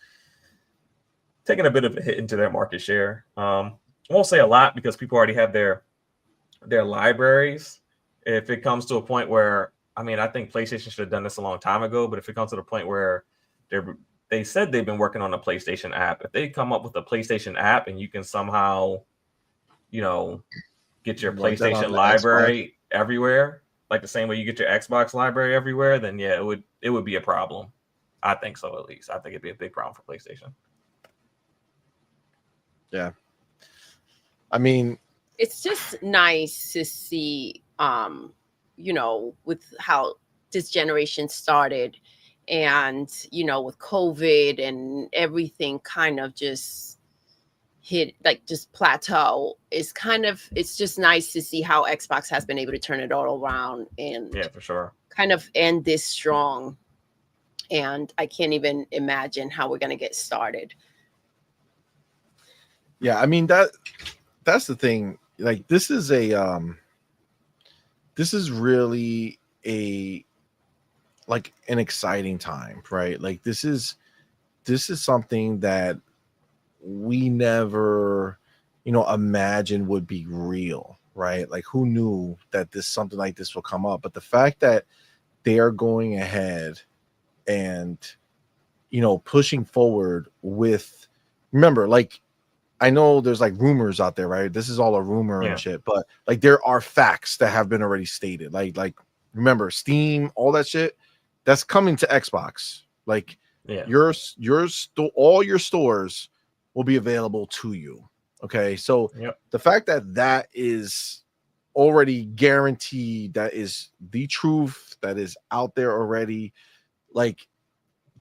taking a bit of a hit into their market share. I won't say a lot because people already have their libraries. If it comes to a point where, I mean, I think PlayStation should have done this a long time ago, but if it comes to the point where they said they've been working on a PlayStation app, if they come up with a PlayStation app and you can somehow, get your Like that on PlayStation the Xbox. library everywhere, like the same way you get your Xbox library everywhere, then yeah, it would be a problem. I think so, at least. I think it'd be a big problem for PlayStation. Yeah. I mean, it's just nice to see, with how this generation started and, with COVID and everything kind of just hit, like just plateau. It's just nice to see how Xbox has been able to turn it all around and Yeah, for sure. kind of end this strong. And I can't even imagine how we're going to get started. Yeah, I mean that's the thing. Like this is really an exciting time, right? Like this is something that we never, imagined would be real, right? Like who knew that something like this will come up? But the fact that they are going ahead and pushing forward with, remember, like I know there's like rumors out there, right? This is all a rumor and shit, but like there are facts that have been already stated. Like remember Steam, all that shit that's coming to Xbox. Like all your stores will be available to you. Okay, so the fact that is already guaranteed, that is the truth, that is out there already, like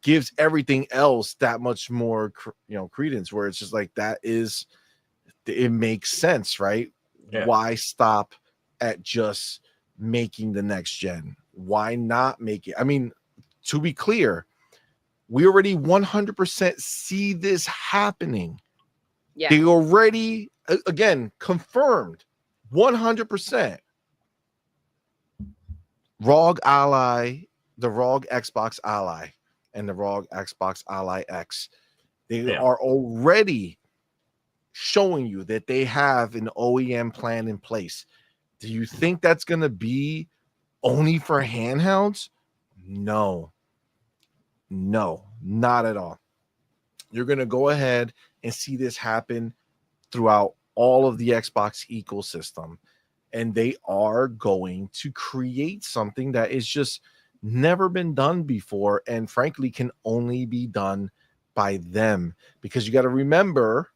gives everything else that much more credence, where it's just like it makes sense, right? Why stop at just making the next gen? Why not make it? I mean, to be clear, we already 100% see this happening. They already, again, confirmed 100%. ROG Ally, the ROG Xbox Ally, and the ROG Xbox Ally X, they are already showing you that they have an OEM plan in place. Do you think that's going to be only for handhelds? No, not at all. You're going to go ahead and see this happen throughout all of the Xbox ecosystem, and they are going to create something that is just never been done before, and frankly can only be done by them, because you got to remember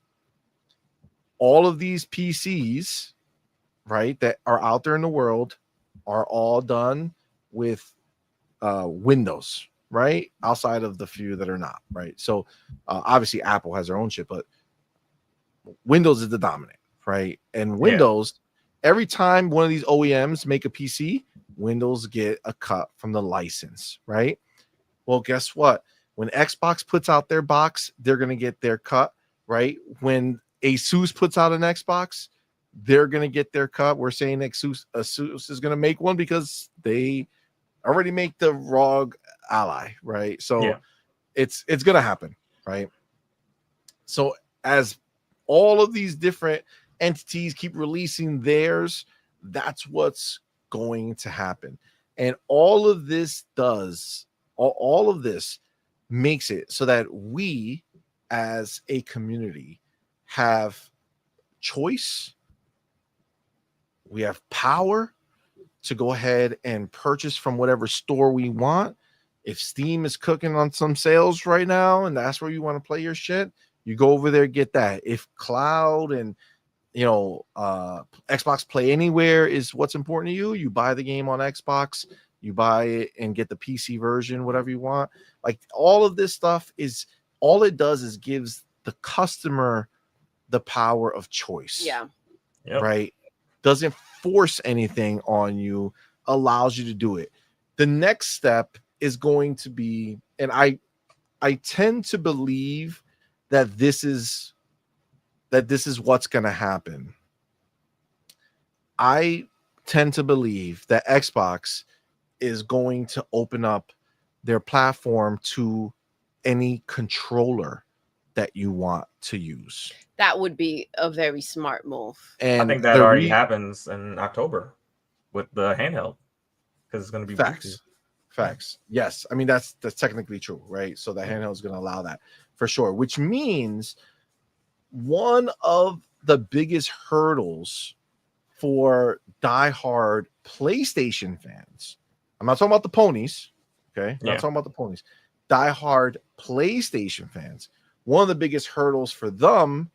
all of these PCs, right, that are out there in the world are all done with Windows, right? Outside of the few that are not, right? So obviously Apple has their own chip, but Windows is the dominant, right? And Windows, every time one of these OEMs make a PC, Windows get a cut from the license, right? Well, guess what? When Xbox puts out their box, they're going to get their cut, right? When Asus puts out an Xbox, they're going to get their cut. We're saying Asus is going to make one because they already make the ROG Ally, right? So it's going to happen, right? So as all of these different entities keep releasing theirs, that's what's going to happen. And all of this all of this makes it so that we as a community have choice. We have power to go ahead and purchase from whatever store we want. If Steam is cooking on some sales right now and that's where you want to play your shit, you go over there, get that. If cloud and Xbox Play Anywhere is what's important to you, you buy the game on Xbox, you buy it and get the PC version, whatever you want. Like all of this stuff is all it does is gives the customer the power of choice. Yeah. Right. Doesn't force anything on you, allows you to do it. The next step is going to be, and I tend to believe that this is what's going to happen. I tend to believe that Xbox is going to open up their platform to any controller that you want to use. That would be a very smart move. And I think that already happens in October with the handheld because it's going to be facts. Bluetooth. Facts. Yes. I mean, that's technically true, right? So the handheld is going to allow that for sure, which means one of the biggest hurdles for diehard PlayStation fans. I'm not talking about the ponies. Okay. I'm not talking about the ponies. Diehard PlayStation fans. One of the biggest hurdles for them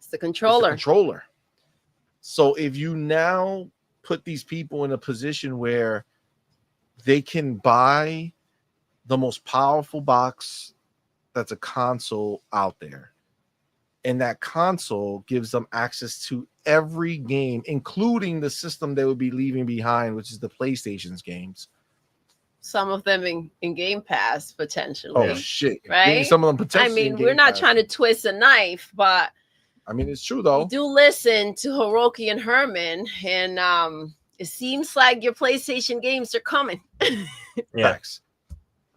is the controller. So if you now put these people in a position where they can buy the most powerful box that's a console out there, and that console gives them access to every game, including the system they would be leaving behind, which is the PlayStation's games. Some of them in Game Pass, potentially. Oh, shit. Right? Some of them potentially. I mean, we're not trying to twist a knife, but I mean, it's true, though. You do listen to Hiroki and Herman, and it seems like your PlayStation games are coming. Facts.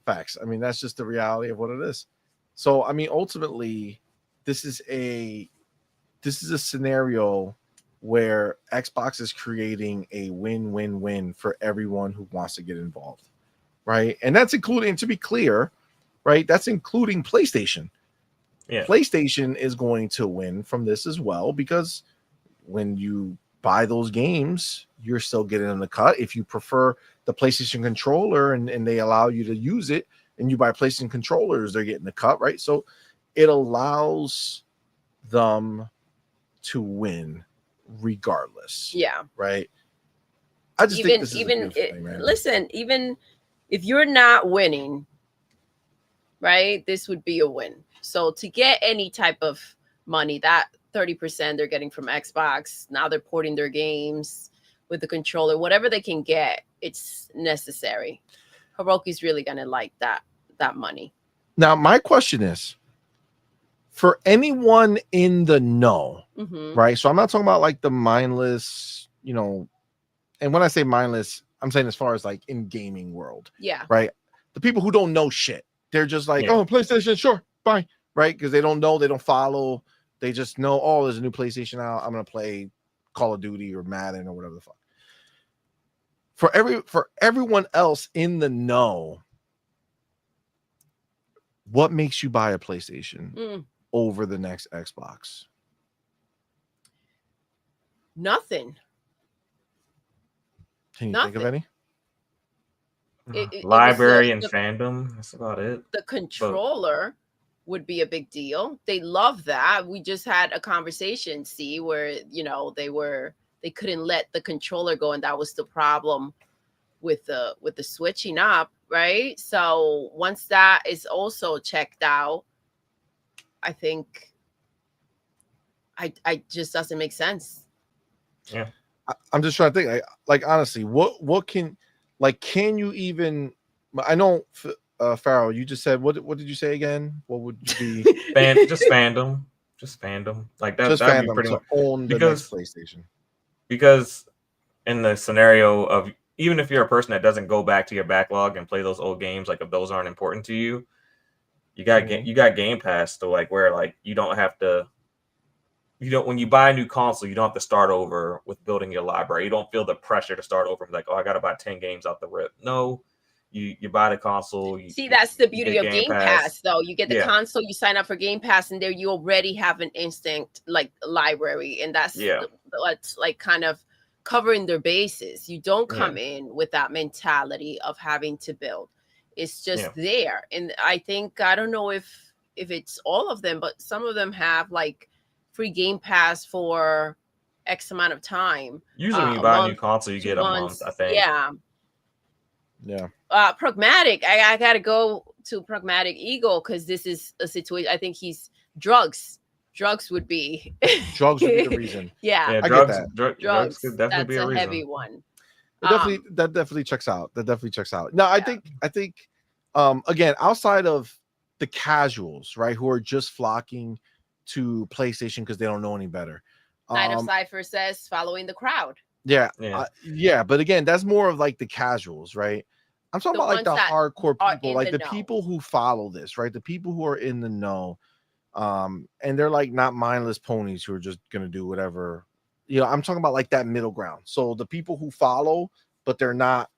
I mean, that's just the reality of what it is. So, I mean, ultimately, this is a scenario where Xbox is creating a win-win-win for everyone who wants to get involved, right? And that's including, to be clear, right? That's including PlayStation. Yeah. PlayStation is going to win from this as well, because when you buy those games, you're still getting in the cut. If you prefer the PlayStation controller and they allow you to use it, and you buy PlayStation controllers, they're getting the cut, right? So it allows them to win regardless. Yeah. Right. I just think this is a beautiful thing, man. Listen, even if you're not winning, right, this would be a win. So to get any type of money, that 30% they're getting from Xbox, now they're porting their games with the controller, whatever they can get, it's necessary. Hiroki's really gonna like that money. Now, my question is, for anyone in the know, right? So I'm not talking about like the mindless, and when I say mindless, I'm saying as far as like in gaming world. Yeah. Right. The people who don't know shit, they're just like, oh, PlayStation, sure, bye. Right. Because they don't know, they don't follow. They just know, oh, there's a new PlayStation out. I'm going to play Call of Duty or Madden or whatever the fuck. For everyone else in the know, what makes you buy a PlayStation over the next Xbox? Nothing. Can you think of any? Library and fandom. That's about it. The controller would be a big deal. They love that. We just had a conversation, where they couldn't let the controller go, and that was the problem with the switching up, right? So once that is also checked out, I think I just doesn't make sense. Yeah. I'm just trying to think, like honestly, what can you even? I know, Farrell, you just said what did you say again? What would you be? Just fandom, like that. Just that'd fandom be pretty to much own the next PlayStation. Because in the scenario of, even if you're a person that doesn't go back to your backlog and play those old games, like if those aren't important to you, you got Game Pass, to like where like you don't have to. When you buy a new console, you don't have to start over with building your library. You don't feel the pressure to start over. Like, oh, I got to buy 10 games out the rip. No, you buy the console. That's the beauty of Game Pass, though. You get the console, you sign up for Game Pass, and there you already have an instant like library, and that's like kind of covering their bases. You don't come in with that mentality of having to build. It's just there, and I think, I don't know if it's all of them, but some of them have like free Game Pass for X amount of time. Usually when you buy a new console, you get a month, I think. Yeah. Pragmatic. I gotta go to Pragmatic Eagle, because this is a situation. I think he's drugs. Drugs would be the reason. Yeah. I drugs, get that. Drugs could definitely be a reason. Heavy one. That definitely checks out. That definitely checks out. No, I Yeah. think again, outside of the casuals, right, who are just flocking to PlayStation because they don't know any better. Night of Cypher says following the crowd. Yeah, Yeah. yeah, but again, that's more of like the casuals, right? I'm talking The about like ones the that hardcore are people, in like the the know. people who follow this, right? The people who are in the know. And they're like not mindless ponies who are just gonna do whatever. I'm talking about like that middle ground. So the people who follow, but they're not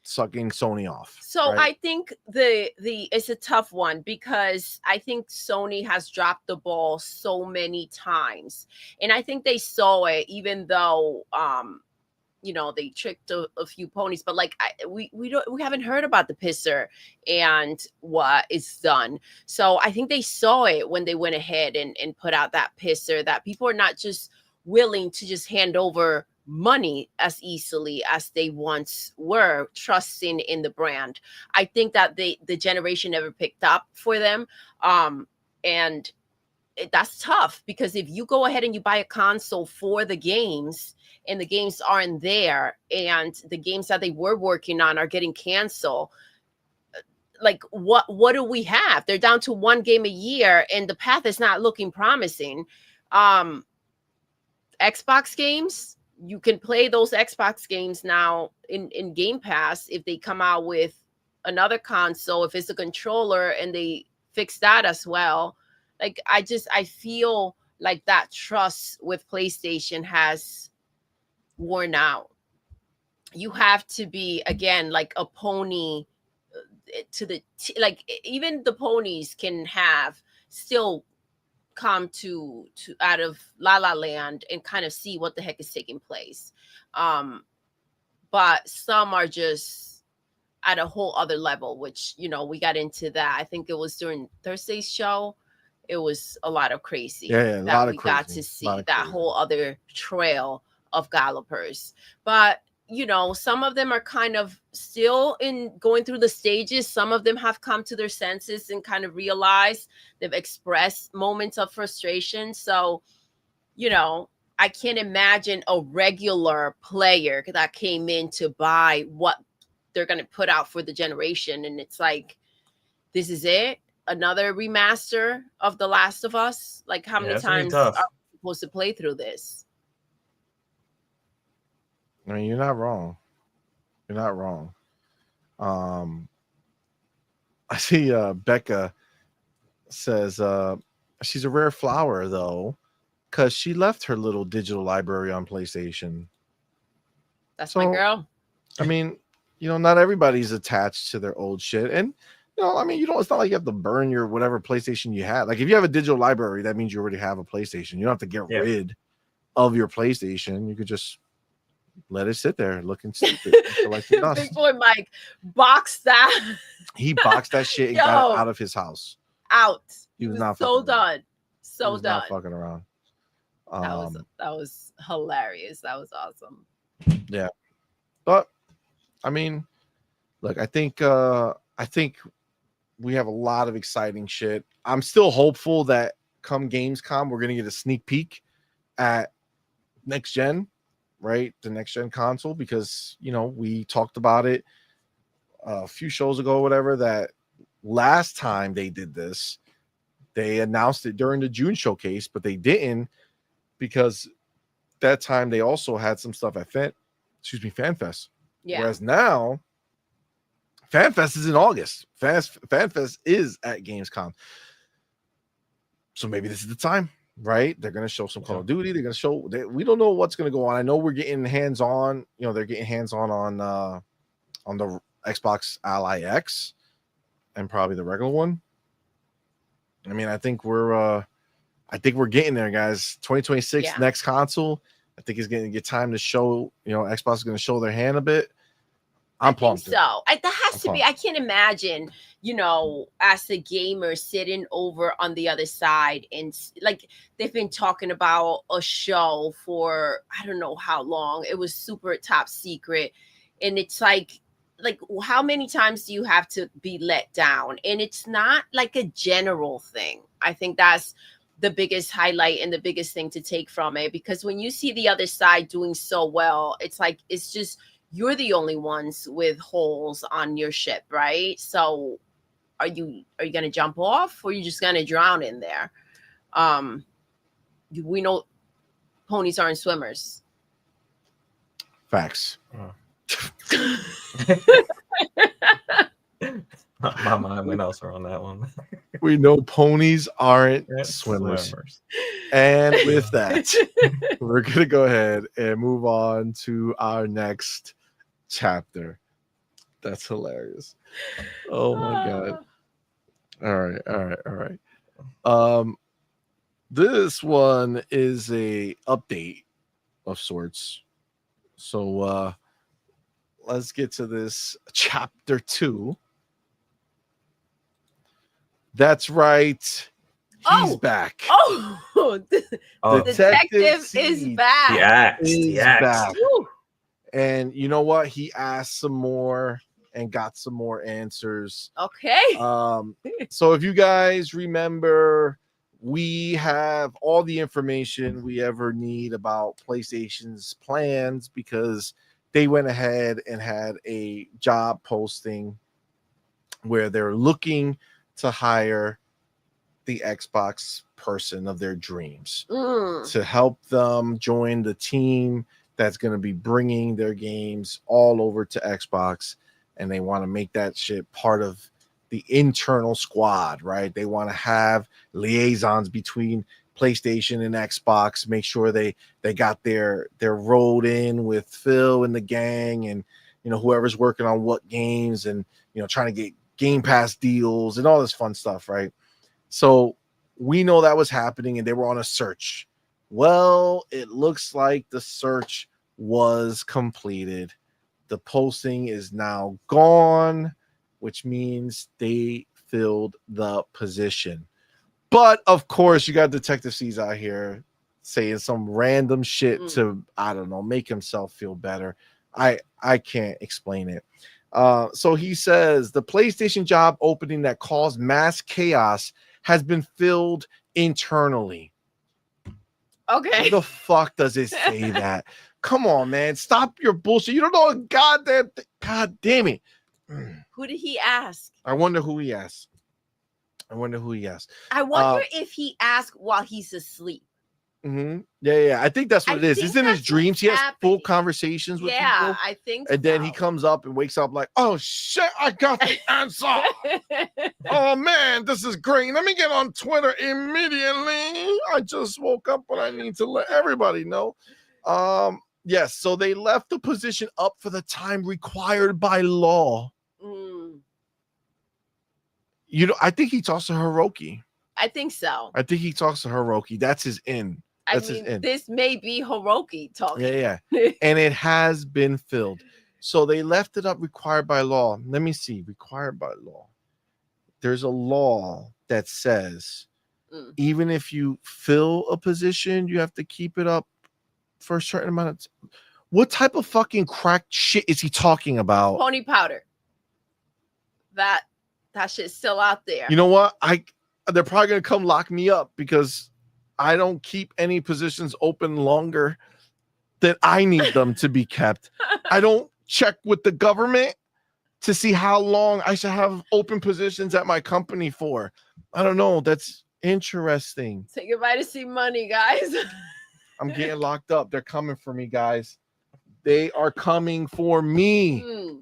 sucking Sony off. So right? I think the it's a tough one because I think Sony has dropped the ball so many times, and I think they saw it, even though they tricked a few ponies, but like we haven't heard about the pisser and what is done. So I think they saw it when they went ahead and put out that pisser, that people are not just willing to just hand over money as easily as they once were, trusting in the brand. I think that the generation never picked up for them, and that's tough, because if you go ahead and you buy a console for the games and the games aren't there, and the games that they were working on are getting canceled, like what do we have? They're down to one game a year and the path is not looking promising. Xbox games, you can play those Xbox games now in Game Pass if they come out with another console, if it's a controller and they fix that as well. Like I feel like that trust with PlayStation has worn out. You have to be, again, like a pony to the like even the ponies can have still come to out of La La Land and kind of see what the heck is taking place. But some are just at a whole other level, which we got into that. I think it was during Thursday's show. It was a lot of crazy that we got to see, that whole other trail of gallopers. But some of them are kind of still in going through the stages. Some of them have come to their senses and kind of realized, they've expressed moments of frustration. So, I can't imagine a regular player that came in to buy what they're going to put out for the generation. And it's like, this is it? Another remaster of The Last of Us? Like, how many times are we supposed to play through this? I mean, you're not wrong. You're not wrong. I see Becca says she's a rare flower, though, because she left her little digital library on PlayStation. That's my girl. I mean, not everybody's attached to their old shit. And, I mean, it's not like you have to burn your whatever PlayStation you had. Like, if you have a digital library, that means you already have a PlayStation. You don't have to get rid of your PlayStation. You could just let it sit there looking stupid. Like the Big boy Mike boxed that. He boxed that shit and got it out of his house. Out. He was not so done. So he was done. Not fucking around. That was hilarious. That was awesome. Yeah. But I mean, look, I think we have a lot of exciting shit. I'm still hopeful that come Gamescom, we're gonna get a sneak peek at next gen, right? The next gen console, because we talked about it a few shows ago, or whatever, that last time they did this, they announced it during the June showcase, but they didn't, because that time they also had some stuff at FanFest. Yeah. Whereas now, FanFest is in August. FanFest is at Gamescom. So maybe this is the time, right? They're going to show some Call of Duty. They're going to show. We don't know what's going to go on. I know we're getting hands-on. They're getting hands-on on the Xbox Ally X and probably the regular one. I mean, I think we're getting there, guys. 2026 next console. I think it's going to get time to show. Xbox is going to show their hand a bit. I'm pumped. So that has to be. I can't imagine, as a gamer sitting over on the other side, and like they've been talking about a show for I don't know how long. It was super top secret, and it's like how many times do you have to be let down? And it's not like a general thing. I think that's the biggest highlight and the biggest thing to take from it, because when you see the other side doing so well, it's like it's just you're the only ones with holes on your ship, right? So are you going to jump off, or are you just going to drown in there? We know ponies aren't swimmers. Facts. My mind went elsewhere on that one. We know ponies aren't swimmers. And with that, we're going to go ahead and move on to our next chapter. That's hilarious. Oh my God. All right. This one is a update of sorts. So let's get to this chapter 2. That's right. He's back. The detective is back. He axed. And you know what? He asked some more and got some more answers. Okay. So if you guys remember, we have all the information we ever need about PlayStation's plans because they went ahead and had a job posting where they're looking to hire the Xbox person of their dreams to help them join the team that's going to be bringing their games all over to Xbox, and they want to make that shit part of the internal squad, right? They want to have liaisons between PlayStation and Xbox, make sure they got their rolled in with Phil and the gang, and whoever's working on what games, and trying to get Game Pass deals and all this fun stuff, right? So we know that was happening, and they were on a search. Well, it looks like the search was completed. The posting is now gone, which means they filled the position. But of course, you got Detective C's out here saying some random shit to, I don't know, make himself feel better. I can't explain it. So he says the PlayStation job opening that caused mass chaos has been filled internally. Okay. Where the fuck does it say that? Come on, man. Stop your bullshit. You don't know a goddamn thing. God damn it. Who did he ask? I wonder who he asked. I wonder if he asked while he's asleep. Yeah. I think that's what it is. It's in his dreams. He has full conversations with people. Yeah, I think and then he comes up and wakes up like, oh shit, I got the answer. Oh man, this is great. Let me get on Twitter immediately. I just woke up, but I need to let everybody know. Yes, so they left the position up for the time required by law. I think he talks to Hiroki. I think so. I think he talks to Hiroki. That's his in. That's his in. This may be Hiroki talking. Yeah. And it has been filled. So they left it up required by law. Let me see. Required by law. There's a law that says even if you fill a position, you have to keep it up for a certain amount of time. What type of fucking crack shit is he talking about? Pony powder. That shit's still out there. You know what? They're probably gonna come lock me up because I don't keep any positions open longer than I need them to be kept. I don't check with the government to see how long I should have open positions at my company for. I don't know. That's interesting. Say goodbye to CMoney, guys. I'm getting locked up. They're coming for me, guys. They are coming for me.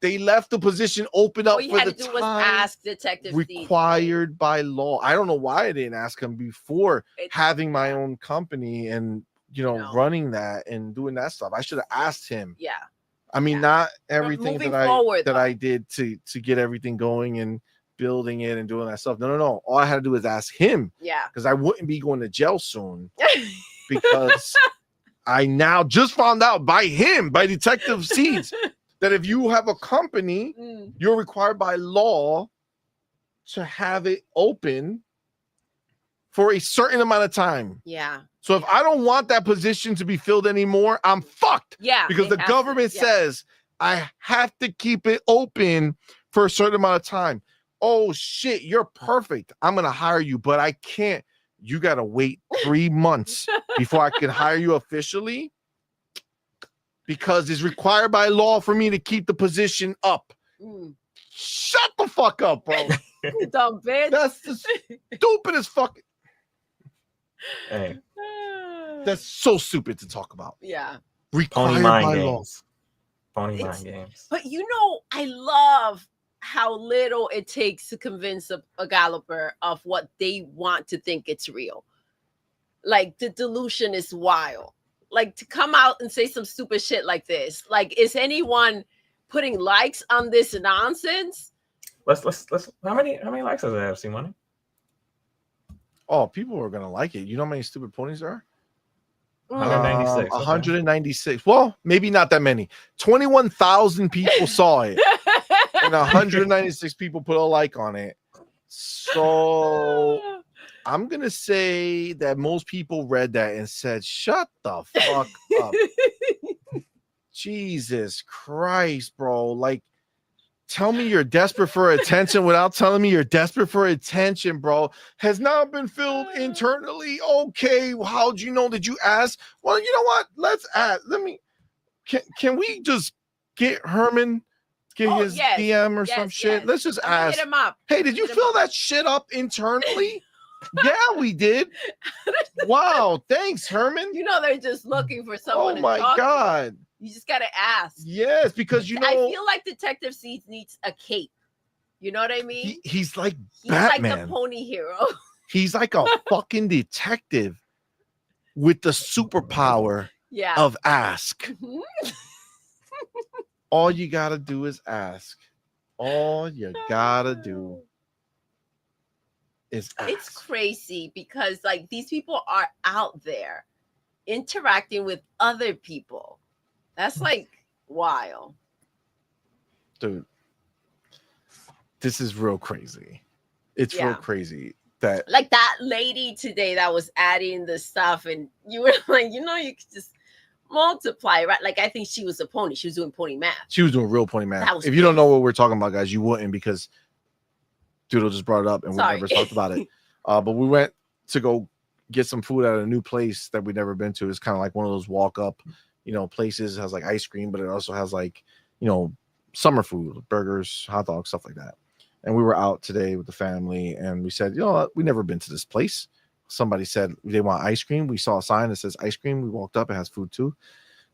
They left the position open up for the time was ask Detective required by law. I don't know why I didn't ask him before having my own company and running that and doing that stuff. I should have asked him. Yeah. I mean, not everything that I did to get everything going and building it and doing that stuff. No. All I had to do was ask him. Yeah. Because I wouldn't be going to jail soon. Because I now just found out by Detective Seeds, that if you have a company, you're required by law to have it open for a certain amount of time. Yeah. So if I don't want that position to be filled anymore, I'm fucked. Yeah. Because the government says I have to keep it open for a certain amount of time. Oh shit, you're perfect. I'm going to hire you, but I can't. You got to wait 3 months before I can hire you officially. because it's required by law for me to keep the position up. Shut the fuck up, bro. You dumb bitch. That's the stupidest fucking. Hey, That's so stupid to talk about. Yeah. Required pony mind by law. games. Pony mind games. But you know, I love how little it takes to convince a galloper of what they want to think it's real. Like, the delusion is wild. Like, to come out and say some stupid shit like this. Like, is anyone putting likes on this nonsense? Let's how many likes does it have, CMoney? Oh, people are gonna like it. You know how many stupid ponies there are? 196. 196. Well, maybe not that many. 21,000 people saw it, and 196 people put a like on it. So I'm gonna say that most people read that and said, "Shut the fuck up." Jesus Christ, bro. Like, tell me you're desperate for attention without telling me you're desperate for attention, bro. Has not been filled internally. Okay, well, how'd you know? Did you ask? Well, you know what? Let's ask. Can we just get Herman, get his DM or some shit? Let's just ask. Hit him up. Hey, did you fill that shit up internally? Yeah, we did. Wow, thanks, Herman. You know, they're just looking for someone. Oh my God. You just gotta ask. Yes, because you know, I feel like Detective Seeds needs a cape. You know what I mean? He's like Batman. Batman. Like the pony hero. He's like a fucking detective with the superpower of ask. All you gotta do is ask. All you gotta do is ask. It's crazy because like these people are out there interacting with other people. That's like wild. Dude, this is real crazy. It's real crazy that like that lady today that was adding the stuff and you were like, you know, you could just multiply, right? Like, I think she was a pony. She was doing pony math. She was doing real pony math. If you don't know what we're talking about, guys, you wouldn't, because Doodle just brought it up and we never talked about it. But we went to go get some food at a new place that we'd never been to. It's kind of like one of those walk up, you know, places. It has like ice cream, but it also has like, you know, summer food, burgers, hot dogs, stuff like that. And we were out today with the family and we said, you know what, we've never been to this place. Somebody said they want ice cream. We saw a sign that says ice cream. We walked up, it has food too.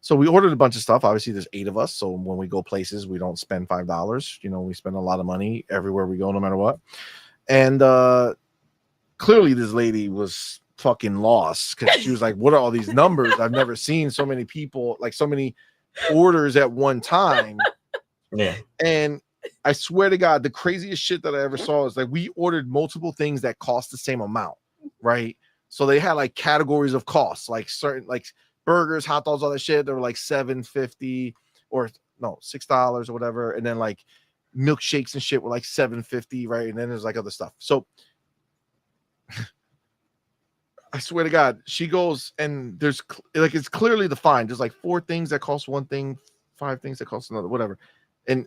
So we ordered a bunch of stuff. Obviously, there's 8 of us. So when we go places, we don't spend $5. You know, we spend a lot of money everywhere we go, no matter what. And clearly this lady was fucking lost because she was like, what are all these numbers? I've never seen so many people, like so many orders at one time. Yeah. And I swear to God, the craziest shit that I ever saw is like we ordered multiple things that cost the same amount, right? So they had like categories of costs, like certain like burgers, hot dogs, all that shit. They were like $7.50 or no, $6 or whatever. And then like milkshakes and shit were like $7.50, right? And then there's like other stuff. So I swear to God, she goes and there's like it's clearly defined. There's like 4 things that cost one thing, 5 things that cost another, whatever. And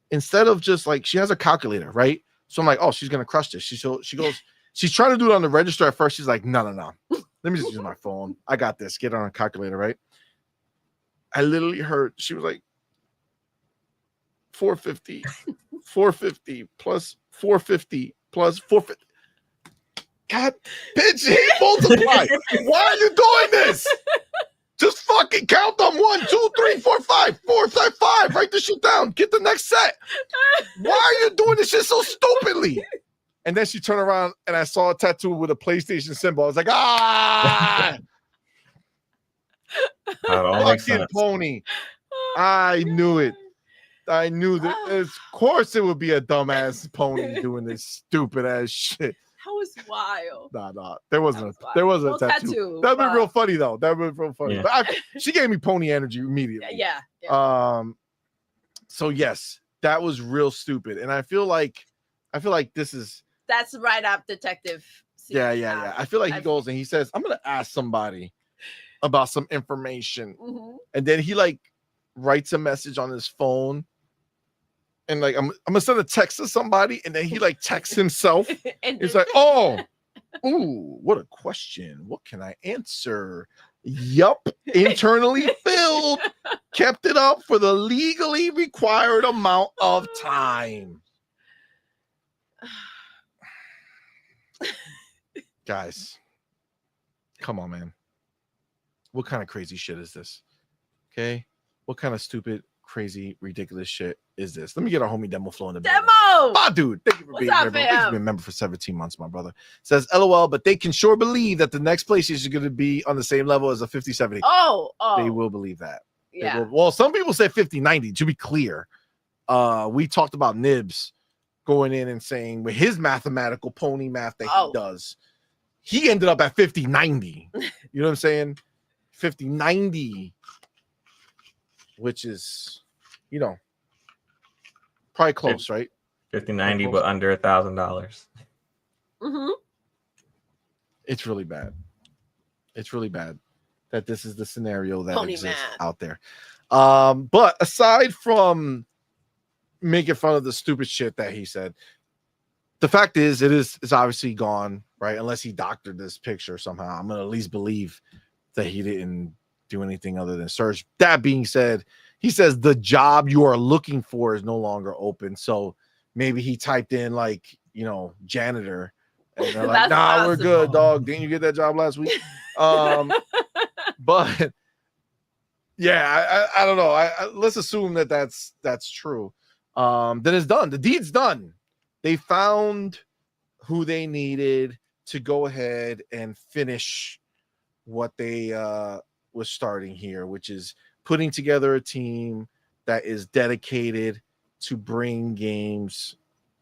instead of just like she has a calculator, right? So I'm like, oh, she's gonna crush this. She goes, she's trying to do it on the register at first. She's like, no. Let me just use my phone. I got this. Get on a calculator, right? I literally heard she was like 450 plus 450 plus 450. God, bitch, hit multiply. Why are you doing this? Just fucking count them. 1, 2, 3, 4, 5. 4, 5, 5. Write this shit down. Get the next set. Why are you doing this shit so stupidly? And then she turned around and I saw a tattoo with a PlayStation symbol. I was like, fucking pony. I knew it. I knew that. Of course, it would be a dumbass pony doing this stupid ass shit. That was wild. Nah. There wasn't a tattoo. That'd be real funny though. That would be real funny. Yeah. But she gave me pony energy immediately. Yeah. So yes, that was real stupid. And I feel like that's right up detective. Yeah. I feel like he goes and he says, I'm gonna ask somebody about some information. Mm-hmm. And then he like writes a message on his phone. And like I'm gonna send a text to somebody, and then he like texts himself. And he's like, "Oh, Ooh, what a question. What can I answer? Yup, internally filled. Kept it up for the legally required amount of time. Guys, come on, man. What kind of crazy shit is this? Okay, what kind of stupid, crazy, ridiculous shit is this? Let me get our homie Demo Flow in the building. Ah, dude, thank you for being here, bro. Thanks for being a member for 17 months, my brother. Says LOL, but they can sure believe that the next PlayStation is going to be on the same level as a 5070. Oh, they will believe that. Yeah. Well, some people say 5090. To be clear, we talked about Nibs going in and saying with his mathematical pony math that he does, he ended up at 5090. You know what I'm saying? 5090, which is, you know, probably close, right? 5090, but under $1,000. Mm-hmm. It's really bad. It's really bad that this is the scenario that exists out there. But aside from making fun of the stupid shit that he said, the fact is, it's obviously gone, right? Unless he doctored this picture somehow. I'm gonna at least believe that he didn't do anything other than search. That being said, he says the job you are looking for is no longer open. So maybe he typed in like, you know, janitor, and they're like, nah, we're good, dog. Didn't you get that job last week? But yeah, I don't know. Let's assume that that's true. Then it's done. The deed's done. They found who they needed to go ahead and finish what they was starting here, which is putting together a team that is dedicated to bring games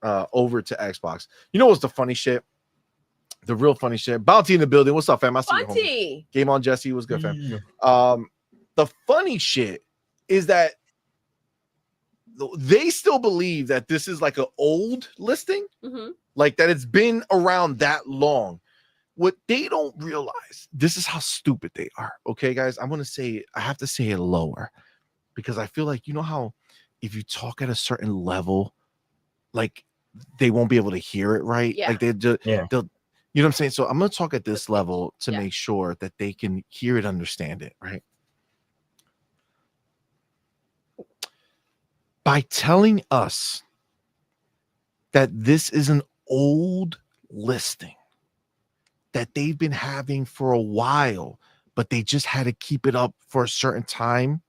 over to Xbox. You know what's the funny shit? The real funny shit. Bounty in the building. What's up, fam? I see you, homie. Game on, Jesse. What's good, fam? Yeah. The funny shit is that they still believe that this is like an old listing, like that it's been around that long. What they don't realize, this is how stupid they are. Okay, guys, I'm gonna say, I have to say it lower because I feel like, you know how if you talk at a certain level, like they won't be able to hear it right. Yeah. Like they'll, you know what I'm saying? So I'm gonna talk at this level to make sure that they can hear it, understand it, right? By telling us that this is an old listing that they've been having for a while, but they just had to keep it up for a certain time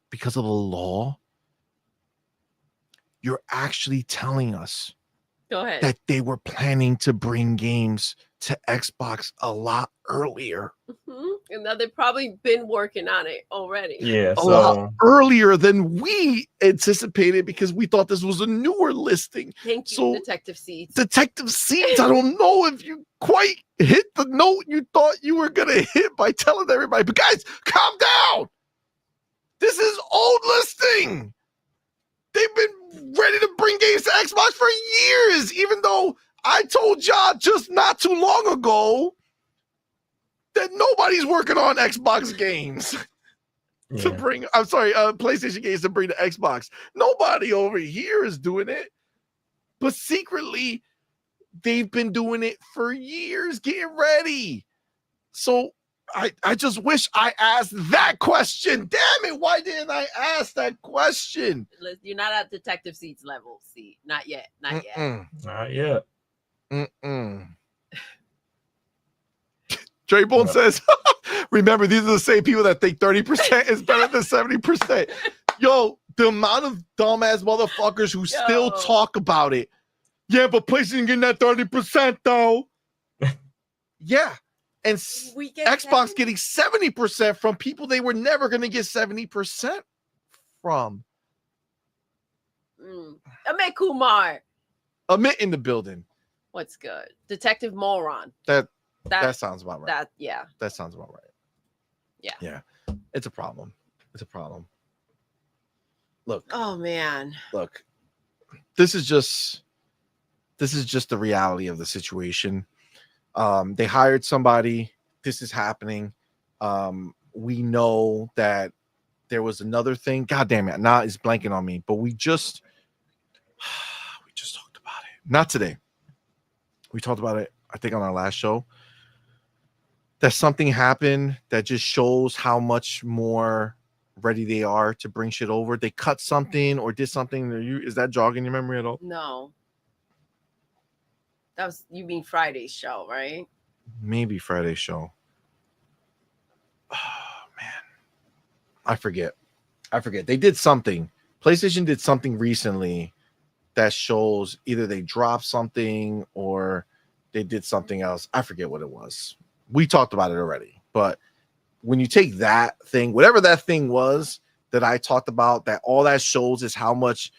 because of the law, you're actually telling us that they were planning to bring games to Xbox a lot earlier. And now they've probably been working on it already. Yeah, a lot earlier than we anticipated because we thought this was a newer listing. Thank you, Detective Seeds. Detective Seeds, I don't know if you quite hit the note you thought you were going to hit by telling everybody. But guys, calm down. This is old listing. They've been ready to bring games to Xbox for years, even though I told y'all just not too long ago that nobody's working on Xbox games to bring, PlayStation games to bring to Xbox. Nobody over here is doing it. But secretly, they've been doing it for years, getting ready. So I just wish I asked that question. Damn it, why didn't I ask that question? You're not at Detective Seeds level, see. Not yet. Not yet. Not yet. Dre Bone says, remember, these are the same people that think 30% is better than 70%. Yo, the amount of dumbass motherfuckers who still talk about it. Yeah, but PlayStation getting that 30% though. Yeah. And Xbox getting 70% from people they were never going to get 70% from. Amit Kumar. Amit in the building. What's good? Detective Moron. That sounds about right. That sounds about right. Yeah. It's a problem. Look. Oh man. Look. This is just the reality of the situation. They hired somebody. This is happening. We know that there was another thing. God damn it. Now it's blanking on me, but we just talked about it. Not today. We talked about it I think on our last show, that something happened that just shows how much more ready they are to bring shit over. They cut something or did something. Is that jogging your memory at all? No. That was, you mean Friday's show, right? Maybe Friday's show. Oh man, I forget. They did something. PlayStation did something recently that shows either they dropped something or they did something else. I forget what it was. We talked about it already. But when you take that thing, whatever that thing was that I talked about, that all that shows is how much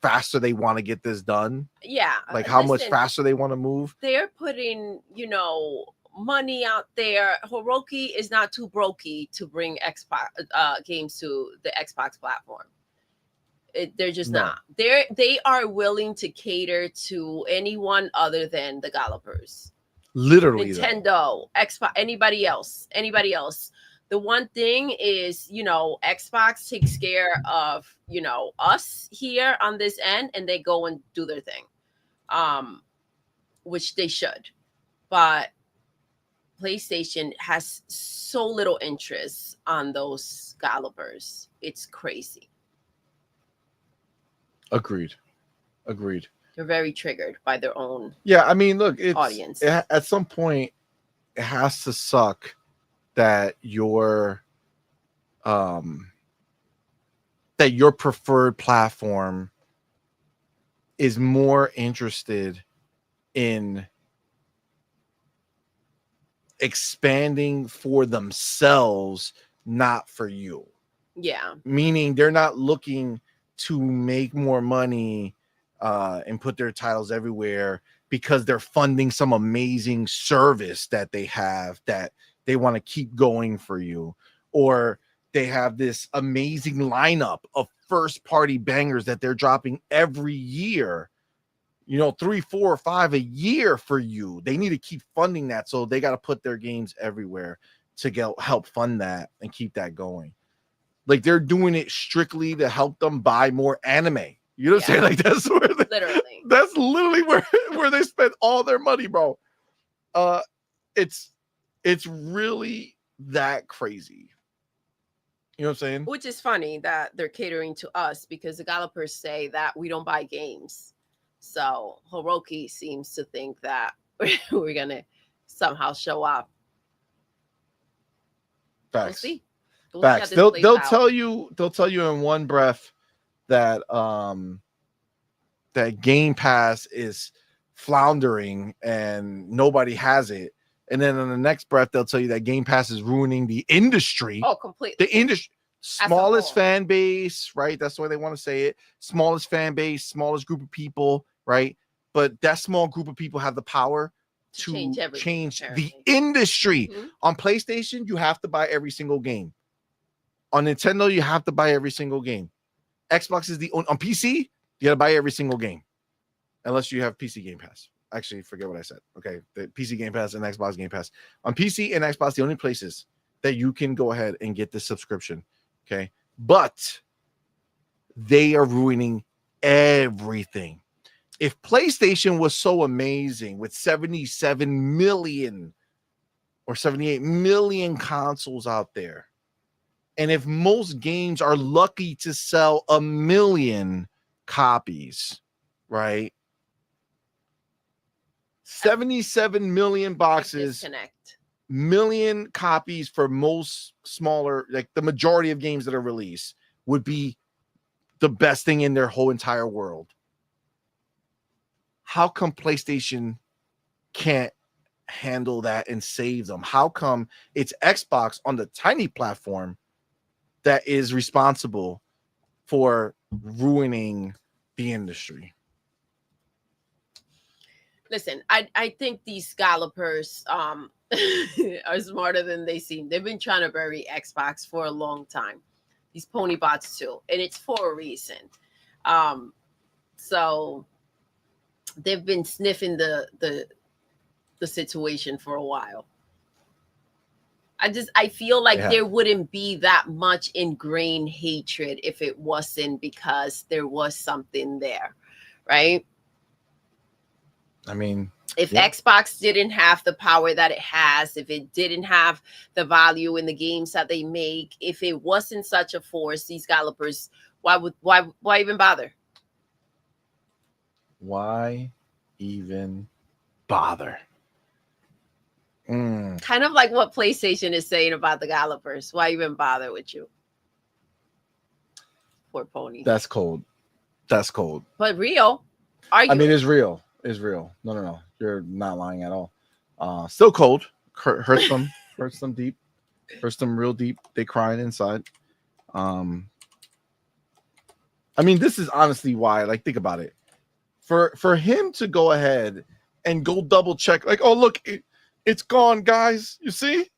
faster they want to get this done. Yeah. Like how much faster they want to move. They're putting, money out there. Hiroki is not too brokey to bring Xbox games to the Xbox platform. They're just not. They are willing to cater to anyone other than the developers. Literally, Nintendo, Xbox, anybody else. The one thing is, Xbox takes care of, us here on this end, and they go and do their thing, which they should. But PlayStation has so little interest on those developers. It's crazy. Agreed. They're very triggered by their own. Yeah, I mean, look, audience. At some point, it has to suck that your preferred platform is more interested in expanding for themselves, not for you. Yeah. Meaning they're not looking to make more money and put their titles everywhere because they're funding some amazing service that they have that they want to keep going for you, or they have this amazing lineup of first party bangers that they're dropping every year, 3, 4, 5 a year for you. They need to keep funding that, so they got to put their games everywhere to help fund that and keep that going. Like they're doing it strictly to help them buy more anime. You know what I'm saying? Like that's where that's literally where they spend all their money, bro. It's really that crazy. You know what I'm saying? Which is funny that they're catering to us because the developers say that we don't buy games. So Hiroki seems to think that we're gonna somehow show up. Facts. We'll see. Facts. They'll tell you in one breath that that Game Pass is floundering and nobody has it, and then in the next breath they'll tell you that Game Pass is ruining the industry. Oh, completely. The industry, smallest fan base, right? That's the way they want to say it. Smallest fan base, smallest group of people, right? But that small group of people have the power to change the industry. Mm-hmm. On PlayStation, you have to buy every single game. On Nintendo, you have to buy every single game. Xbox is on PC, you gotta buy every single game. Unless you have PC Game Pass. Actually, forget what I said. Okay, the PC Game Pass and Xbox Game Pass. On PC and Xbox, the only places that you can go ahead and get this subscription. Okay, but they are ruining everything. If PlayStation was so amazing with 77 million or 78 million consoles out there, and if most games are lucky to sell 1 million copies, right? 77 million boxes, million copies for most smaller, like the majority of games that are released would be the best thing in their whole entire world. How come PlayStation can't handle that and save them? How come it's Xbox on the tiny platform that is responsible for ruining the industry? Listen, I think these scallopers are smarter than they seem. They've been trying to bury Xbox for a long time. These pony bots too, and it's for a reason. So they've been sniffing the situation for a while. I feel like there wouldn't be that much ingrained hatred if it wasn't because there was something there, right? I mean, if Xbox didn't have the power that it has, if it didn't have the value in the games that they make, if it wasn't such a force, these developers, why even bother? Why even bother? Kind of like what PlayStation is saying about the developers. Why even bother with you? Poor pony. That's cold. That's cold. But real. Are you? I mean, it's real. It's real. No. You're not lying at all. Still cold. Hurts them. Hurts them deep. Hurts them real deep. They crying inside. I mean, this is honestly why. Like, think about it. For him to go ahead and go double check, like, oh look, it's gone, guys. You see,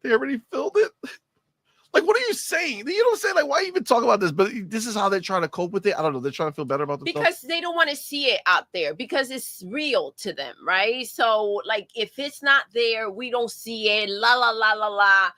they already filled it. Like, what are you saying? You don't say, like, why even talk about this? But this is how they're trying to cope with it. I don't know. They're trying to feel better about themselves. Because they don't want to see it out there because it's real to them, right? So, like, if it's not there, we don't see it. La la la la la.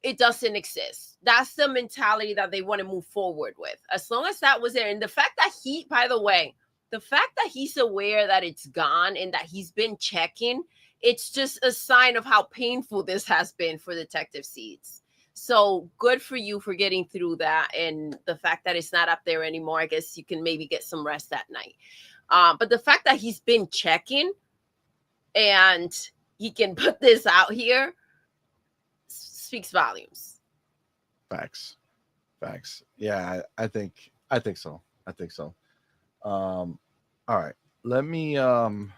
It doesn't exist. That's the mentality that they want to move forward with. As long as that was there, and the fact that by the way, the fact that he's aware that it's gone and that he's been checking, it's just a sign of how painful this has been for Detective Seeds. So good for you for getting through that. And the fact that it's not up there anymore, I guess you can maybe get some rest that night. But the fact that he's been checking and he can put this out here speaks volumes. Facts. Yeah, I think so. All right. Let me I'm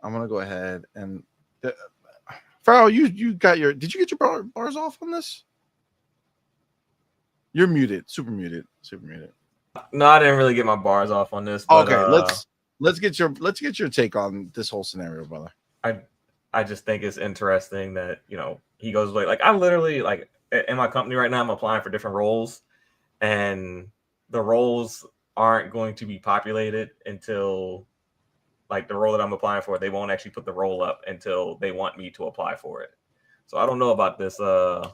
gonna go ahead and Farrell, you got did you get your bars off on this? You're muted, super muted. No, I didn't really get my bars off on this. But, okay, let's get your take on this whole scenario, brother. I just think it's interesting that, you know, he goes like I literally, like, in my company right now, I'm applying for different roles, and the roles aren't going to be populated until, like, the role that I'm applying for, they won't actually put the role up until they want me to apply for it. So I don't know about this. The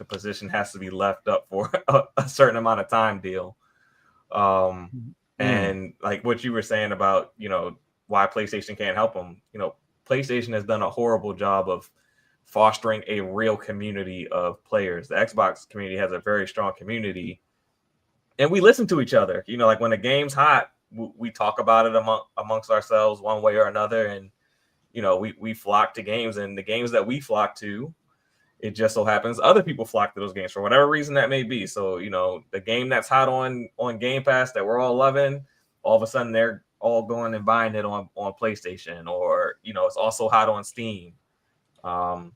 position has to be left up for a certain amount of time deal. And like what you were saying about, you know, why PlayStation can't help them. You know, PlayStation has done a horrible job of fostering a real community of players. The Xbox community has a very strong community, and we listen to each other. You know, like when a game's hot, we talk about it amongst ourselves one way or another. And, you know, we flock to games, and the games that we flock to, it just so happens other people flock to those games for whatever reason that may be. So, you know, the game that's hot on Game Pass that we're all loving, all of a sudden they're all going and buying it on PlayStation, or, you know, it's also hot on Steam. I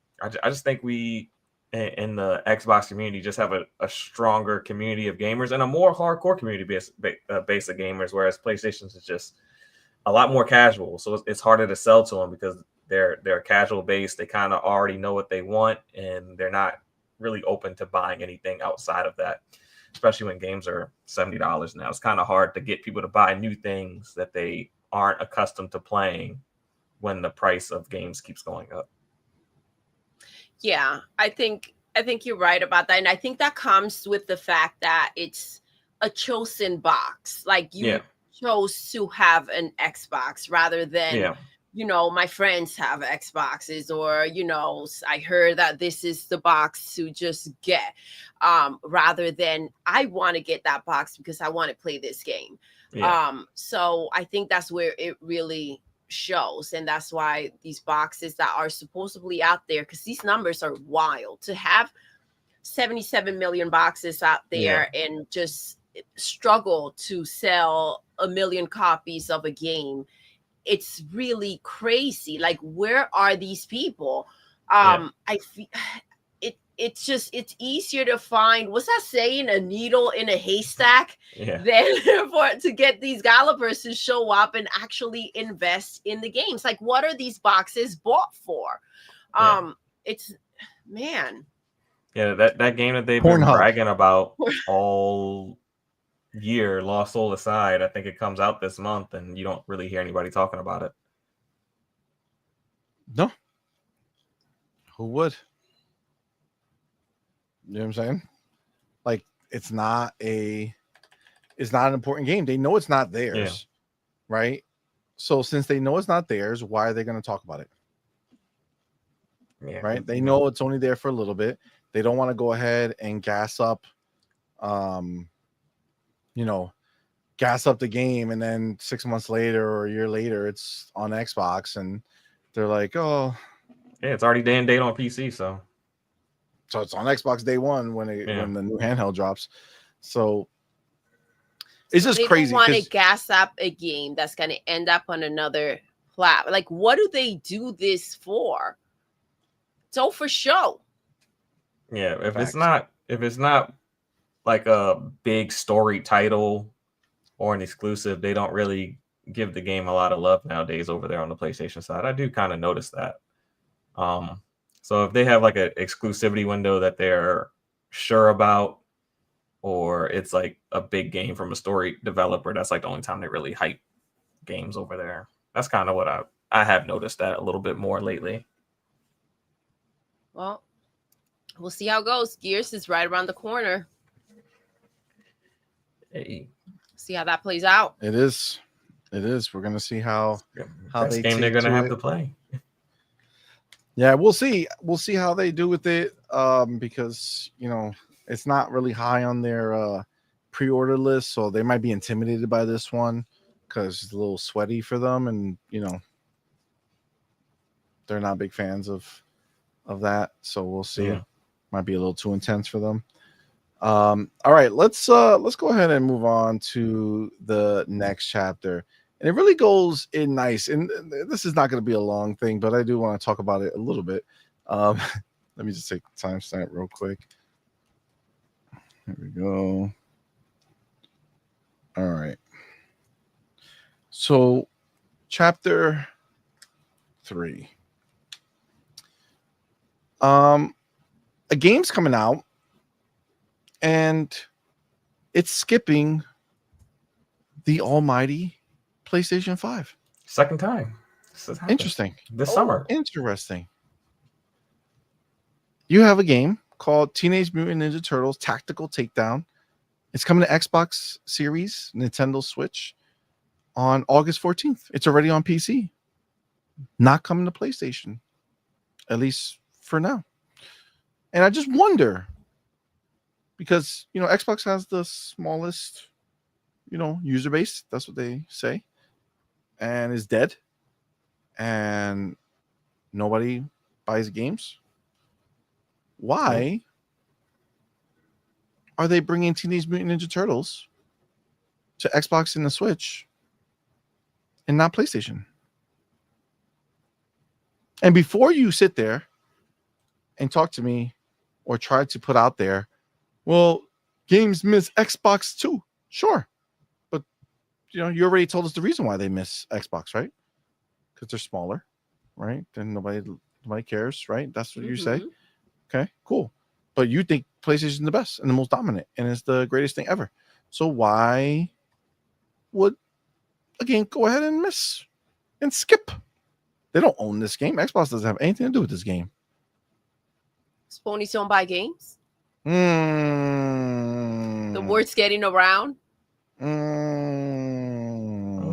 just think we in the Xbox community just have a stronger community of gamers and a more hardcore community base of gamers, whereas PlayStation's is just a lot more casual. So it's harder to sell to them because they're casual based. They kind of already know what they want, and they're not really open to buying anything outside of that, especially when games are $70 now. It's kind of hard to get people to buy new things that they aren't accustomed to playing when the price of games keeps going up. Yeah, I think you're right about that. And I think that comes with the fact that it's a chosen box. Like you chose to have an Xbox rather than, you know, my friends have Xboxes, or, you know, I heard that this is the box to just get, rather than I want to get that box because I want to play this game. So I think that's where it really shows, and that's why these boxes that are supposedly out there, because these numbers are wild, to have 77 million boxes out there and just struggle to sell 1 million copies of a game. It's really crazy. Like, where are these people? I feel it's easier to find, what's that saying, a needle in a haystack, than to get these developers to show up and actually invest in the games. Like, what are these boxes bought for? It's, man. Yeah, that game that they've been bragging about all year, Lost Soul aside, I think it comes out this month, and you don't really hear anybody talking about it. No. Who would? You know what I'm saying? Like, it's not an important game. They know it's not theirs, right? So since they know it's not theirs, why are they going to talk about it? Yeah, Right? They know it's only there for a little bit. They don't want to go ahead and gas up, gas up the game, and then 6 months later or a year later, it's on Xbox, and they're like, oh, yeah, it's already day and date on PC, so it's on Xbox day one when the new handheld drops. So it's just they crazy. They want to gas up a game that's going to end up on another platform. Like, what do they do this for? So for show. Yeah, if it's not like a big story title or an exclusive, they don't really give the game a lot of love nowadays over there on the PlayStation side. I do kind of notice that. So if they have like an exclusivity window that they're sure about, or it's like a big game from a story developer, that's like the only time they really hype games over there. That's kind of what I have noticed that a little bit more lately. Well, we'll see how it goes. Gears is right around the corner. Hey. See how that plays out. It is. We're gonna see how they game they're gonna have to play. Yeah, we'll see. We'll see how they do with it. Because it's not really high on their pre-order list, so they might be intimidated by this one because it's a little sweaty for them, and they're not big fans of that. So we'll see. Yeah. Might be a little too intense for them. All right, let's go ahead and move on to the next chapter. And it really goes in nice. And this is not going to be a long thing, but I do want to talk about it a little bit. Let me just take timestamp real quick. Here we go. All right. So, chapter 3. A game's coming out, and it's skipping the almighty PlayStation 5. Second time. Interesting. This summer. Interesting. You have a game called Teenage Mutant Ninja Turtles Tactical Takedown. It's coming to Xbox Series, Nintendo Switch on August 14th. It's already on PC. Not coming to PlayStation, at least for now. And I just wonder, because Xbox has the smallest user base. That's what they say, and is dead, and nobody buys games. Why are they bringing Teenage Mutant Ninja Turtles to Xbox and the Switch and not PlayStation? And before you sit there and talk to me or try to put out there, well, games miss Xbox too. Sure. But, you already told us the reason why they miss Xbox, right? Because they're smaller, right? Then nobody cares, right? That's what you say. Okay, cool. But you think PlayStation is the best and the most dominant and it's the greatest thing ever. So why would a game go ahead and miss and skip? They don't own this game. Xbox doesn't have anything to do with this game. Ponies don't buy games? The word's getting around?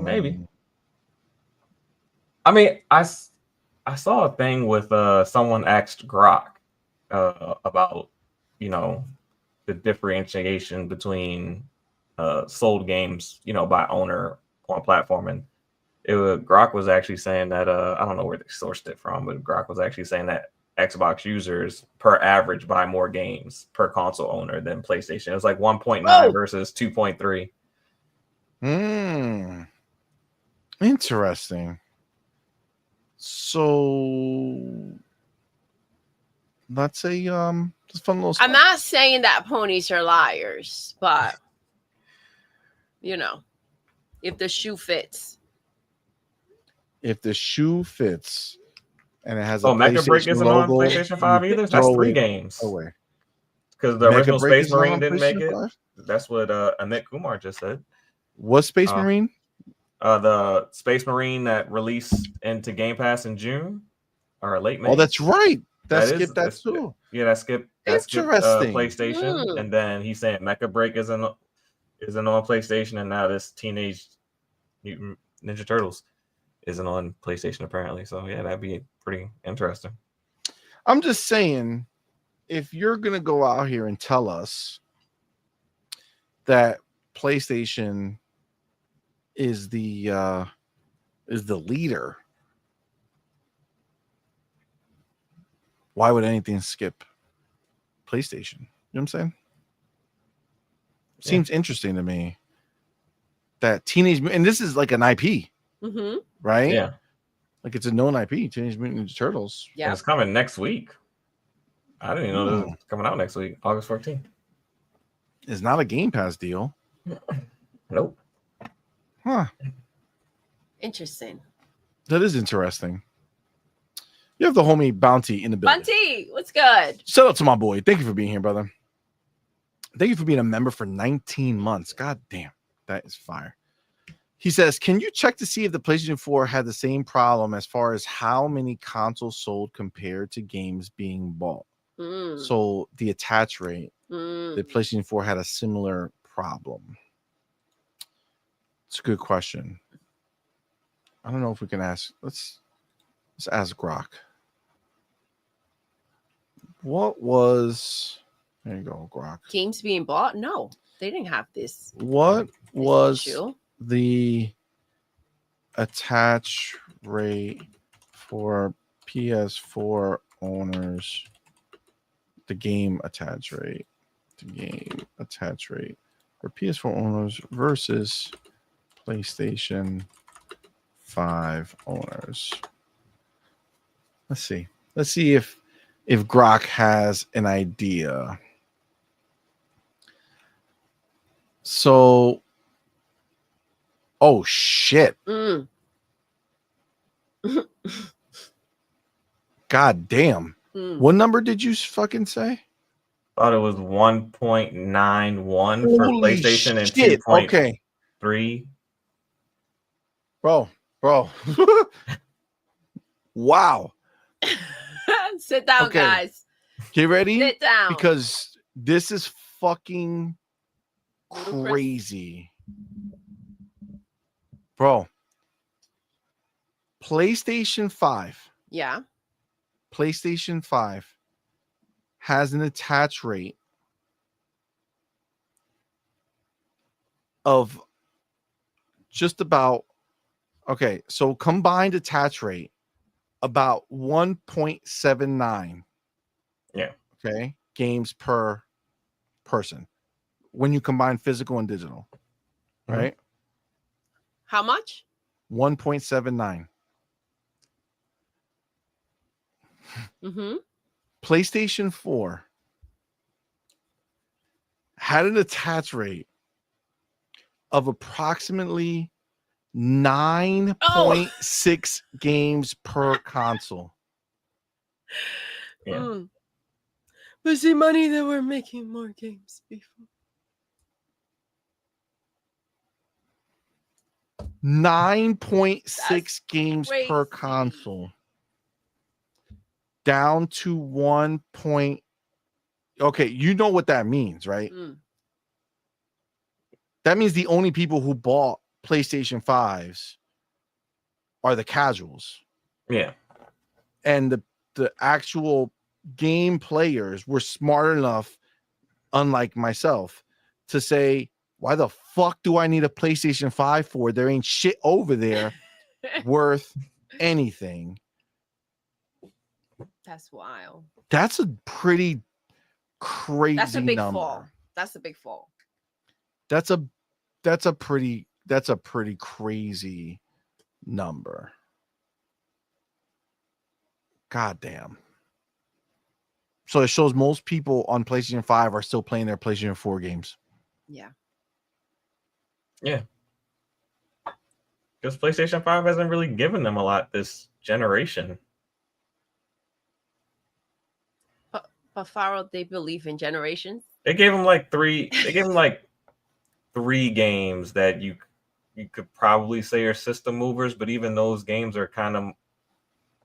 Maybe. I mean, I saw a thing with someone asked Grok about the differentiation between sold games by owner on platform, and Grok was actually saying that I don't know where they sourced it from, but Grok was actually saying that Xbox users per average buy more games per console owner than PlayStation. It was like 1.9 versus 2.3. Interesting. So that's a just fun little stuff. I'm not saying that ponies are liars, but if the shoe fits. If the shoe fits and it has Mecha Break isn't logo, on PlayStation 5 either? That's 3 games. Away. Because the original Space Marine didn't make it. 5? That's what Amit Kumar just said. What Space Marine? The Space Marine that released into Game Pass in June or late May. Oh, that's right. That skipped that too. Yeah, that skipped PlayStation. And then he's saying Mecha Break isn't on PlayStation, and now this Teenage Mutant Ninja Turtles. isn't on PlayStation apparently. So yeah, that'd be pretty interesting. I'm just saying, if you're gonna go out here and tell us that PlayStation is the leader, why would anything skip PlayStation? You know what I'm saying? Seems interesting to me that and this is like an IP, right? Yeah, like it's a known IP, Teenage Mutant Ninja Turtles. yeah, it's coming next week. I didn't even know this was coming out next week, August 14th. It's not a Game Pass deal. Nope. Huh. Interesting. That is interesting. You have the homie Bounty in the building. Bounty, what's good? Shout out to my boy. Thank you for being here, brother. Thank you for being a member for 19 months. God damn, that is fire. He says, can you check to see if the PlayStation 4 had the same problem as far as how many consoles sold compared to games being bought? So the attach rate, the PlayStation 4 had a similar problem. It's a good question. I don't know if we can ask. Let's ask Grok. What was... There you go, Grok. Games being bought? No, they didn't have this. What was issue. the attach rate for PS4 owners? The game attach rate. The game attach rate for PS4 owners versus PlayStation 5 owners. Let's see. Let's see if Grok has an idea. So, oh shit. God damn. What number did you fucking say? Thought it was 1.91 for Holy PlayStation and shit. 2.3. Okay. Bro. Wow. Sit down, Okay. guys. Get ready? Sit down. Because this is fucking crazy. Bro. PlayStation 5. Yeah. PlayStation 5 has an attach rate of just about, okay, so combined attach rate about 1.79. Yeah. Okay. Games per person when you combine physical and digital. Right? How much? 1.79. PlayStation 4 had an attach rate of approximately 9.6 games per console. Yeah. But see, money that we're making more games before. 9.6 games per console. Down to 1 point. Okay, you know what that means, right? That means the only people who bought PlayStation 5s are the casuals. Yeah. And the actual game players were smart enough, unlike myself, to say, why the fuck do I need a PlayStation 5 for? There ain't shit over there worth anything. That's wild. That's a pretty crazy That's a big number. fall. That's a big fall. That's a pretty crazy number. God damn. So it shows most people on PlayStation 5 are still playing their PlayStation 4 games. Yeah. Yeah. Because PlayStation 5 hasn't really given them a lot this generation. But Farrell, they believe in generations. They gave them like three. They gave them like 3 games that you could probably say are system movers, but even those games are kind of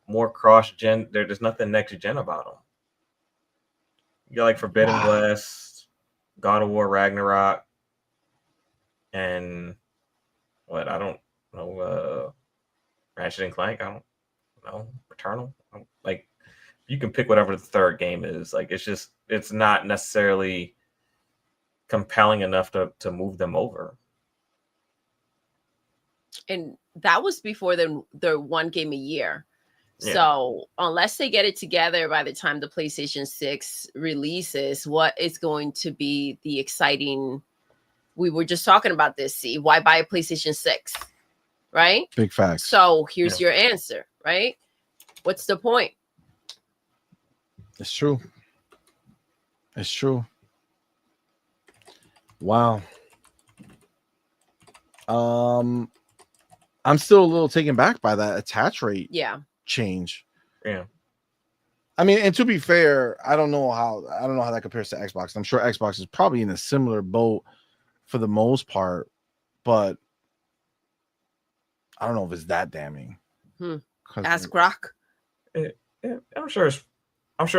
more cross-gen. There's nothing next-gen about them. You got like Forbidden West, God of War Ragnarok, and what? I don't know. Ratchet and Clank. I don't know. Returnal. Like, you can pick whatever the third game is. Like, it's not necessarily compelling enough to move them over. And that was before the one game a year. Yeah. So unless they get it together by the time the PlayStation 6 releases, what is going to be the exciting? We were just talking about this. See, why buy a PlayStation 6? Right? Big facts. So here's your answer, right? What's the point? It's true. It's true. Wow. I'm still a little taken back by that attach rate change. Yeah. I mean, and to be fair, I don't know how that compares to Xbox. I'm sure Xbox is probably in a similar boat for the most part, but I don't know if it's that damning. Ask Rock. I'm sure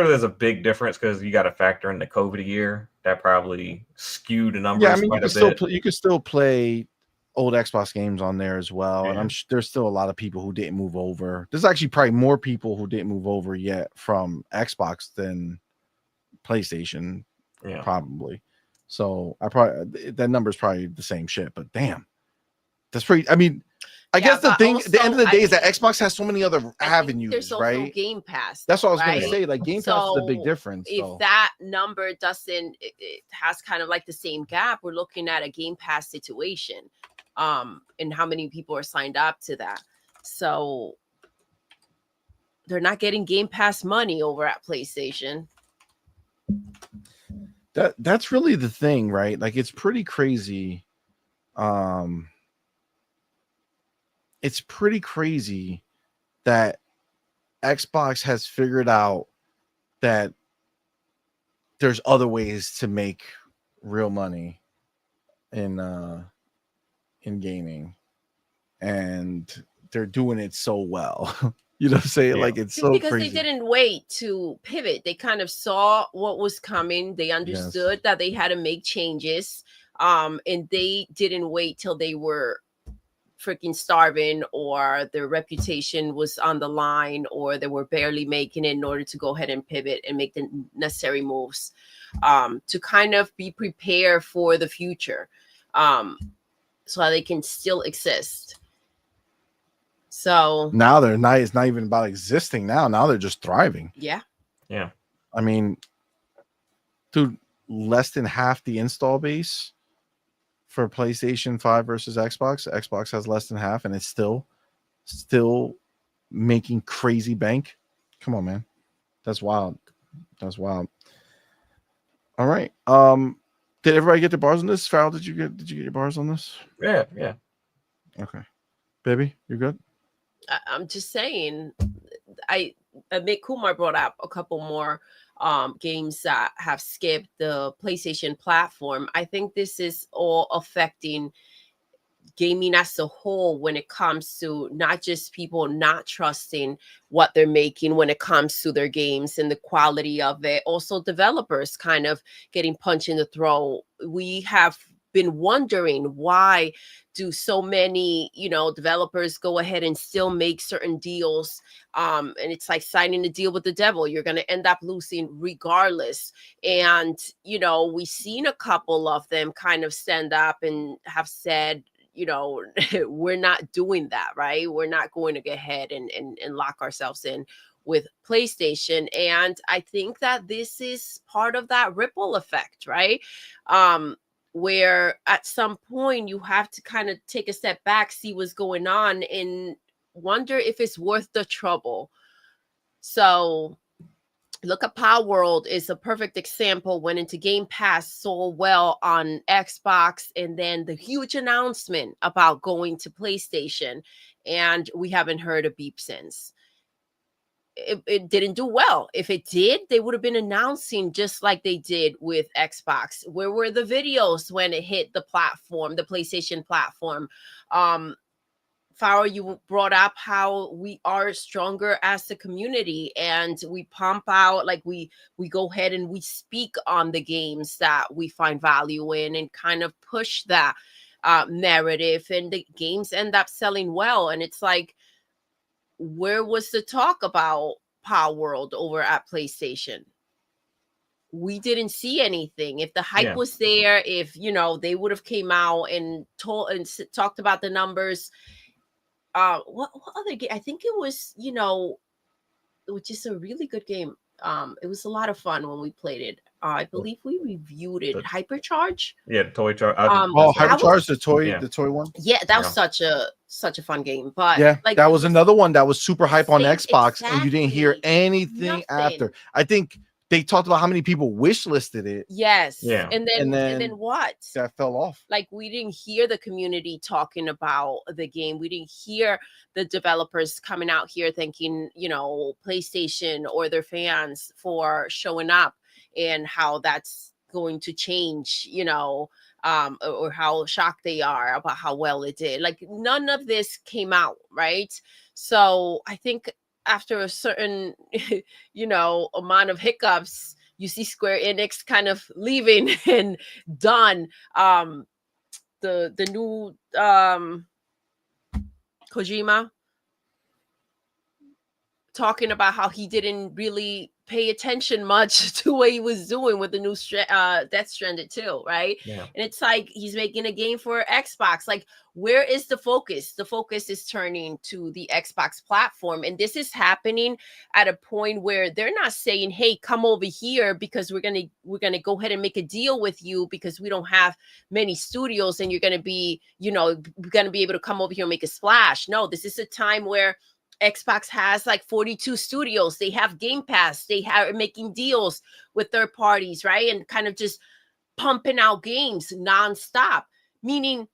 there's a big difference because you got to factor in the COVID year. That probably skewed the numbers. Yeah, I mean, quite a bit. You can still play old Xbox games on there as well, Yeah. and I'm there's still a lot of people who didn't move over. There's actually probably more people who didn't move over yet from Xbox than PlayStation, probably. So that number is probably the same shit. But damn, that's pretty. I mean, I guess the thing at the end of the day is that Xbox has so many other avenues, there's also right? Game Pass. That's what I was going to say. Like Game Pass is the big difference. If that number doesn't, it has kind of like the same gap. We're looking at a Game Pass situation, and how many people are signed up to that. So they're not getting Game Pass money over at PlayStation. That's really the thing, right? Like it's pretty crazy. It's pretty crazy that Xbox has figured out that there's other ways to make real money in gaming, and they're doing it so well. You know what I'm saying? Like it's so because crazy. They didn't wait to pivot. They kind of saw what was coming. They understood that they had to make changes. And they didn't wait till they were freaking starving or their reputation was on the line or they were barely making it in order to go ahead and pivot and make the necessary moves to kind of be prepared for the future so that they can still exist. So now it's not even about existing now they're just thriving. Yeah. I mean, dude, less than half the install base for PlayStation 5 versus Xbox has less than half, and it's still making crazy bank. Come on, man. That's wild. All right. Did everybody get their bars on this? Farrell, did you get your bars on this? Yeah. Okay. Baby, you're good? I'm just saying, I admit Kumar brought up a couple more games that have skipped the PlayStation platform. I think this is all affecting gaming as a whole when it comes to not just people not trusting what they're making when it comes to their games and the quality of it. Also developers kind of getting punched in the throat. We have been wondering why do so many developers go ahead and still make certain deals, and it's like signing a deal with the devil. You're going to end up losing regardless. And we've seen a couple of them kind of stand up and have said, we're not doing that, right? We're not going to go ahead and lock ourselves in with PlayStation. And I think that this is part of that ripple effect, right? Where at some point you have to kind of take a step back, see what's going on, and wonder if it's worth the trouble. So look at Power World is a perfect example. Went into Game Pass, sold well on Xbox, and then the huge announcement about going to PlayStation, and we haven't heard a beep since. It didn't do well. If it did, they would have been announcing just like they did with Xbox. Where were the videos when it hit the platform, the PlayStation platform? Farrell, you brought up how we are stronger as a community and we pump out, like we go ahead and we speak on the games that we find value in and kind of push that narrative, and the games end up selling well. And it's like, where was the talk about Power World over at PlayStation? We didn't see anything. If the hype was there, if they would have came out and talked about the numbers. What other game? I think it was which is a really good game. It was a lot of fun when we played it. I believe we reviewed it. Hypercharge. Yeah, the toy charge. Hypercharge, the toy one. Yeah, that was such a fun game. But yeah, like, that was another one that was super hype on Xbox, exactly, and you didn't hear anything after. I think they talked about how many people wish listed it. Yes. Yeah. And then what? That fell off. Like, we didn't hear the community talking about the game. We didn't hear the developers coming out here thanking, PlayStation or their fans for showing up and how that's going to change, or how shocked they are about how well it did. Like, none of this came out, right? So I think after a certain, amount of hiccups, you see Square Enix kind of leaving and done. The new Kojima talking about how he didn't really pay attention much to what he was doing with the new Death Stranded 2, right? Yeah. And it's like he's making a game for Xbox. Like, where is the focus? The focus is turning to the Xbox platform, and this is happening at a point where they're not saying, "Hey, come over here because we're gonna go ahead and make a deal with you because we don't have many studios, and you're gonna be, gonna be able to come over here and make a splash." No, this is a time where Xbox has like 42 studios. They have Game Pass. They are making deals with third parties, right? And kind of just pumping out games nonstop, meaning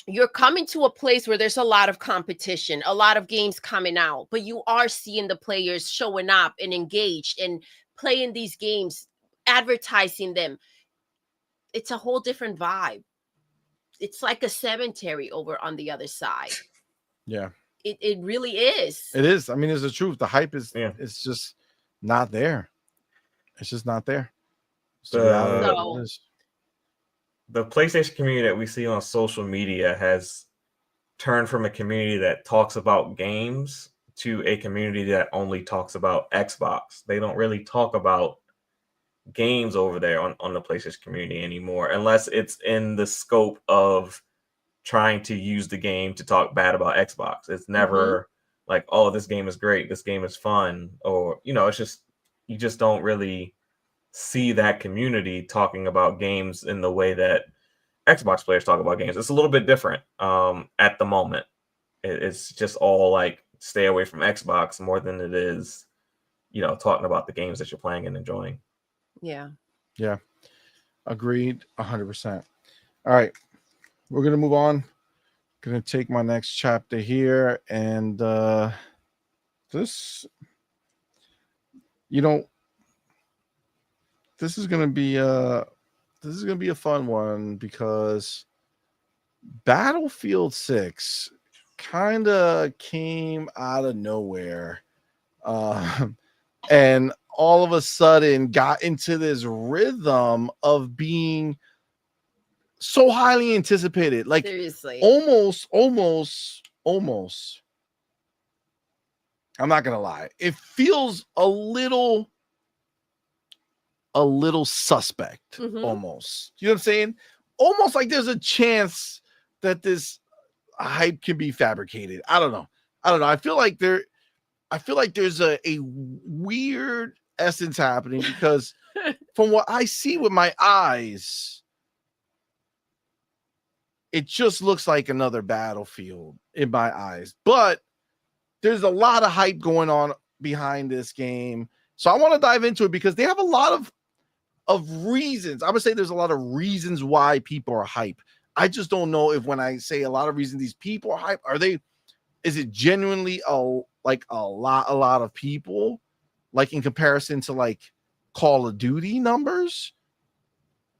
you're coming to a place where there's a lot of competition, a lot of games coming out, but you are seeing the players showing up and engaged and playing these games, advertising them. It's a whole different vibe. It's like a cemetery over on the other side. Yeah. It really is. It is. I mean, it's the truth. The hype is it's just not there. It's just not there. The PlayStation community that we see on social media has turned from a community that talks about games to a community that only talks about Xbox. They don't really talk about games over there on the PlayStation community anymore, unless it's in the scope of trying to use the game to talk bad about Xbox. It's never like, oh, this game is great, this game is fun, or it's just, you just don't really see that community talking about games in the way that Xbox players talk about games. It's a little bit different at the moment. It's just all like, stay away from Xbox more than it is, talking about the games that you're playing and enjoying. Yeah. Agreed 100%. All right, we're gonna move on. Gonna take my next chapter here, and this is gonna be a fun one, because Battlefield 6 kind of came out of nowhere, and all of a sudden got into this rhythm of being so highly anticipated. Like, seriously, almost. I'm not gonna lie. It feels a little suspect, almost. You know what I'm saying? Almost like there's a chance that this hype can be fabricated. I don't know. I feel like there's a weird essence happening, because from what I see with my eyes, it just looks like another Battlefield in my eyes. But there's a lot of hype going on behind this game. So I want to dive into it, because they have a lot of reasons. I would say there's a lot of reasons why people are hype. I just don't know if, when I say a lot of reasons these people are hype, is it genuinely a lot of people, like in comparison to like Call of Duty numbers?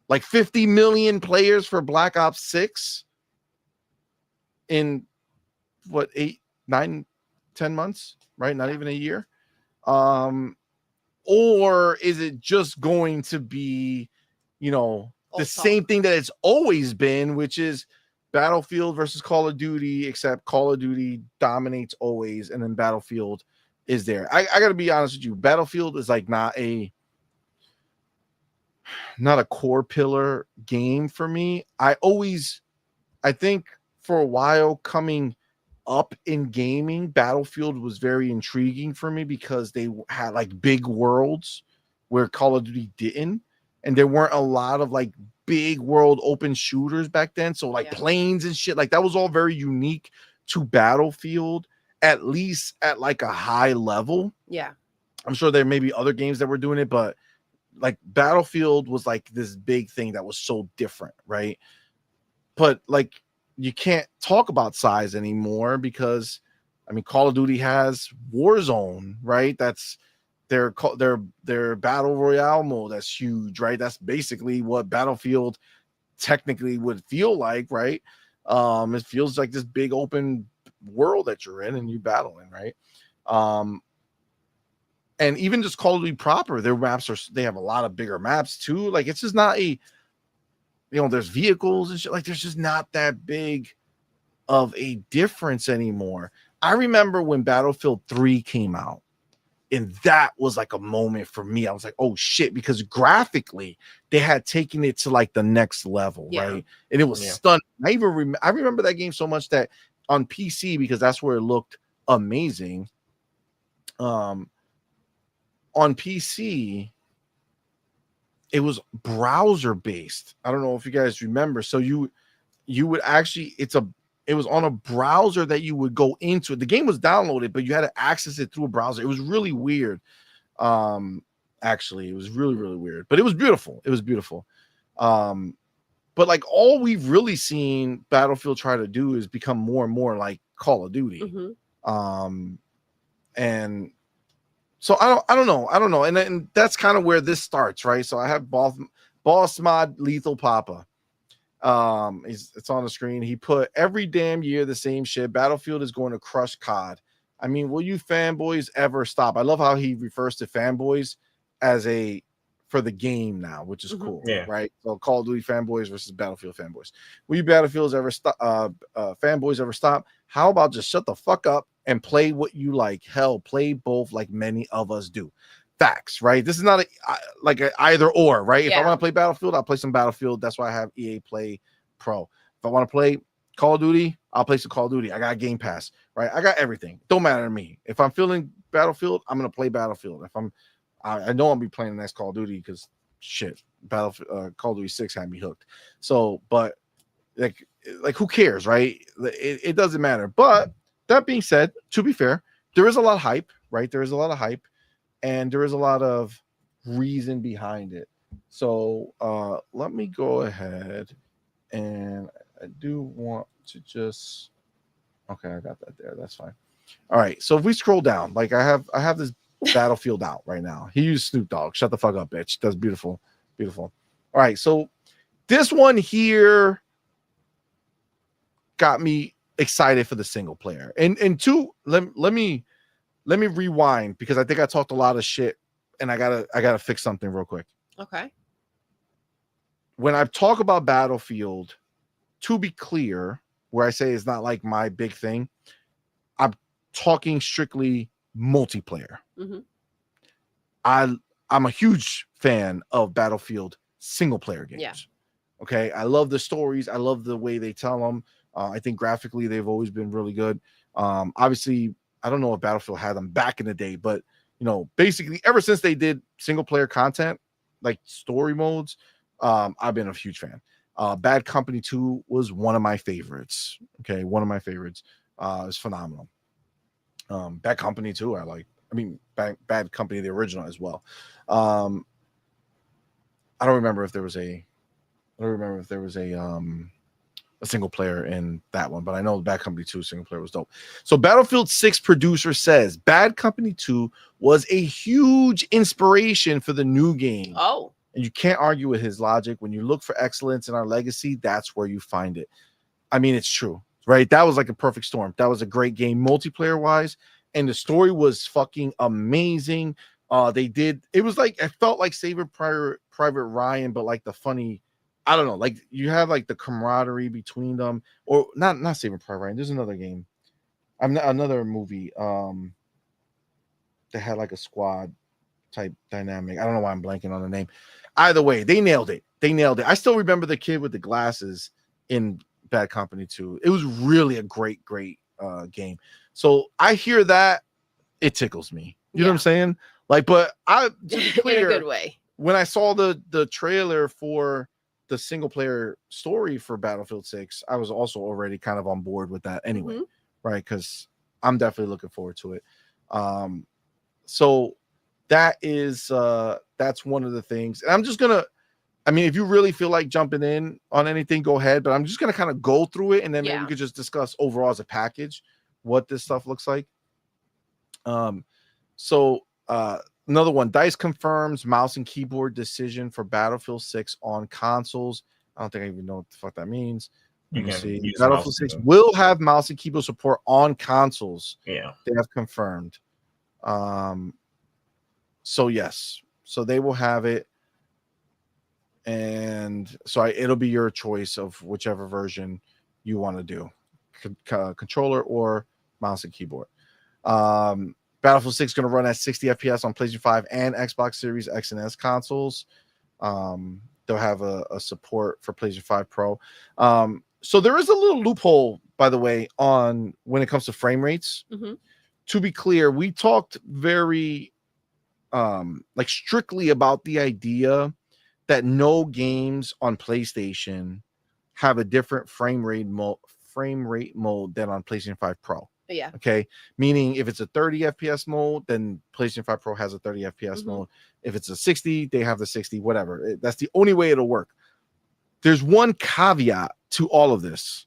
Like 50 million players for Black Ops 6 in what, 8, 9, 10 months, right? Not even a year. Or is it just going to be, the same thing that it's always been, which is Battlefield versus Call of Duty, except Call of Duty dominates always, and then Battlefield is there. I gotta be honest with you, Battlefield is like not a core pillar game for me. I think for a while coming up in gaming, Battlefield was very intriguing for me because they had like big worlds where Call of Duty didn't, and there weren't a lot of like big world open shooters back then. So like planes and shit, like that was all very unique to Battlefield, at least at like a high level. Yeah. I'm sure there may be other games that were doing it, but like Battlefield was like this big thing that was so different, right? But like you can't talk about size anymore because I mean Call of Duty has Warzone, right? That's their battle royale mode. That's huge, right? That's basically what Battlefield technically would feel like, right? It feels like this big open world that you're in and you battling, right? And even just Call of Duty proper, their maps they have a lot of bigger maps too. Like it's just not there's vehicles and shit. Like there's just not that big of a difference anymore. I remember when Battlefield 3 came out, and that was like a moment for me. I was like, oh shit, because graphically they had taken it to like the next level, right? And it was stunning. I remember that game so much that on PC, because that's where it looked amazing. On PC, it was browser based. I don't know if you guys remember. So you would actually, it was on a browser that you would go into. The game was downloaded, but you had to access it through a browser. It was really weird. Actually, it was really, really weird, but it was beautiful. It was beautiful. But like all we've really seen Battlefield try to do is become more and more like Call of Duty. Mm-hmm. And so I don't know. And that's kind of where this starts, right? So I have Boss Mod Lethal Papa. It's on the screen. He put every damn year the same shit. Battlefield is going to crush COD. I mean, will you fanboys ever stop? I love how he refers to fanboys as for the game now, which is cool, right? So Call of Duty fanboys versus Battlefield fanboys. Will you Battlefields ever stop? Fanboys ever stop? How about just shut the fuck up and play what you like? Hell, play both like many of us do. Facts, right? This is not like an either or, right? If I want to play Battlefield, I'll play some Battlefield. That's why I have EA Play Pro. If I want to play Call of Duty, I'll play some Call of Duty. I got Game Pass, right? I got everything. Don't matter to me. If I'm feeling Battlefield, I'm gonna play Battlefield. If I know I'll be playing the next Call of Duty because shit, Battlefield Call of Duty 6 had me hooked. So, but like who cares, right? It doesn't matter. But that being said, to be fair, there is a lot of hype, right? There is a lot of hype. And there is a lot of reason behind it. So let me go ahead, and I do want to just okay, I got that there. That's fine. All right. So if we scroll down, like I have this Battlefield out right now. He used Snoop Dogg. Shut the fuck up, bitch. That's beautiful. Beautiful. All right. So this one here got me excited for the single player. And two, let me rewind because I think I talked a lot of shit and I gotta fix something real quick. Okay. When I talk about Battlefield, to be clear, where I say it's not like my big thing, I'm talking strictly multiplayer. Mm-hmm. I'm a huge fan of Battlefield single player games. Yeah. Okay. I love the stories. I love the way they tell them. I think graphically they've always been really good. Obviously, I don't know if Battlefield had them back in the day, but basically ever since they did single player content, like story modes, I've been a huge fan. Bad Company 2 was one of my favorites. Okay, one of my favorites. It's phenomenal. Bad Company 2, I like. I mean, Bad Company, the original as well. I don't remember if there was a single player in that one, but I know Bad Company 2 single player was dope. So Battlefield 6 producer says Bad Company 2 was a huge inspiration for the new game. Oh. And you can't argue with his logic. When you look for excellence in our legacy, that's where you find it. I mean, it's true, right? That was like a perfect storm. That was a great game multiplayer wise. And the story was fucking amazing. It was like, it felt like Saving Private Ryan, but like the funny I don't know, like you have like the camaraderie between them, or not Saving Private Ryan. There's another game, another movie that had like a squad type dynamic. I don't know why I'm blanking on the name. Either way, they nailed it. I still remember the kid with the glasses in Bad Company 2. It was really a great game. So I hear that, it tickles me. You know what I'm saying? Like, but to be clear, in a good way. When I saw the trailer for the single player story for Battlefield 6, I was also already kind of on board with that anyway, right? Because I'm definitely looking forward to it. So that is that's one of the things. And I'm just gonna, I mean, if you really feel like jumping in on anything, go ahead. But I'm just gonna kind of go through it, and then maybe we could just discuss overall as a package what this stuff looks like. So another one, DICE confirms mouse and keyboard decision for Battlefield 6 on consoles. I don't think I even know what the fuck that means. Let me see. Battlefield 6 will have mouse and keyboard support on consoles. Yeah, they have confirmed. So yes, so they will have it, and so it'll be your choice of whichever version you want to do, controller or mouse and keyboard. Battlefield 6 is going to run at 60 FPS on PlayStation 5 and Xbox Series X and S consoles. They'll have a support for PlayStation 5 Pro. So there is a little loophole, by the way, on when it comes to frame rates. To be clear, we talked very like strictly about the idea that no games on PlayStation have a different frame rate mode than on PlayStation 5 Pro. Yeah. Okay. Meaning if it's a 30 FPS mode, then PlayStation 5 Pro has a 30 FPS mode. If it's a 60, they have the 60, whatever. That's the only way it'll work. There's one caveat to all of this,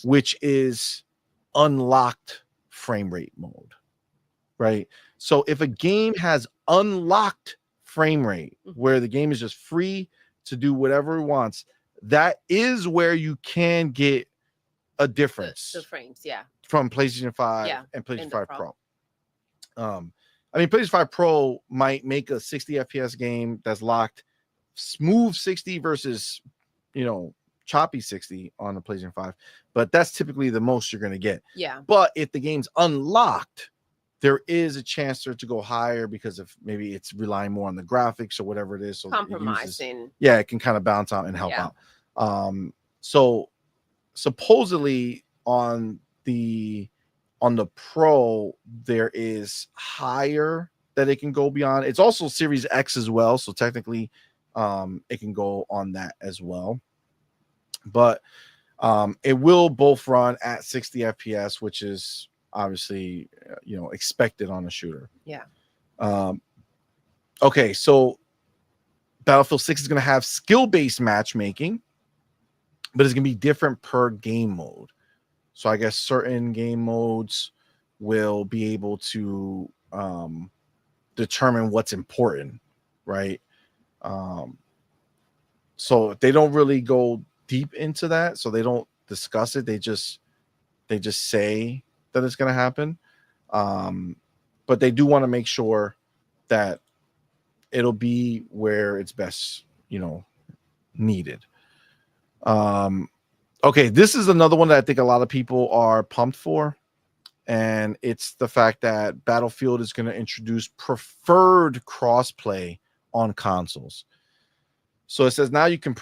which is unlocked frame rate mode, right? So if a game has unlocked frame rate, where the game is just free to do whatever it wants, that is where you can get a difference. The frames, yeah. From PlayStation 5 and PlayStation 5 Pro. I mean, PlayStation 5 Pro might make a 60 FPS game that's locked smooth 60 versus, choppy 60 on the PlayStation 5, but that's typically the most you're going to get. Yeah. But if the game's unlocked, there is a chance for it to go higher because of maybe it's relying more on the graphics or whatever it is. So compromising. It can kind of bounce out and help out. So supposedly on the Pro, there is higher that it can go beyond. It's also Series X as well, so technically it can go on that as well. But it will both run at 60 FPS, which is obviously expected on a shooter. Yeah. Okay, so Battlefield 6 is going to have skill-based matchmaking, but it's going to be different per game mode. So I guess certain game modes will be able to determine what's important, right? So they don't really go deep into that, so they don't discuss it. They just say that it's going to happen, but they do want to make sure that it'll be where it's best, needed. Okay, this is another one that I think a lot of people are pumped for, and it's the fact that Battlefield is going to introduce preferred crossplay on consoles. So it says now you can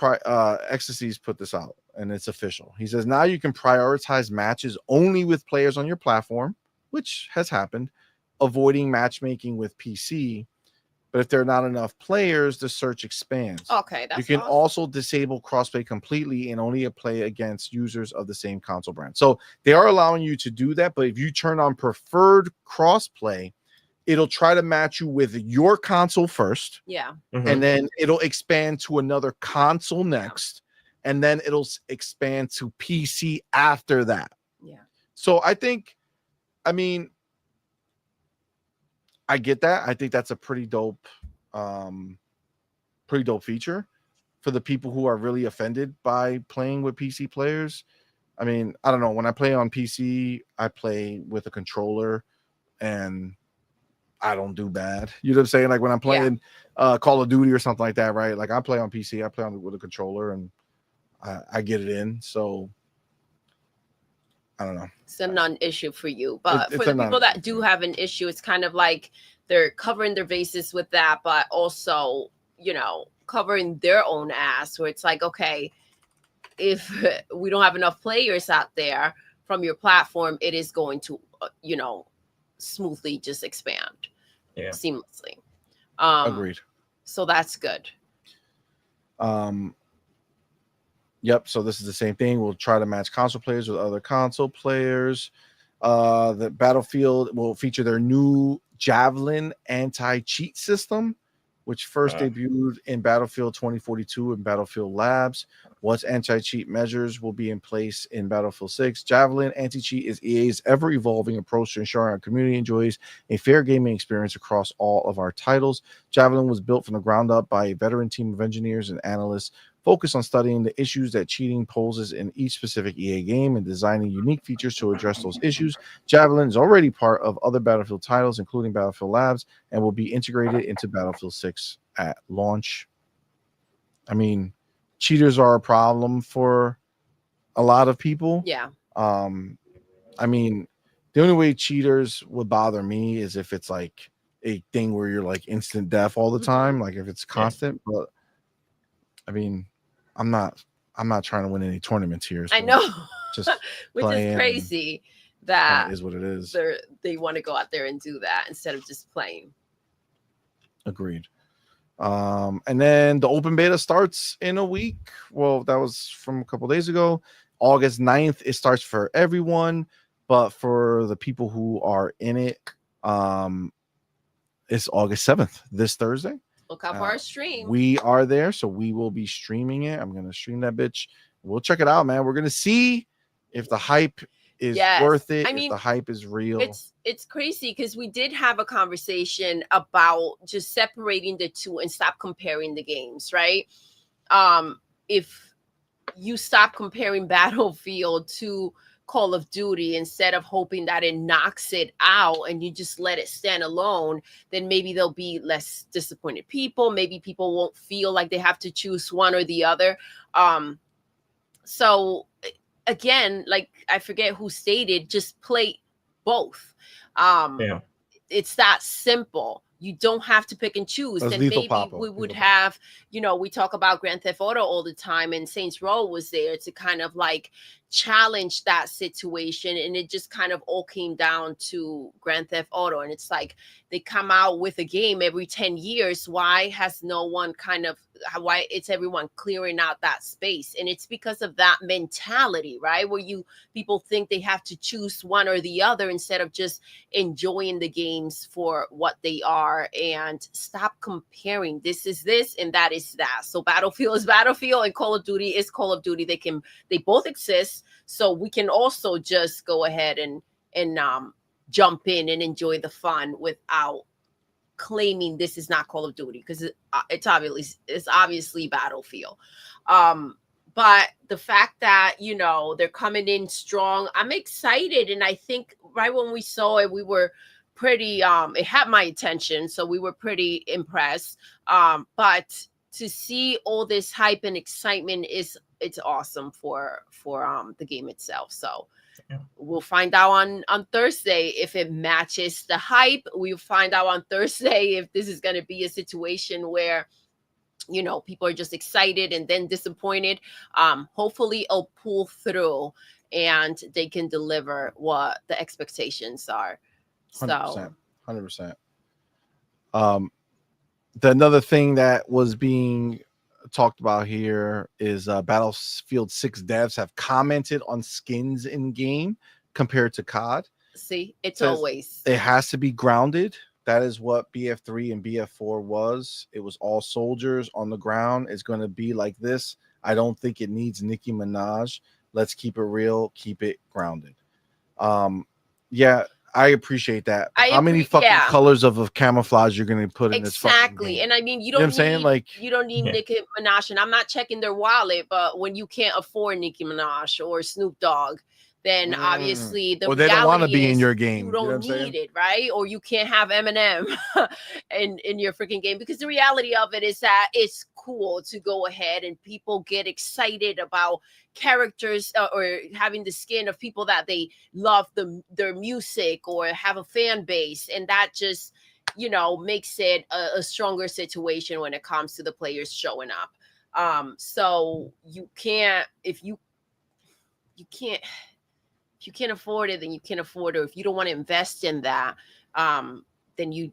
Ecstasy's put this out, and it's official. He says now you can prioritize matches only with players on your platform, which has happened, avoiding matchmaking with PC. But if there are not enough players, the search expands. Okay, that's you can awesome. also disable crossplay completely and only play against users of the same console brand. So they are allowing you to do that, but if you turn on preferred crossplay, it'll try to match you with your console first. Yeah. And then it'll expand to another console next, and then it'll expand to PC after that. Yeah. So I get that. I think that's a pretty dope feature for the people who are really offended by playing with PC players. I mean, I don't know. When I play on PC, I play with a controller and I don't do bad. You know what I'm saying? Like when I'm playing Call of Duty or something like that, right? Like I play on PC, I play with a controller and I get it in. So I don't know. It's a non-issue for you, but It's for a the people that non-issue. do have an issue, it's kind of like they're covering their bases with that, but also, you know, covering their own ass, where it's like, okay, if we don't have enough players out there from your platform, it is going to, you know, smoothly just expand seamlessly. Agreed. So that's good. Yep. So this is the same thing. We'll try to match console players with other console players. The Battlefield will feature their new Javelin anti-cheat system, which first debuted in Battlefield 2042 and Battlefield Labs. Once anti-cheat measures will be in place in Battlefield 6. Javelin anti-cheat is EA's ever-evolving approach to ensuring our community enjoys a fair gaming experience across all of our titles. Javelin was built from the ground up by a veteran team of engineers and analysts focused on studying the issues that cheating poses in each specific EA game and designing unique features to address those issues. Javelin is already part of other Battlefield titles, including Battlefield Labs, and will be integrated into Battlefield 6 at launch. I mean, cheaters are a problem for a lot of people. Yeah. I mean, the only way cheaters would bother me is if it's like a thing where you're like instant death all the time, like if it's constant. But I mean, I'm not trying to win any tournaments here. So I know, just which is crazy that is what it is. They want to go out there and do that instead of just playing. Agreed. And then the open beta starts in a week. Well, that was from a couple days ago. August 9th, it starts for everyone, but for the people who are in it, it's August 7th, this Thursday. Look out for our stream. We are there, so we will be streaming it. I'm gonna stream that bitch. We'll check it out, man. We're gonna see if the hype is worth it. I mean, if the hype is real. It's crazy because we did have a conversation about just separating the two and stop comparing the games, right? If you stop comparing Battlefield to Call of Duty instead of hoping that it knocks it out and you just let it stand alone, then maybe there'll be less disappointed people. Maybe people won't feel like they have to choose one or the other. So again, like I forget who stated, just play both. It's that simple. You don't have to pick and choose. Then maybe we would have, you know, we talk about Grand Theft Auto all the time, and Saints Row was there to kind of like challenge that situation. And it just kind of all came down to Grand Theft Auto. And it's like they come out with a game every 10 years. Why has no one why it's everyone clearing out that space? And it's because of that mentality, right? Where people think they have to choose one or the other instead of just enjoying the games for what they are, and stop comparing. This is this and that is that. So Battlefield is Battlefield and Call of Duty is Call of Duty. They both exist. So we can also just go ahead and jump in and enjoy the fun without claiming this is not Call of Duty, because it's obviously Battlefield. But the fact that, you know, they're coming in strong, I'm excited. And I think right when we saw it, we were pretty it had my attention, so we were pretty impressed. But to see all this hype and excitement it's awesome for the game itself. So we'll find out on Thursday if it matches the hype. We'll find out on Thursday if this is going to be a situation where, you know, people are just excited and then disappointed. Hopefully it'll pull through and they can deliver what the expectations are. 100%. 100%. Another thing that was being talked about here is Battlefield 6 devs have commented on skins in game compared to COD. See, it has to be grounded. That is what BF3 and BF4 was. It was all soldiers on the ground. It's going to be like this. I don't think it needs Nicki Minaj. Let's keep it real. Keep it grounded. Yeah, I appreciate that. How many fucking colors of camouflage you're going to put in this fucking game? And I mean, you don't need Nicki Minaj, and I'm not checking their wallet, but when you can't afford Nicki Minaj or Snoop Dogg, then obviously the or they don't want to reality be in is your game. you don't need it, right? Or you can't have Eminem in your freaking game, because the reality of it is that it's cool to go ahead and people get excited about characters or having the skin of people that they love their music or have a fan base, and that just makes it a stronger situation when it comes to the players showing up. So you can't if you can't if you can't afford it, then you can't afford it. Or if you don't want to invest in that, then you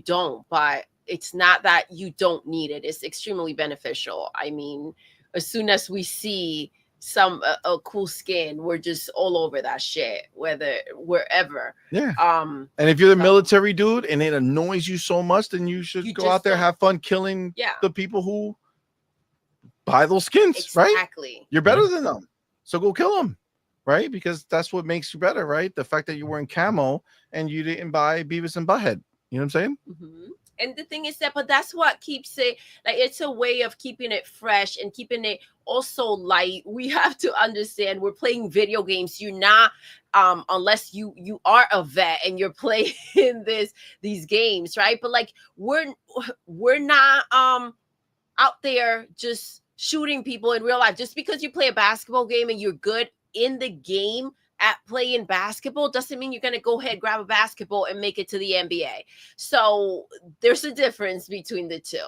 don't. But it's not that you don't need it. It's extremely beneficial. I mean, as soon as we see some a cool skin, we're just all over that shit, wherever. Yeah. And if you're the military dude and it annoys you so much, then you should go out there, have fun killing the people who buy those skins, right? Exactly. You're better than them. So go kill them, right? Because that's what makes you better, right? The fact that you're wearing camo and you didn't buy Beavis and Butthead. You know what I'm saying? Mm-hmm. And the thing is that, but that's what keeps it, like, it's a way of keeping it fresh and keeping it also light. We have to understand we're playing video games. You're not, unless you are a vet and you're playing these games, right? But like we're not out there just shooting people in real life. Just because you play a basketball game and you're good in the game at playing basketball doesn't mean you're going to go ahead, grab a basketball and make it to the NBA. So there's a difference between the two.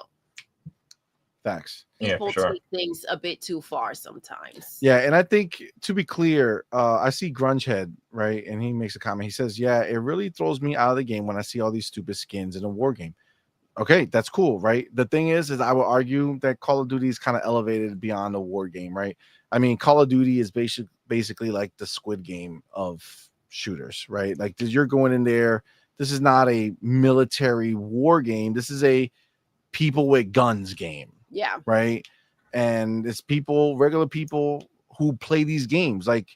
Facts. People take things a bit too far sometimes. Yeah, and I think, to be clear, I see Grungehead, right? And he makes a comment. He says, yeah, it really throws me out of the game when I see all these stupid skins in a war game. Okay, that's cool, right? The thing is I would argue that Call of Duty is kind of elevated beyond a war game, right? I mean, Call of Duty is basically like the Squid Game of shooters, right? Like, you're going in there. This is not a military war game. This is a people with guns game. Yeah. Right. And it's regular people who play these games. Like,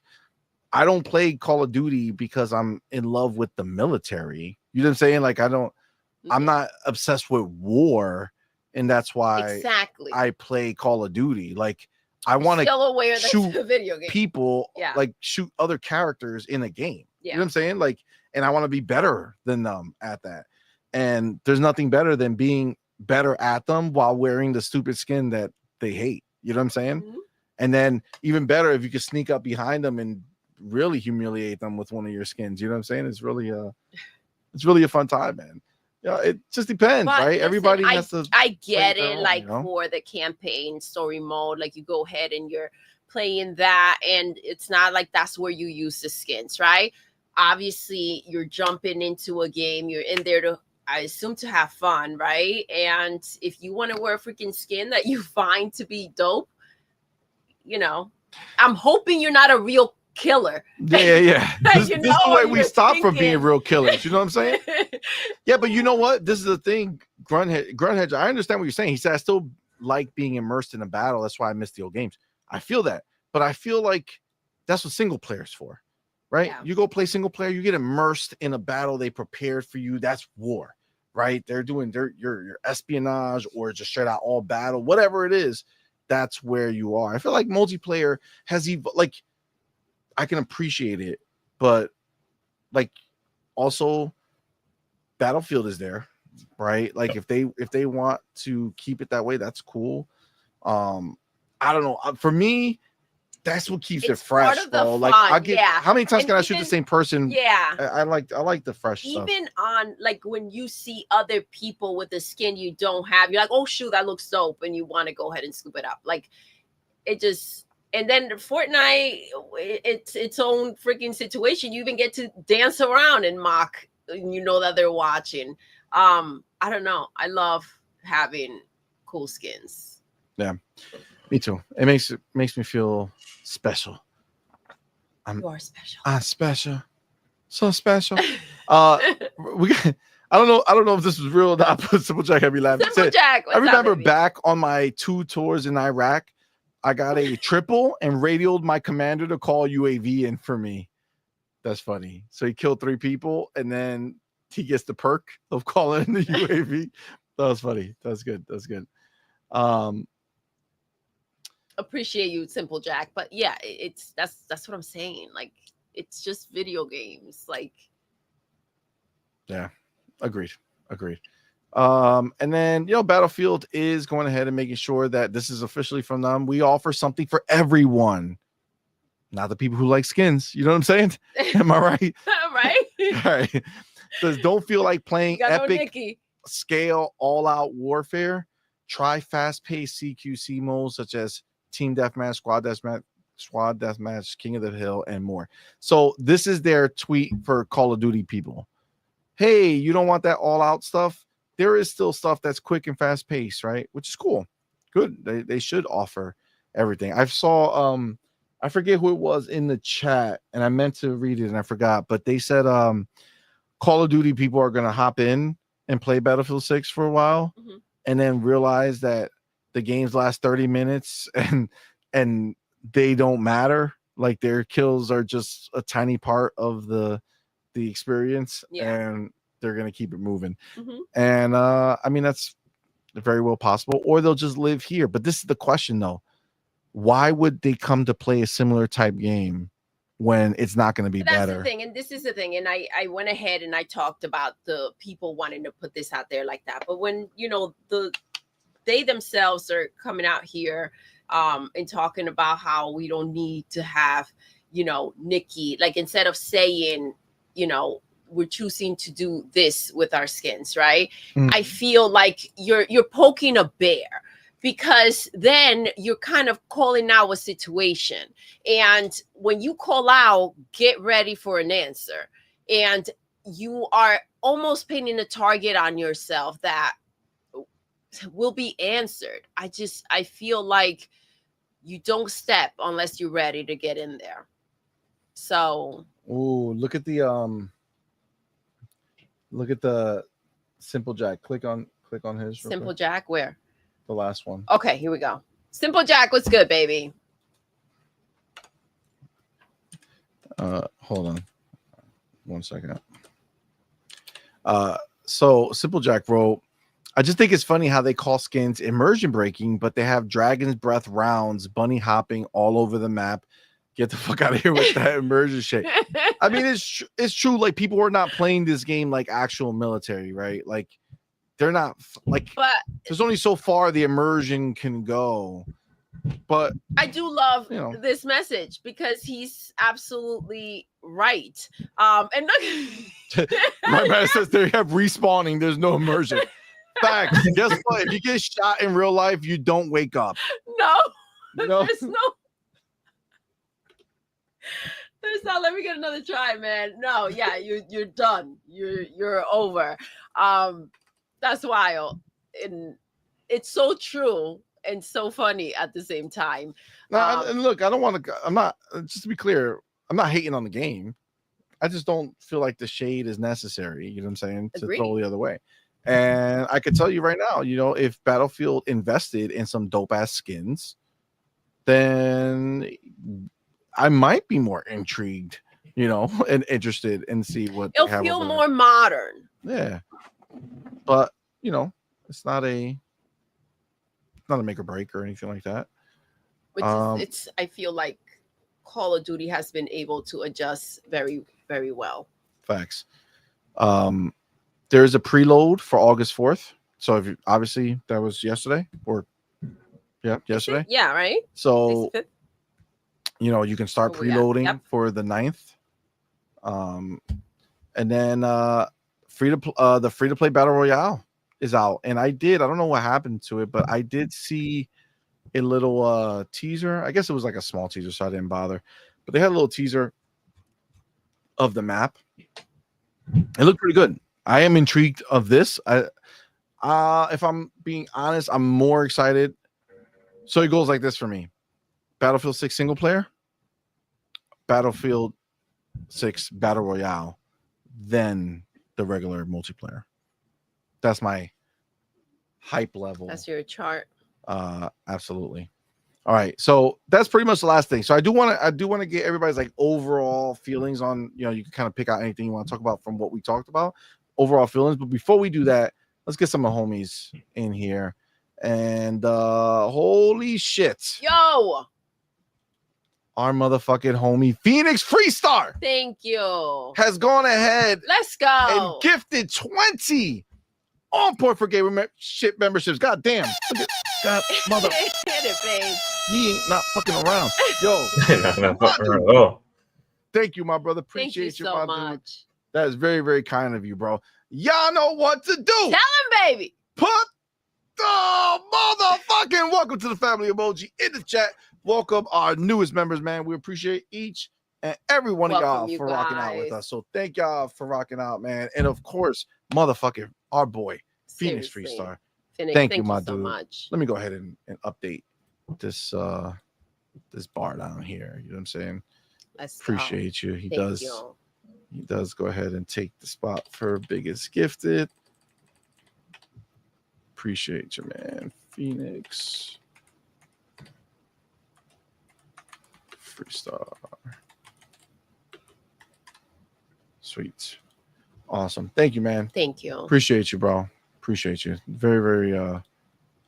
I don't play Call of Duty because I'm in love with the military. You know what I'm saying? Like, I'm not obsessed with war, and that's why I play Call of Duty. Like, I want to shoot a video game. people, like shoot other characters in a game. Yeah. You know what I'm saying? Like, and I want to be better than them at that. And there's nothing better than being better at them while wearing the stupid skin that they hate. You know what I'm saying? Mm-hmm. And then even better if you could sneak up behind them and really humiliate them with one of your skins. You know what I'm saying? It's really a fun time, man. Yeah, it just depends, right? Listen, everybody has to. I get it, like, for the campaign story mode, like, you go ahead and you're playing that, and it's not like that's where you use the skins, right? Obviously, you're jumping into a game, you're in there to, I assume, to have fun, right? And if you want to wear a freaking skin that you find to be dope, I'm hoping you're not a real killer. Yeah. This is the way we stop from being real killers. You know what I'm saying? Yeah, but you know what? This is the thing, Grunhead. I understand what you're saying. He said, I still like being immersed in a battle. That's why I miss the old games. I feel that. But I feel like that's what single player's for, right? Yeah. You go play single player, you get immersed in a battle they prepared for you. That's war, right? They're doing your espionage or just straight out all battle, whatever it is. That's where you are. I feel like multiplayer has I can appreciate it, but like also Battlefield is there, right? Like if they want to keep it that way, that's cool. I don't know. For me, that's what keeps it fresh, bro. Like, how many times can I shoot the same person? Yeah. I like the fresh stuff. Even on, like, when you see other people with the skin you don't have, you're like, oh shoot, that looks dope, and you want to go ahead and scoop it up. Like, it just. And then Fortnite, it's its own freaking situation. You even get to dance around and mock, and you know that they're watching. I don't know. I love having cool skins. Yeah, me too. It makes me feel special. You're special. I'm special, so special. I don't know if this was real or not. But Simple Jack had me laughing. Simple Jack. I remember back on my 2 tours in Iraq, I got a triple and radioed my commander to call UAV in for me. That's funny. So he killed 3 people, and then he gets the perk of calling in the UAV. That was funny. That's good. appreciate you, Simple Jack. But yeah, it's that's what I'm saying. Like, it's just video games. Like, Yeah, agreed. And then, Battlefield is going ahead and making sure that this is officially from them. We offer something for everyone, not the people who like skins. You know what I'm saying? Am I right? right? All right. Says, don't feel like playing Got no epic Nikki. scale all-out warfare. Try fast-paced CQC modes such as Team Deathmatch, Squad Deathmatch, King of the Hill, and more. So this is their tweet for Call of Duty people. Hey, you don't want that all-out stuff? There is still stuff that's quick and fast-paced, right? Which is cool. Good. They should offer everything. I saw I forget who it was in the chat, and I meant to read it and I forgot, but they said Call of Duty people are gonna hop in and play Battlefield 6 for a while, and then realize that the games last 30 minutes and they don't matter. Like, their kills are just a tiny part of the experience, and they're gonna keep it moving. And I mean, that's very well possible, or they'll just live here. But this is the question, though: why would they come to play a similar type game when it's not going to be That's better? the thing, and this is the thing, and I went ahead and I talked about the people wanting to put this out there like that. But when they themselves are coming out here and talking about how we don't need to have Nikki, like, instead of saying we're choosing to do this with our skins, right? I feel like you're poking a bear, because then you're kind of calling out a situation, and when you call out, get ready for an answer, and you are almost painting a target on yourself that will be answered. I feel like you don't step unless you're ready to get in there. So look at the Simple Jack. Click on his Simple Jack, where? The last one. Okay, here we go. Simple Jack, what's good, baby? Hold on 1 second. So Simple Jack wrote, I just think it's funny how they call skins immersion breaking, but they have Dragon's Breath rounds, bunny hopping all over the map. Get the fuck out of here with that immersion shit. I mean, it's true. Like, people are not playing this game like actual military, right? Like, they're not like, but there's only so far the immersion can go. But I do love this message, because he's absolutely right. And look, my man says they have respawning. There's no immersion. Facts. Guess what? If you get shot in real life, you don't wake up. There's no. There's not. Let me get another try, man. No, yeah, you're done. You're over. That's wild, and it's so true and so funny at the same time. And look, I don't want to. I'm not. Just to be clear, I'm not hating on the game. I just don't feel like the shade is necessary. You know what I'm saying? To throw the other way. And I can tell you right now, if Battlefield invested in some dope ass skins, then I might be more intrigued, and interested and see what it'll feel more modern. Yeah, but it's not a make or break or anything like that. Which is, I feel like Call of Duty has been able to adjust very, very well. Facts. There's a preload for August 4th. So obviously that was yesterday, or yesterday. Yeah, right. So you can start preloading for the 9th. And then the free to play battle royale is out, and I don't know what happened to it, but I did see a little teaser. I guess it was like a small teaser, so I didn't bother. But they had a little teaser of the map. It looked pretty good. I am intrigued of this. If I'm being honest, I'm more excited. So it goes like this for me: Battlefield 6 single player, Battlefield 6 battle royale, then the regular multiplayer. That's my hype level. That's your chart. Absolutely. All right, so that's pretty much the last thing. So I do want to get everybody's like overall feelings on, you can kind of pick out anything you want to talk about from what we talked about, overall feelings. But before we do that, let's get some of the homies in here. And holy shit. Yo, Our motherfucking homie Phoenix Freestar thank you. has gone ahead Let's and go. gifted 20 on point for game ship memberships. God damn. Look at God, mother. Hit it, babe. He ain't not fucking around. Yo, Oh, thank you, my brother. Thank you Appreciate you, so my dude. much. That is very, very kind of you, bro. Y'all know what to do. Tell him, baby. Put the motherfucking welcome to the family emoji in the chat. Welcome our newest members, man. We appreciate each and every one of Welcome, y'all you for rocking out with guys. us. So thank y'all for rocking out, man. And of course, motherfucking our boy, Phoenix Seriously. Freestar. Phoenix, Thank you, my so dude. much. Let me go ahead and update this this bar down here. You know what I'm saying? Let's Appreciate you. He does. You. He does go ahead and take the spot for biggest gifted. Appreciate you, man. Phoenix Freestar. Sweet. Awesome. Thank you, man. Thank you. Appreciate you, bro. Appreciate you. Very, very,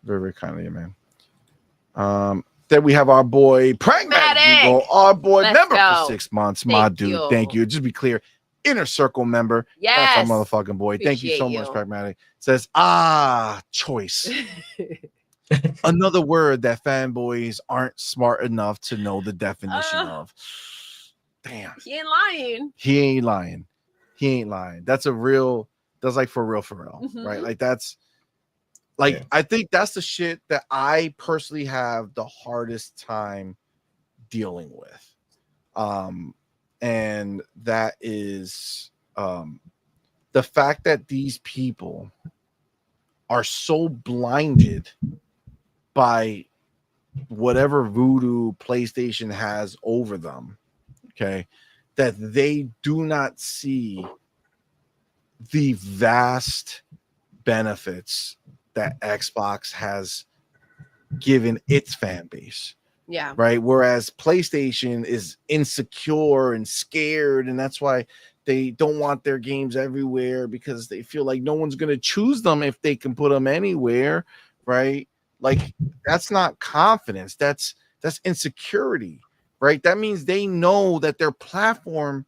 very kind of you, man. Then we have our boy Pragmatic Hugo, our boy member for 6 months. My dude. Thank you. Just be clear. Inner Circle member. Yes. That's our motherfucking boy. Thank you so much, Pragmatic. Says, choice. Another word that fanboys aren't smart enough to know the definition of. Damn. He ain't lying. He ain't lying. He ain't lying. That's like for real, right? Like that's like, yeah. I think that's the shit that I personally have the hardest time dealing with. And that is the fact that these people are so blinded by whatever voodoo PlayStation has over them, okay, that they do not see the vast benefits that Xbox has given its fan base. Yeah. Right. Whereas PlayStation is insecure and scared, and that's why they don't want their games everywhere, because they feel like no one's going to choose them if they can put them anywhere. Right. Like, that's not confidence. That's insecurity. Right. That means they know that their platform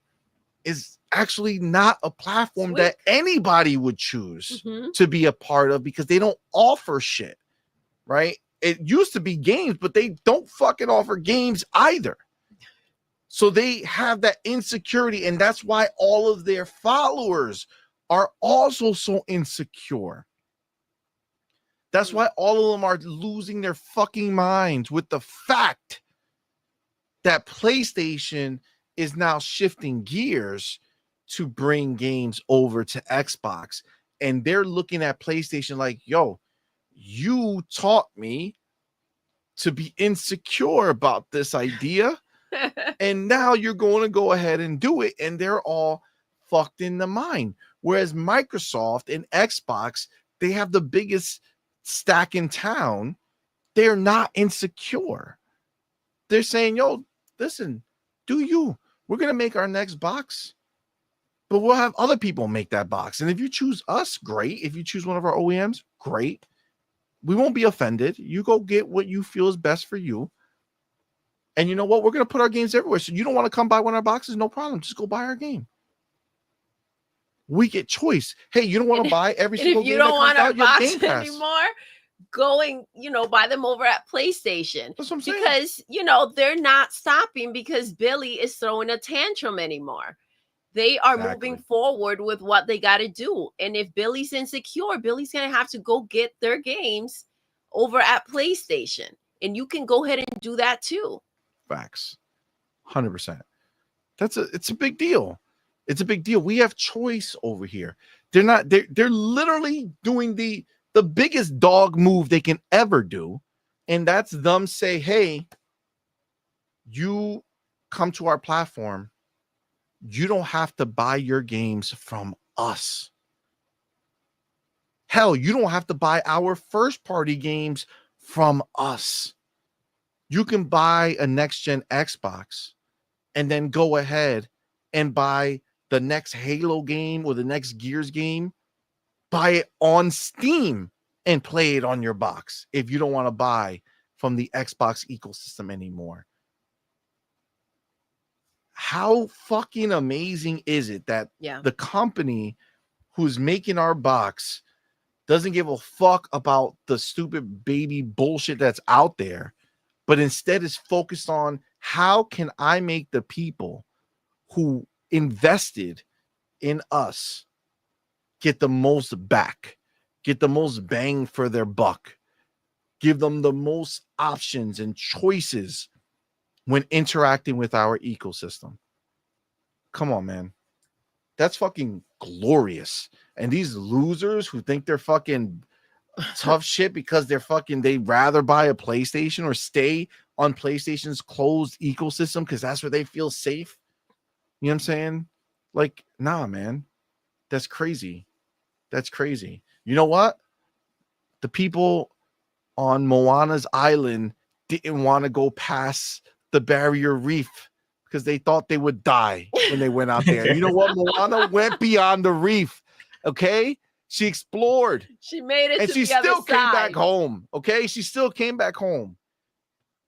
is actually not a platform that anybody would choose to be a part of, because they don't offer shit. Right. It used to be games, but they don't fucking offer games either. So they have that insecurity, and that's why all of their followers are also so insecure. That's why all of them are losing their fucking minds with the fact that PlayStation is now shifting gears to bring games over to Xbox. And they're looking at PlayStation like, yo, you taught me to be insecure about this idea, and now you're going to go ahead and do it, and they're all fucked in the mind. Whereas Microsoft and Xbox, they have the biggest stack in town. They're not insecure. They're saying, yo, listen, we're going to make our next box, but we'll have other people make that box. And if you choose us, great. If you choose one of our OEMs, great. We won't be offended. You go get what you feel is best for you. And you know what? We're going to put our games everywhere. So you don't want to come buy one of our boxes? No problem. Just go buy our game. We get choice. Hey, you don't want to buy every single game? If you don't want our box anymore, buy them over at PlayStation. That's what I'm saying. Because, they're not stopping because Billy is throwing a tantrum anymore. They are moving forward with what they got to do. And if Billy's insecure, Billy's going to have to go get their games over at PlayStation. And you can go ahead and do that too. Facts. 100%. It's a big deal. It's a big deal. We have choice over here. They're literally doing the biggest dog move they can ever do. And that's them say, hey, you come to our platform. You don't have to buy your games from us. Hell, you don't have to buy our first party games from us. You can buy a next gen Xbox and then go ahead and buy the next Halo game or the next Gears game. Buy it on Steam and play it on your box if you don't want to buy from the Xbox ecosystem anymore. How fucking amazing is it that the company who's making our box doesn't give a fuck about the stupid baby bullshit that's out there, but instead is focused on how can I make the people who invested in us get the most back, get the most bang for their buck, give them the most options and choices when interacting with our ecosystem. Come on, man. That's fucking glorious. And these losers who think they're fucking tough shit because they'd rather buy a PlayStation or stay on PlayStation's closed ecosystem because that's where they feel safe. You know what I'm saying? Like, nah, man. That's crazy. That's crazy. You know what? The people on Moana's island didn't want to go past the barrier reef because they thought they would die when they went out there. You know what? Moana went beyond the reef. Okay? She explored. She made it and to she the other still came side. back home. Okay? She still came back home.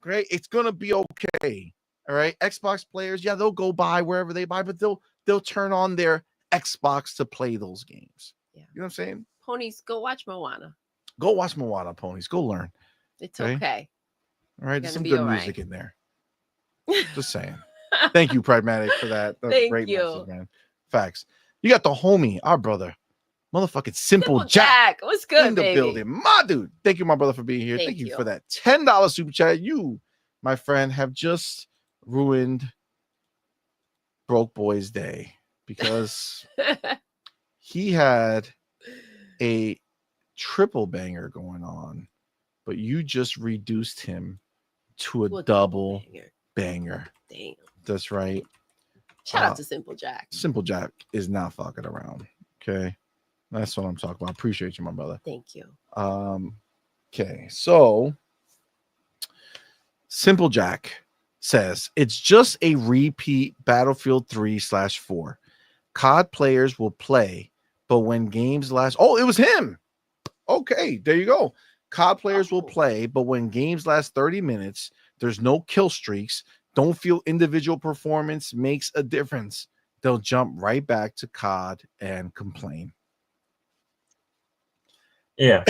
Great. It's gonna be okay. All right. Xbox players, yeah, they'll go buy wherever they buy, but they'll turn on their Xbox to play those games. Yeah. You know what I'm saying? Ponies, go watch Moana. Go watch Moana, ponies. Go learn. It's okay. All right. There's some good music in there. Just saying. Thank you, Pragmatic, for that. That's Thank great you. message, man. Facts. You got the homie, our brother, motherfucking Simple Jack. What's good, in the baby? building. My dude. Thank you, my brother, for being here. Thank you for that $10 super chat. You, my friend, have just ruined Broke Boy's day because he had a triple banger going on, but you just reduced him to a double banger. Damn. That's right. Shout out to Simple Jack. Simple Jack is not fucking around. Okay. That's what I'm talking about. Appreciate you, my brother. Thank you. Okay. So Simple Jack says it's just a repeat Battlefield 3/4. COD players will play, but when games last, oh, it was him. Okay, there you go. COD players will play, but when games last 30 minutes, there's no kill streaks. Don't feel individual performance makes a difference. They'll jump right back to COD and complain. Yeah.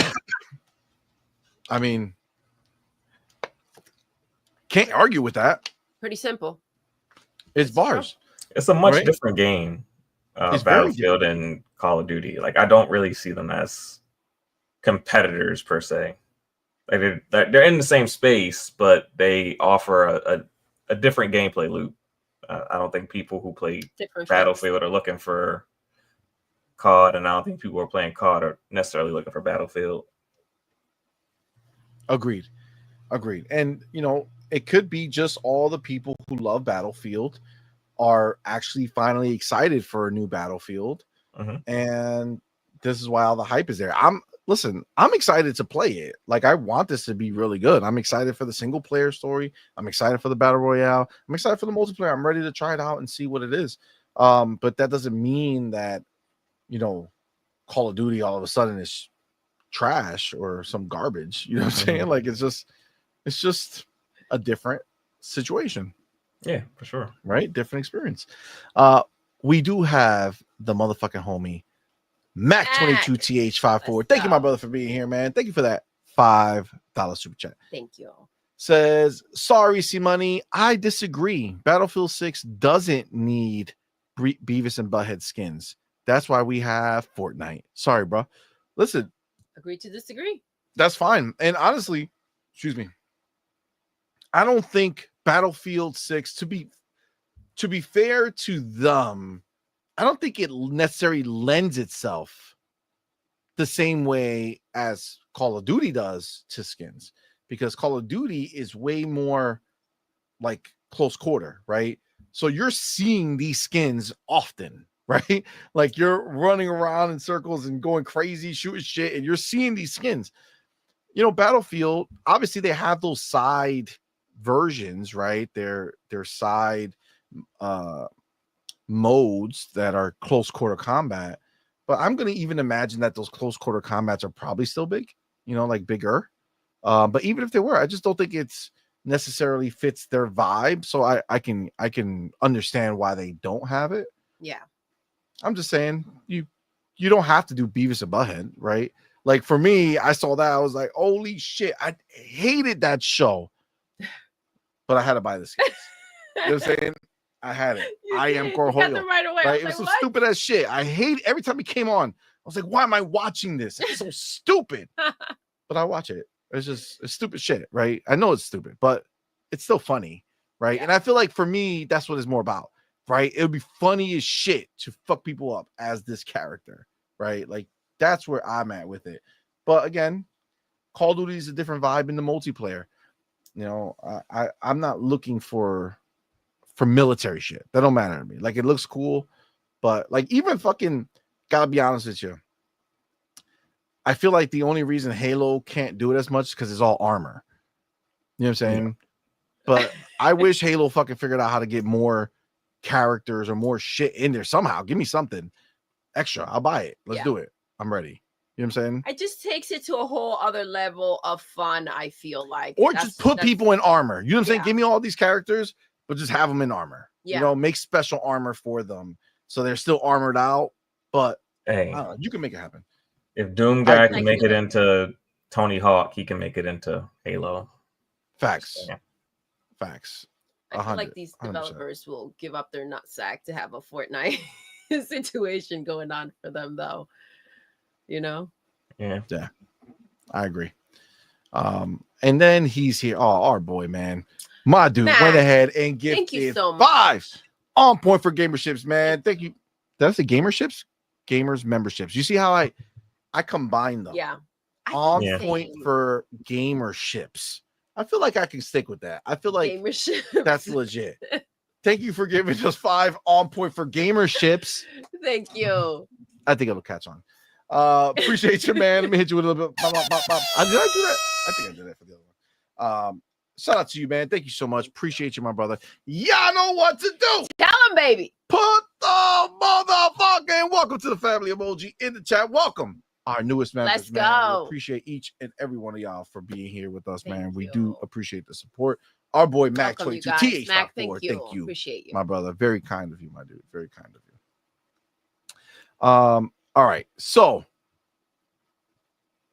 I mean, can't argue with that. Pretty simple. It's bars. It's a much different game. Battlefield and Call of Duty. Like, I don't really see them as competitors per se. Like, they're in the same space, but they offer a different gameplay loop. I don't think people who play Battlefield are looking for COD, and I don't think people who are playing COD are necessarily looking for Battlefield. Agreed. And, you know, it could be just all the people who love Battlefield are actually finally excited for a new Battlefield. And this is why all the hype is there. I'm excited to play it. Like, I want this to be really good. I'm excited for the single player story. I'm excited for the battle royale. I'm excited for the multiplayer. I'm ready to try it out and see what it is. But that doesn't mean that, you know, Call of Duty all of a sudden is trash or some garbage. You know what I'm saying? Like, it's just a different situation. Yeah, for sure. Right? Different experience. We do have the motherfucking homie Mac22TH54. Thank you, my brother, for being here, man. Thank you for that $5 super chat. Thank you. Says, sorry, CMoney, I disagree. Battlefield 6 doesn't need Beavis and Butthead skins. That's why we have Fortnite. Sorry, bro. Listen. Agree to disagree. That's fine. And honestly, excuse me, I don't think Battlefield 6, to be fair to them, I don't think it necessarily lends itself the same way as Call of Duty does to skins, because Call of Duty is way more like close quarter, right? So you're seeing these skins often, right? Like, you're running around in circles and going crazy, shooting shit, and you're seeing these skins. You know, Battlefield, obviously they have those side versions, right? Their side modes that are close quarter combat, but I'm going to even imagine that those close quarter combats are probably still big. you know, like bigger. But even if they were, I just don't think it's necessarily fits their vibe. So I can understand why they don't have it. Yeah. I'm just saying you don't have to do Beavis and Butthead, right? Like for me, I saw that, I was like, holy shit, I hated that show. But I had to buy the skins. You know what I'm saying? I had it. I am Cornholio. Right away. Right? It was some stupid ass shit. I hate every time he came on. I was like, why am I watching this? It's so stupid. But I watch it. It's stupid shit, right? I know it's stupid, but it's still funny, right? Yeah. And I feel like for me, that's what it's more about, right? It would be funny as shit to fuck people up as this character, right? Like that's where I'm at with it. But again, Call of Duty is a different vibe in the multiplayer. You know, I'm not looking for military shit. That don't matter to me. Like it looks cool, but like even fucking, gotta be honest with you, I feel like the only reason Halo can't do it as much is because it's all armor. You know what I'm saying? Yeah. But I wish Halo fucking figured out how to get more characters or more shit in there somehow. Give me something extra. I'll buy it. Let's do it. I'm ready. You know what I'm saying? It just takes it to a whole other level of fun, I feel like. Or just put people in armor. You know what I'm saying? Give me all these characters, but just have them in armor. Yeah. You know, make special armor for them so they're still armored out. But hey, you can make it happen. If Doom guy can make it into Tony Hawk, he can make it into Halo. Facts. Yeah. Facts. I feel like these developers 100%. Will give up their nutsack to have a Fortnite situation going on for them, though. You know? Yeah. I agree. And then he's here. Oh, our boy, man. My dude went ahead and gifted so 5 on point for gamerships, man. Thank you. Did I say gamerships? Gamers memberships. You see how I combine them? Yeah. On point for gamerships. I feel like I can stick with that. I feel like that's legit. Thank you for giving us 5 on point for gamerships. Thank you. I think it'll catch on. Appreciate you, man. Let me hit you with a little bit. Did I do that? I think I did that for the other one. Shout out to you, man. Thank you so much. Appreciate you, my brother. Y'all know what to do. Tell him, baby. Put the motherfucking welcome to the family emoji in the chat. Welcome our newest members. Let's go. We appreciate each and every one of y'all for being here with us, man. We do appreciate the support. Our boy Mac 22 TH. Mac, thank you. Appreciate you, my brother. Very kind of you, my dude. Very kind of you. All right. So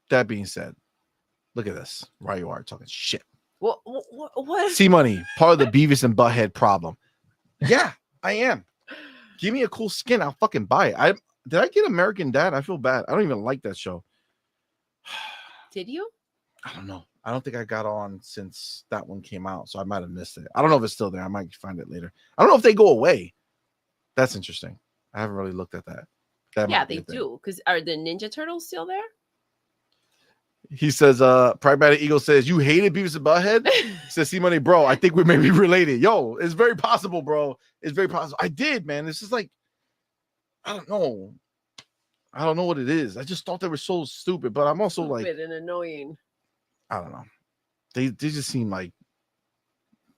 that being said, look at this. Right, you are talking shit. What? CMoney, part of the Beavis and Butthead problem. Yeah, I am. Give me a cool skin. I'll fucking buy it. Did I get American Dad? I feel bad. I don't even like that show. Did you? I don't know. I don't think I got on since that one came out, so I might have missed it. I don't know if it's still there. I might find it later. I don't know if they go away. That's interesting. I haven't really looked at that. Yeah, they do. Because are the Ninja Turtles still there? He says, Pragmatic Eagle says, you hated Beavis and Butthead? Says CMoney, bro, I think we may be related. Yo, it's very possible, bro. It's very possible. I did, man. This is like, I don't know. I don't know what it is. I just thought they were so stupid, but I'm also stupid like and annoying. I don't know. They just seem like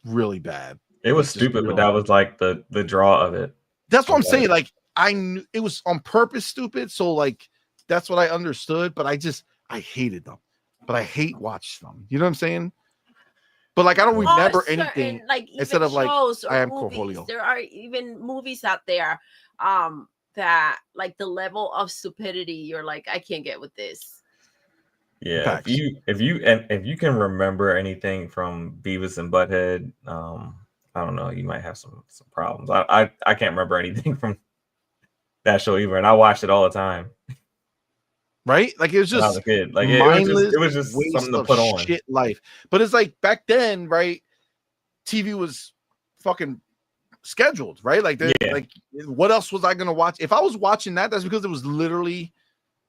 really bad. It was stupid, but that was like the draw of it. That's what I'm saying. Like I knew it was on purpose stupid. So like that's what I understood, but I hated them. But I hate watching them. You know what I'm saying? But like I don't remember anything like instead of like I am movies. Cornholio. There are even movies out there that like the level of stupidity you're like, I can't get with this. Yeah, Facts. if you can remember anything from Beavis and Butthead, I don't know, you might have some problems. I can't remember anything from that show either, and I watched it all the time. Right? Like it was just when I was a kid. Like it was just something to put on. Shit life. But it's like back then, right? TV was fucking scheduled, right? Like like what else was I gonna watch? If I was watching that, that's because it was literally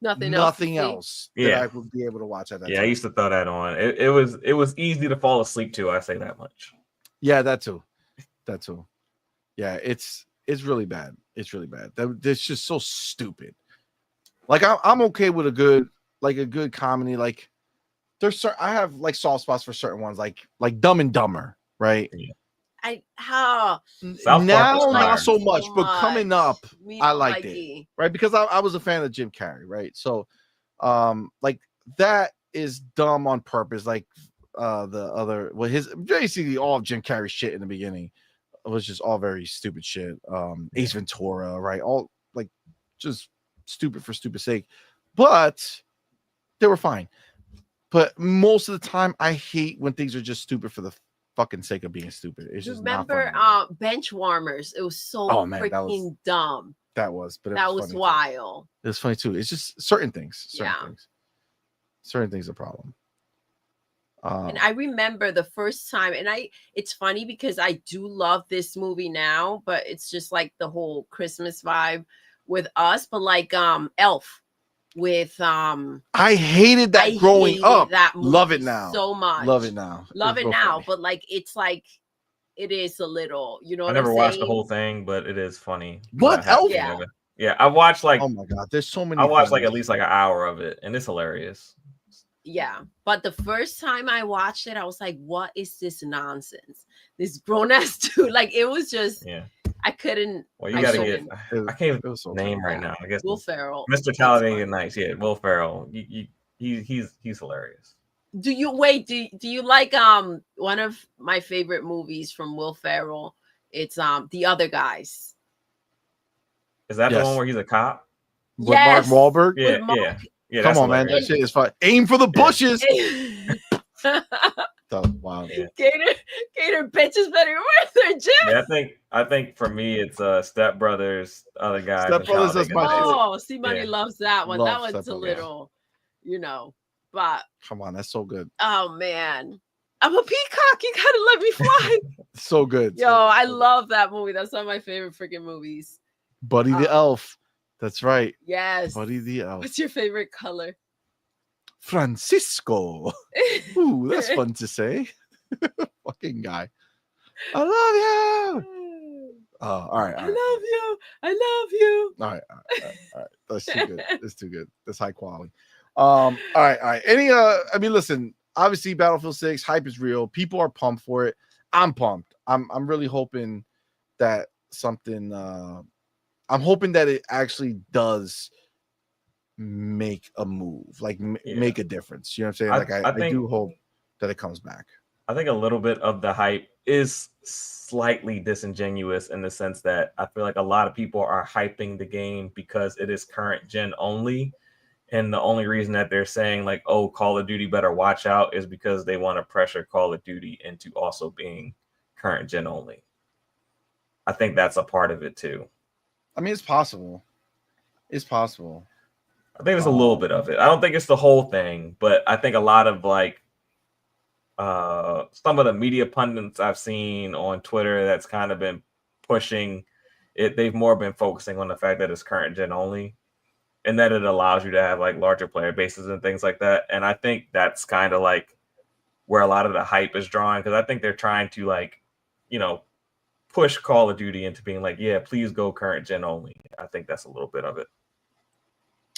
nothing else that I would be able to watch at that time. I used to throw that on. It was easy to fall asleep to, I say that much. Yeah, that too. Yeah, it's really bad. It's really bad. That's just so stupid. Like I'm okay with a good comedy. Like there's I have like soft spots for certain ones, like Dumb and Dumber, right? Yeah. Now not so much, but coming up, I liked it, right? Because I was a fan of Jim Carrey, right? So, like that is dumb on purpose. Like the other, well, his basically all of Jim Carrey shit in the beginning was just all very stupid shit. Ace Ventura, right? All like just stupid for stupid sake, but they were fine. But most of the time, I hate when things are just stupid for the fucking sake of being stupid. It's just remember not fun. bench warmers. It was so freaking dumb. That was was wild. It was funny too. It's just certain things. Certain things are a problem. And I remember the first time, and it's funny because I do love this movie now, but it's just like the whole Christmas vibe with us. But like Elf with I hated that growing up. That movie love it now so much. Love it now. Funny. But like it's like it is a little, you know. I never watched the whole thing, but it is funny. What Elf? Yeah, I watched like, oh my god, there's so many. I watched like at least like an hour of it, and it's hilarious. Yeah, but the first time I watched it, I was like, "What is this nonsense? This grown ass dude!" Like it was just, I couldn't. Well, you gotta get. I can't even name right now. I guess Will Ferrell, Mr. Talladega Nights. Yeah, Will Ferrell. He's hilarious. Do you like one of my favorite movies from Will Ferrell? It's The Other Guys. Is that the one where he's a cop? With Mark Wahlberg? Yeah. Come on, man. That shit is fun. Aim for the bushes. Wow. Gator bitches better wear their gym. Yeah, I think for me it's Step Brothers, Other Guys. Step Brothers is my favorite. Oh, CMoney loves that one. That one's a little, but come on, that's so good. Oh man. I'm a peacock. You gotta let me fly. So good. Yo, I love that movie. That's one of my favorite freaking movies. Buddy the Elf. That's right. Yes. Buddy the Elf. What's your favorite color? Francisco. Ooh, that's fun to say. Fucking guy. I love you. All right. I love you. All right. That's too good. That's too good. That's high quality. All right. Any I mean, listen, obviously Battlefield 6 hype is real. People are pumped for it. I'm pumped. I'm really hoping that something I'm hoping that it actually does make a move, like make a difference. You know what I'm saying? Like I do hope that it comes back. I think a little bit of the hype is slightly disingenuous in the sense that I feel like a lot of people are hyping the game because it is current gen only. And the only reason that they're saying like, oh, Call of Duty better watch out is because they want to pressure Call of Duty into also being current gen only. I think that's a part of it too. I mean, it's possible. It's possible. I think there's a little bit of it. I don't think it's the whole thing, but I think a lot of like some of the media pundits I've seen on Twitter that's kind of been pushing it. They've more been focusing on the fact that it's current gen only and that it allows you to have like larger player bases and things like that. And I think that's kind of like where a lot of the hype is drawing, because I think they're trying to like, push Call of Duty into being like, yeah, please go current gen only. I think that's a little bit of it.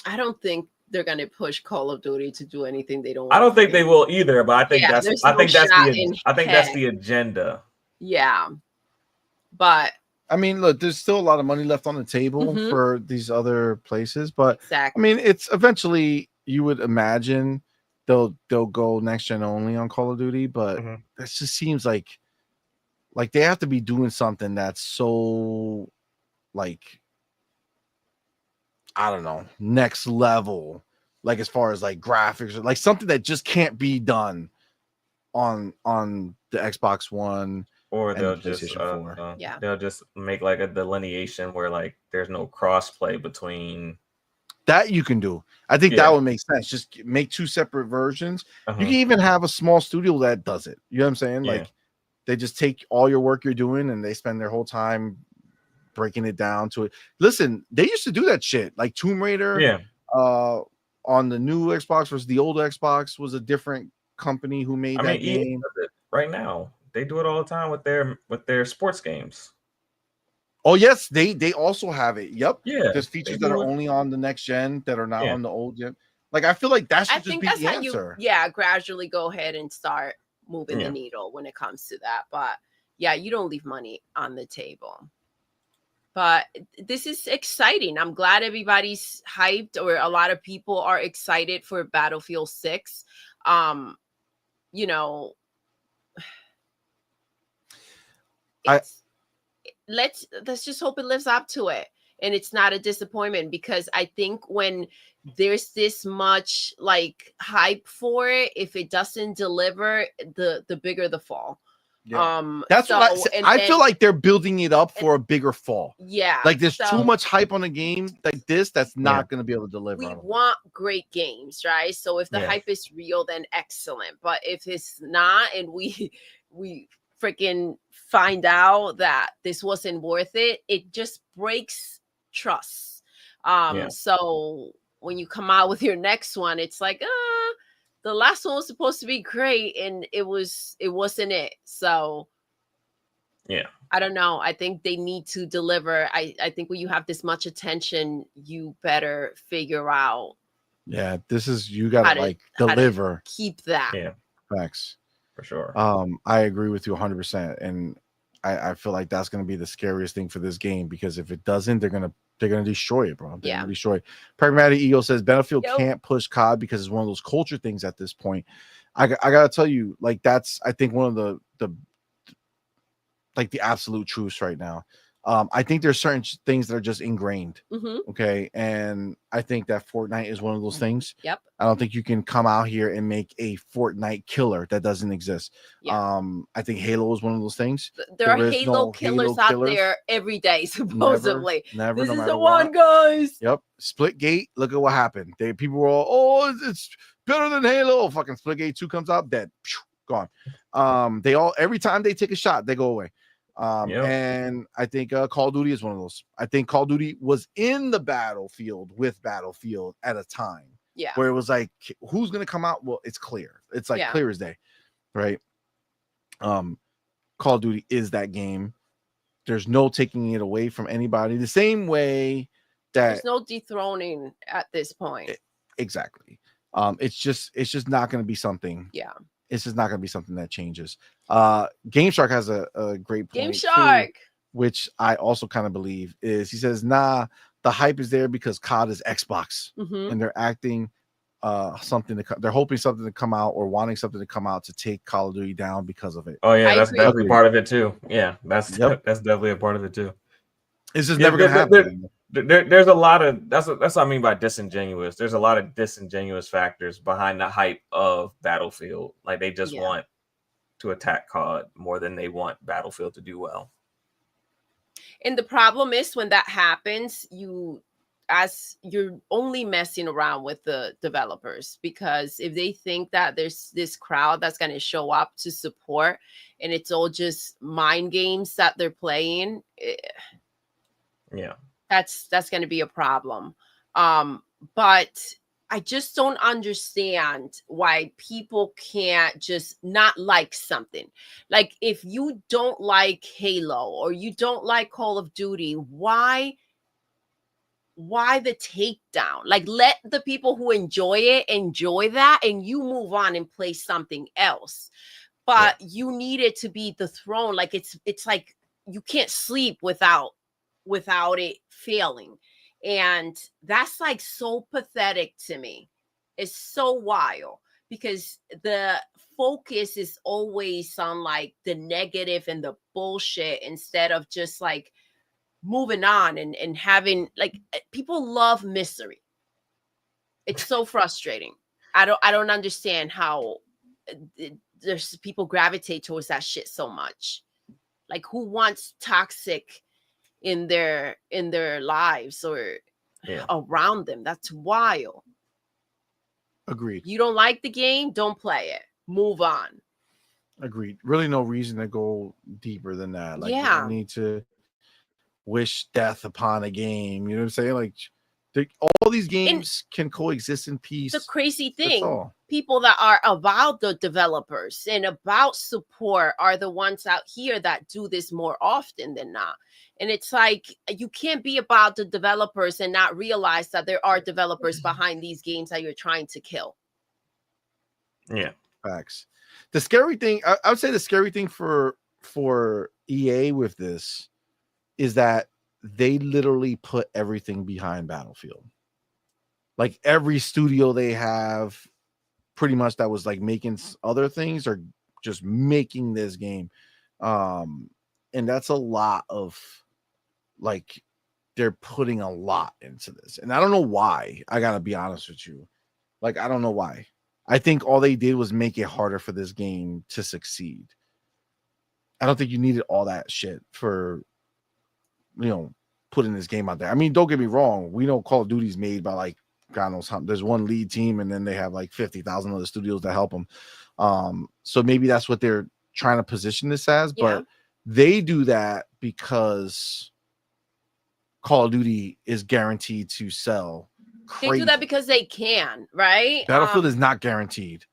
I don't think they're going to push Call of Duty to do anything they don't want. I don't think they will either, but I think that's the agenda. Yeah. But I mean, look, there's still a lot of money left on the table for these other places, but exactly. I mean, it's eventually you would imagine they'll go next gen only on Call of Duty, but that just seems like they have to be doing something that's so like, I don't know, next level, like as far as like graphics, or like something that just can't be done on the Xbox One, or they'll just they'll just make like a delineation where like there's no crossplay between. That you can do. I think that would make sense. Just make two separate versions. You can even have a small studio that does it. You know what I'm saying? Like they just take all your work you're doing and they spend their whole time breaking it down to it. Listen, they used to do that shit. Like Tomb Raider, on the new Xbox versus the old Xbox was a different company who made that game. Right now, they do it all the time with their sports games. Oh yes, they also have it. Yep. Yeah. There's features that are only on the next gen that are not on the old gen. Like I feel like that should just be the answer. Gradually go ahead and start moving the needle when it comes to that. But yeah, you don't leave money on the table. But this is exciting. I'm glad everybody's hyped, or a lot of people are excited for Battlefield 6. You know, I it's let's just hope it lives up to it and it's not a disappointment, because I think when there's this much like hype for it, if it doesn't deliver, the bigger the fall. yeah, that's what I So said. and I then feel like they're building it up and for a bigger fall. yeah, Like there's too so much hype on a game like this that's Yeah. not going to be able to deliver. we on them. want great games, right? So if the Yeah. hype is real, then excellent. But if it's not, and we freaking find out that this wasn't worth it, it just breaks trust. Yeah. So when you come out with your next one, it's like, the last one was supposed to be great, and it wasn't it. So Yeah. I don't know. I think they need to deliver. I think when you have this much attention, you better figure out Yeah, this is you got how to to like how to deliver. keep that. Yeah. Facts. For sure. I agree with you 100%, and I feel like that's going to be the scariest thing for this game, because if it doesn't, they're gonna destroy it, bro. They're Yeah. gonna destroy it. Pragmatic Eagle says Battlefield Yep. can't push COD because it's one of those culture things at this point. I gotta tell you, like that's I think one of the like the absolute truths right now. I think there's certain things that are just ingrained. Mm-hmm. Okay. And I think that Fortnite is one of those things. Yep. I don't think you can come out here and make a Fortnite killer that doesn't exist. Yeah. I think Halo is one of those things. There are There is Halo no killers Halo out killers. there every day, supposedly. Never, This no is matter the what. one, guys. Yep. Splitgate. Look at what happened. People were all, oh, it's better than Halo. Fucking Splitgate 2 comes out, dead. Gone. They all, every time they take a shot, they go away. Yep. And I think Call of Duty is one of those. I think Call of Duty was in the battlefield with Battlefield at a time. Yeah. Where it was like, who's gonna come out? Well, it's clear. It's like clear as day, right? Call of Duty is that game. There's no taking it away from anybody. The same way that there's no dethroning at this point. Exactly. It's just not going to be something. Yeah. It's just not going to be something that changes. Game Shark has a great point. Game Shark, too, which I also kind of believe is he says, nah, the hype is there because COD is Xbox, and they're acting something they're hoping something to come out or wanting something to come out to take Call of Duty down because of it. Oh yeah, that's definitely part of it too. Yeah, that's definitely a part of it too. It's just never gonna happen. There's a lot of that's what I mean by disingenuous. There's a lot of disingenuous factors behind the hype of Battlefield. Like they just want to attack COD more than they want Battlefield to do well. And the problem is when that happens, you're only messing around with the developers, because if they think that there's this crowd that's going to show up to support and it's all just mind games that they're playing, that's going to be a problem. But I just don't understand why people can't just not like something. Like if you don't like Halo or you don't like Call of Duty, why the takedown? Like let the people who enjoy it enjoy that, and you move on and play something else. But you need it to be the throne. Like it's like you can't sleep without it failing. And that's like so pathetic to me. It's so wild because the focus is always on like the negative and the bullshit instead of just like moving on and having like people love misery. It's so frustrating. I don't understand how there's people gravitate towards that shit so much. Like who wants toxic in their lives or around them? That's wild. Agreed. You don't like the game, don't play it. Move on. Agreed. Really no reason to go deeper than that. Like you don't need to wish death upon a game. You know what I'm saying? Like all these games can coexist in peace. The crazy thing, people that are about the developers and about support are the ones out here that do this more often than not. And it's like you can't be about the developers and not realize that there are developers behind these games that you're trying to kill. Yeah, facts. The scary thing, I would say, the scary thing for EA with this is that they literally put everything behind Battlefield. Like every studio they have, pretty much that was like making other things are just making this game. And that's a lot of like they're putting a lot into this. And I don't know why. I gotta be honest with you. Like, I don't know why. I think all they did was make it harder for this game to succeed. I don't think you needed all that shit for, putting this game out there. I mean, don't get me wrong. We know Call of Duty's made by like God knows how. There's one lead team, and then they have like 50,000 other studios that help them. So maybe that's what they're trying to position this as. But they do that because Call of Duty is guaranteed to sell. Crazy. They do that because they can, right? Battlefield is not guaranteed.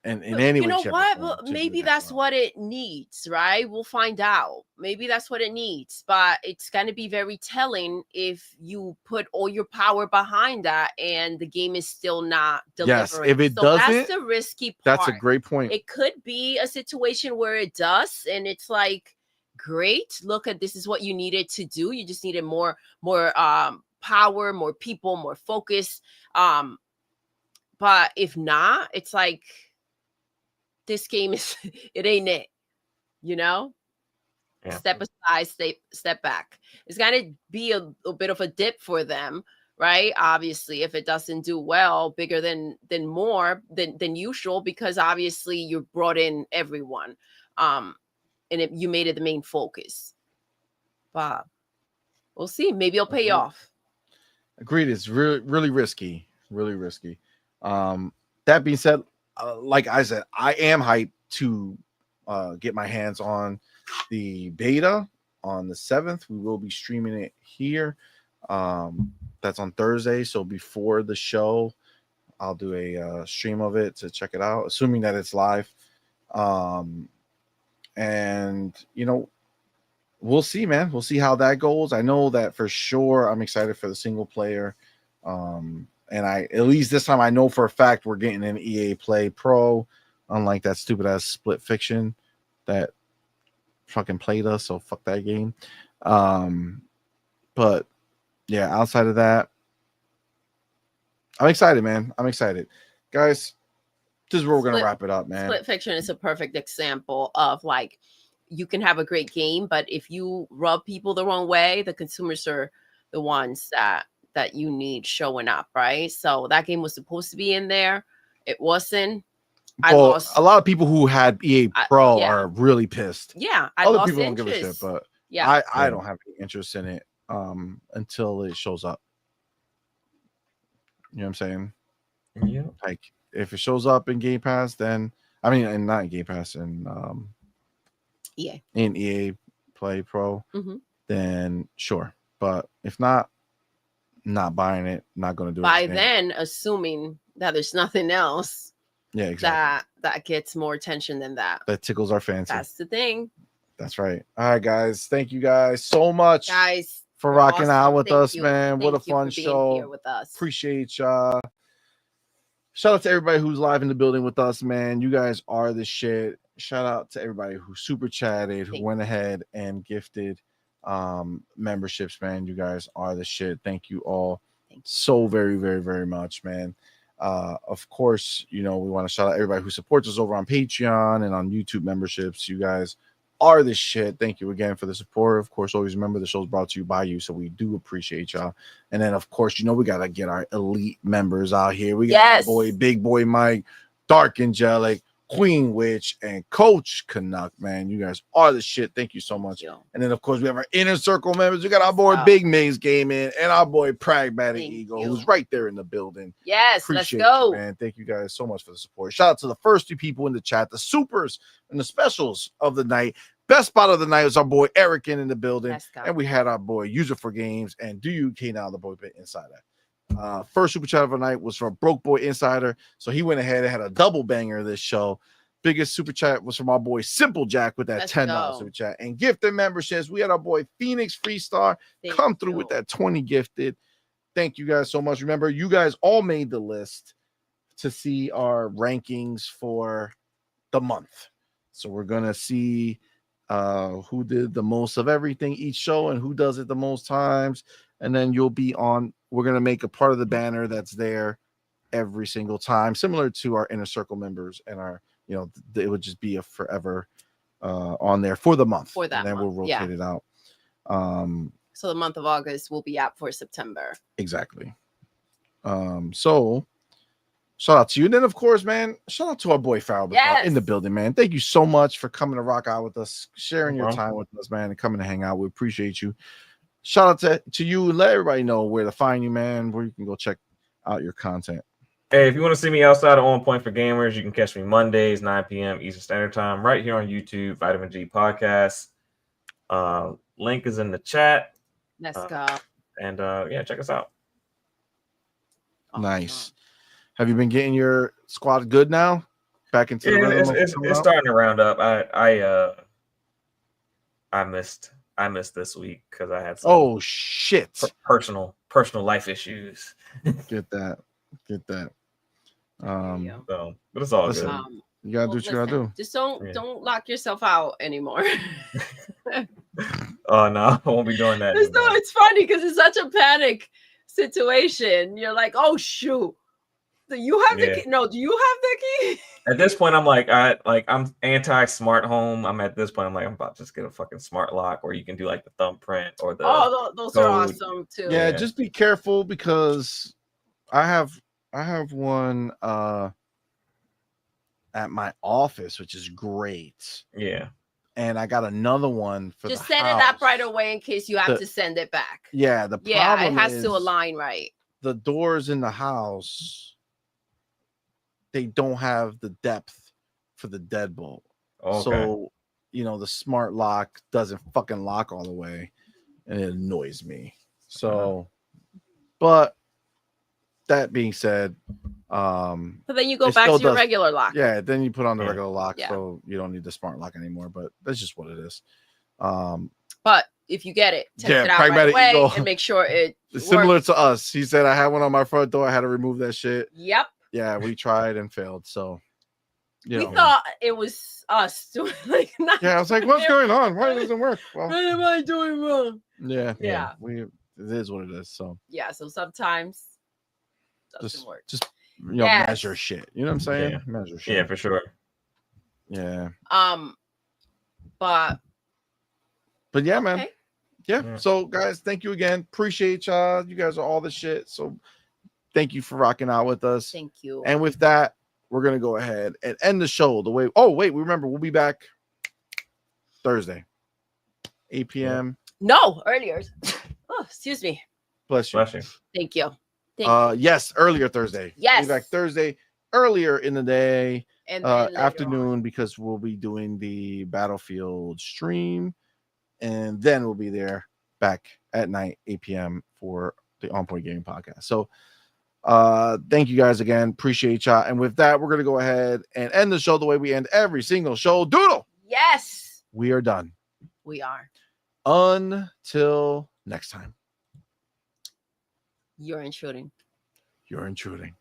And in any way, you know what? Well, maybe that's what it needs, right? We'll find out. Maybe that's what it needs, but it's going to be very telling if you put all your power behind that and the game is still not delivering. Yes, if it doesn't, that's the risky part. That's a great point. It could be a situation where it does, and it's like, great. Look at this is what you needed to do. You just needed more power, more people, more focus. But if not, it's like, this game is it ain't it, Yeah. Step aside, step back. It's gonna be a bit of a dip for them, right? Obviously, if it doesn't do well, bigger than more than usual, because obviously you brought in everyone, and you made it the main focus. But we'll see. Maybe it'll pay off. Agreed. It's really risky, really risky. That being said, like I said, I am hyped to get my hands on the beta on the 7th. We will be streaming it here. That's on Thursday. So before the show, I'll do a stream of it to check it out, assuming that it's live. And, we'll see, man. We'll see how that goes. I know that for sure I'm excited for the single player. And at least this time I know for a fact we're getting an EA Play Pro, unlike that stupid ass Split Fiction that fucking played us. So fuck that game. But yeah, outside of that, I'm excited, man. I'm excited, guys. This is where we're gonna wrap it up, man. Split Fiction is a perfect example of like, you can have a great game, but if you rub people the wrong way, the consumers are the ones that you need showing up, right? So that game was supposed to be in there. It wasn't. A lot of people who had EA Pro are really pissed. Yeah, other people don't give a shit, but yeah, I don't have any interest in it until it shows up. You know what I'm saying? Yeah. Like if it shows up in Game Pass, then and not in Game Pass, in EA Play Pro, then sure. But if not buying it, not going to do it. By then, assuming that there's nothing else. Yeah, exactly. That gets more attention than that. That tickles our fancy. That's the thing. That's right. All right, guys. Thank you guys so much, guys, for rocking out with us, man. What a fun show. Here with us. Appreciate y'all. Shout out to everybody who's live in the building with us, man. You guys are the shit. Shout out to everybody who super chatted, who went ahead and gifted memberships, man. You guys are the shit. Thank you all so very, very, very much, man. Of course, we want to shout out everybody who supports us over on Patreon and on YouTube memberships. You guys are the shit. Thank you again for the support. Of course, always remember the show's brought to you by you, so we do appreciate y'all. And then, of course, we got to get our elite members out here. We got Big Boy Mike, Dark Angelic, Queen Witch, and Coach Canuck, man. You guys are the shit. Thank you so much. And then, of course, we have our Inner Circle members. We got our boy Big Maze Gaming and our boy Pragmatic Eagle, who's right there in the building. Yes, appreciate let's go, man. Thank you guys so much for the support. Shout out to the first 2 people in the chat, the supers and the specials of the night. Best spot of the night was our boy Eric in the building, and we had our boy User for Games and Do You K Now, the boy bit Insider. First super chat of the night was from Broke Boy Insider, so he went ahead and had a double banger this show. Biggest super chat was from our boy Simple Jack with that $10 super chat, and gifted memberships. We had our boy Phoenix Freestar come through with that 20 gifted. Thank you guys so much. Remember, you guys all made the list to see our rankings for the month, so we're gonna see who did the most of everything each show and who does it the most times. And then you'll be on. We're gonna make a part of the banner that's there every single time, similar to our inner circle members and our, it would just be a forever on there for the month. For that and then month, we'll rotate it out. So the month of August will be out for September. Exactly. So shout out to you. And then, of course, man, shout out to our boy Farrell in the building, man. Thank you so much for coming to rock out with us, sharing your time with us, man, and coming to hang out. We appreciate you. Shout out to you, and let everybody know where to find you, man, where you can go check out your content. Hey, if you want to see me outside of On Point for Gamers, you can catch me Mondays, 9 p.m. Eastern Standard Time, right here on YouTube, Vitamin G Podcast. Link is in the chat. Let's go. And yeah, check us out. Nice. Have you been getting your squad good now? Back into the rhythm? It's starting to round up. I missed this week because I had some personal life issues. Get that. So, but it's all good. You gotta do what you gotta do. Just don't lock yourself out anymore. Oh no, I won't be doing that. It's funny because it's such a panic situation. You're like, oh shoot. Do you have the key? No, do you have the key? At this point, I'm like, I'm anti-smart home. I'm about to just get a fucking smart lock, or you can do like the thumbprint or the. Oh, those are awesome too. Yeah, just be careful because I have one at my office, which is great. Yeah. And I got another one for just set it up right away in case you have to send it back. Yeah, the problem it has to align right. The doors in the house, they don't have the depth for the deadbolt. Okay. So, the smart lock doesn't fucking lock all the way, and it annoys me. So, but that being said, but then you go back to your regular lock. Yeah, then you put on the regular lock, so you don't need the smart lock anymore. But that's just what it is. But if you get it, test it out right away and make sure it's similar to us. He said I had one on my front door. I had to remove that shit. Yep. Yeah, we tried and failed. So we thought it was us doing I was like, what's going on? Why doesn't it work? Well, what am I doing wrong? Yeah. It is what it is. So so sometimes doesn't work. Just measure shit. You know what I'm saying? Yeah. Measure shit. Yeah, for sure. Yeah. But yeah, man. Yeah. So guys, thank you again. Appreciate y'all. You guys are all the shit. So thank you for rocking out with us. Thank you. And with that, we're gonna go ahead and end the show the way. Oh, wait, remember, we'll be back Thursday, 8 p.m. No, earlier. Oh, excuse me. Bless you. Bless you. Thank you. Yes, earlier Thursday. Yes. We'll be back Thursday earlier in the day, and afternoon, because we'll be doing the Battlefield stream, and then we'll be there back at night, 8 p.m. for the On Point Gaming Podcast. So thank you guys again. Appreciate y'all. And with that, we're gonna go ahead and end the show the way we end every single show. Doodle. Yes. We are done. We are. Until next time. You're intruding. You're intruding.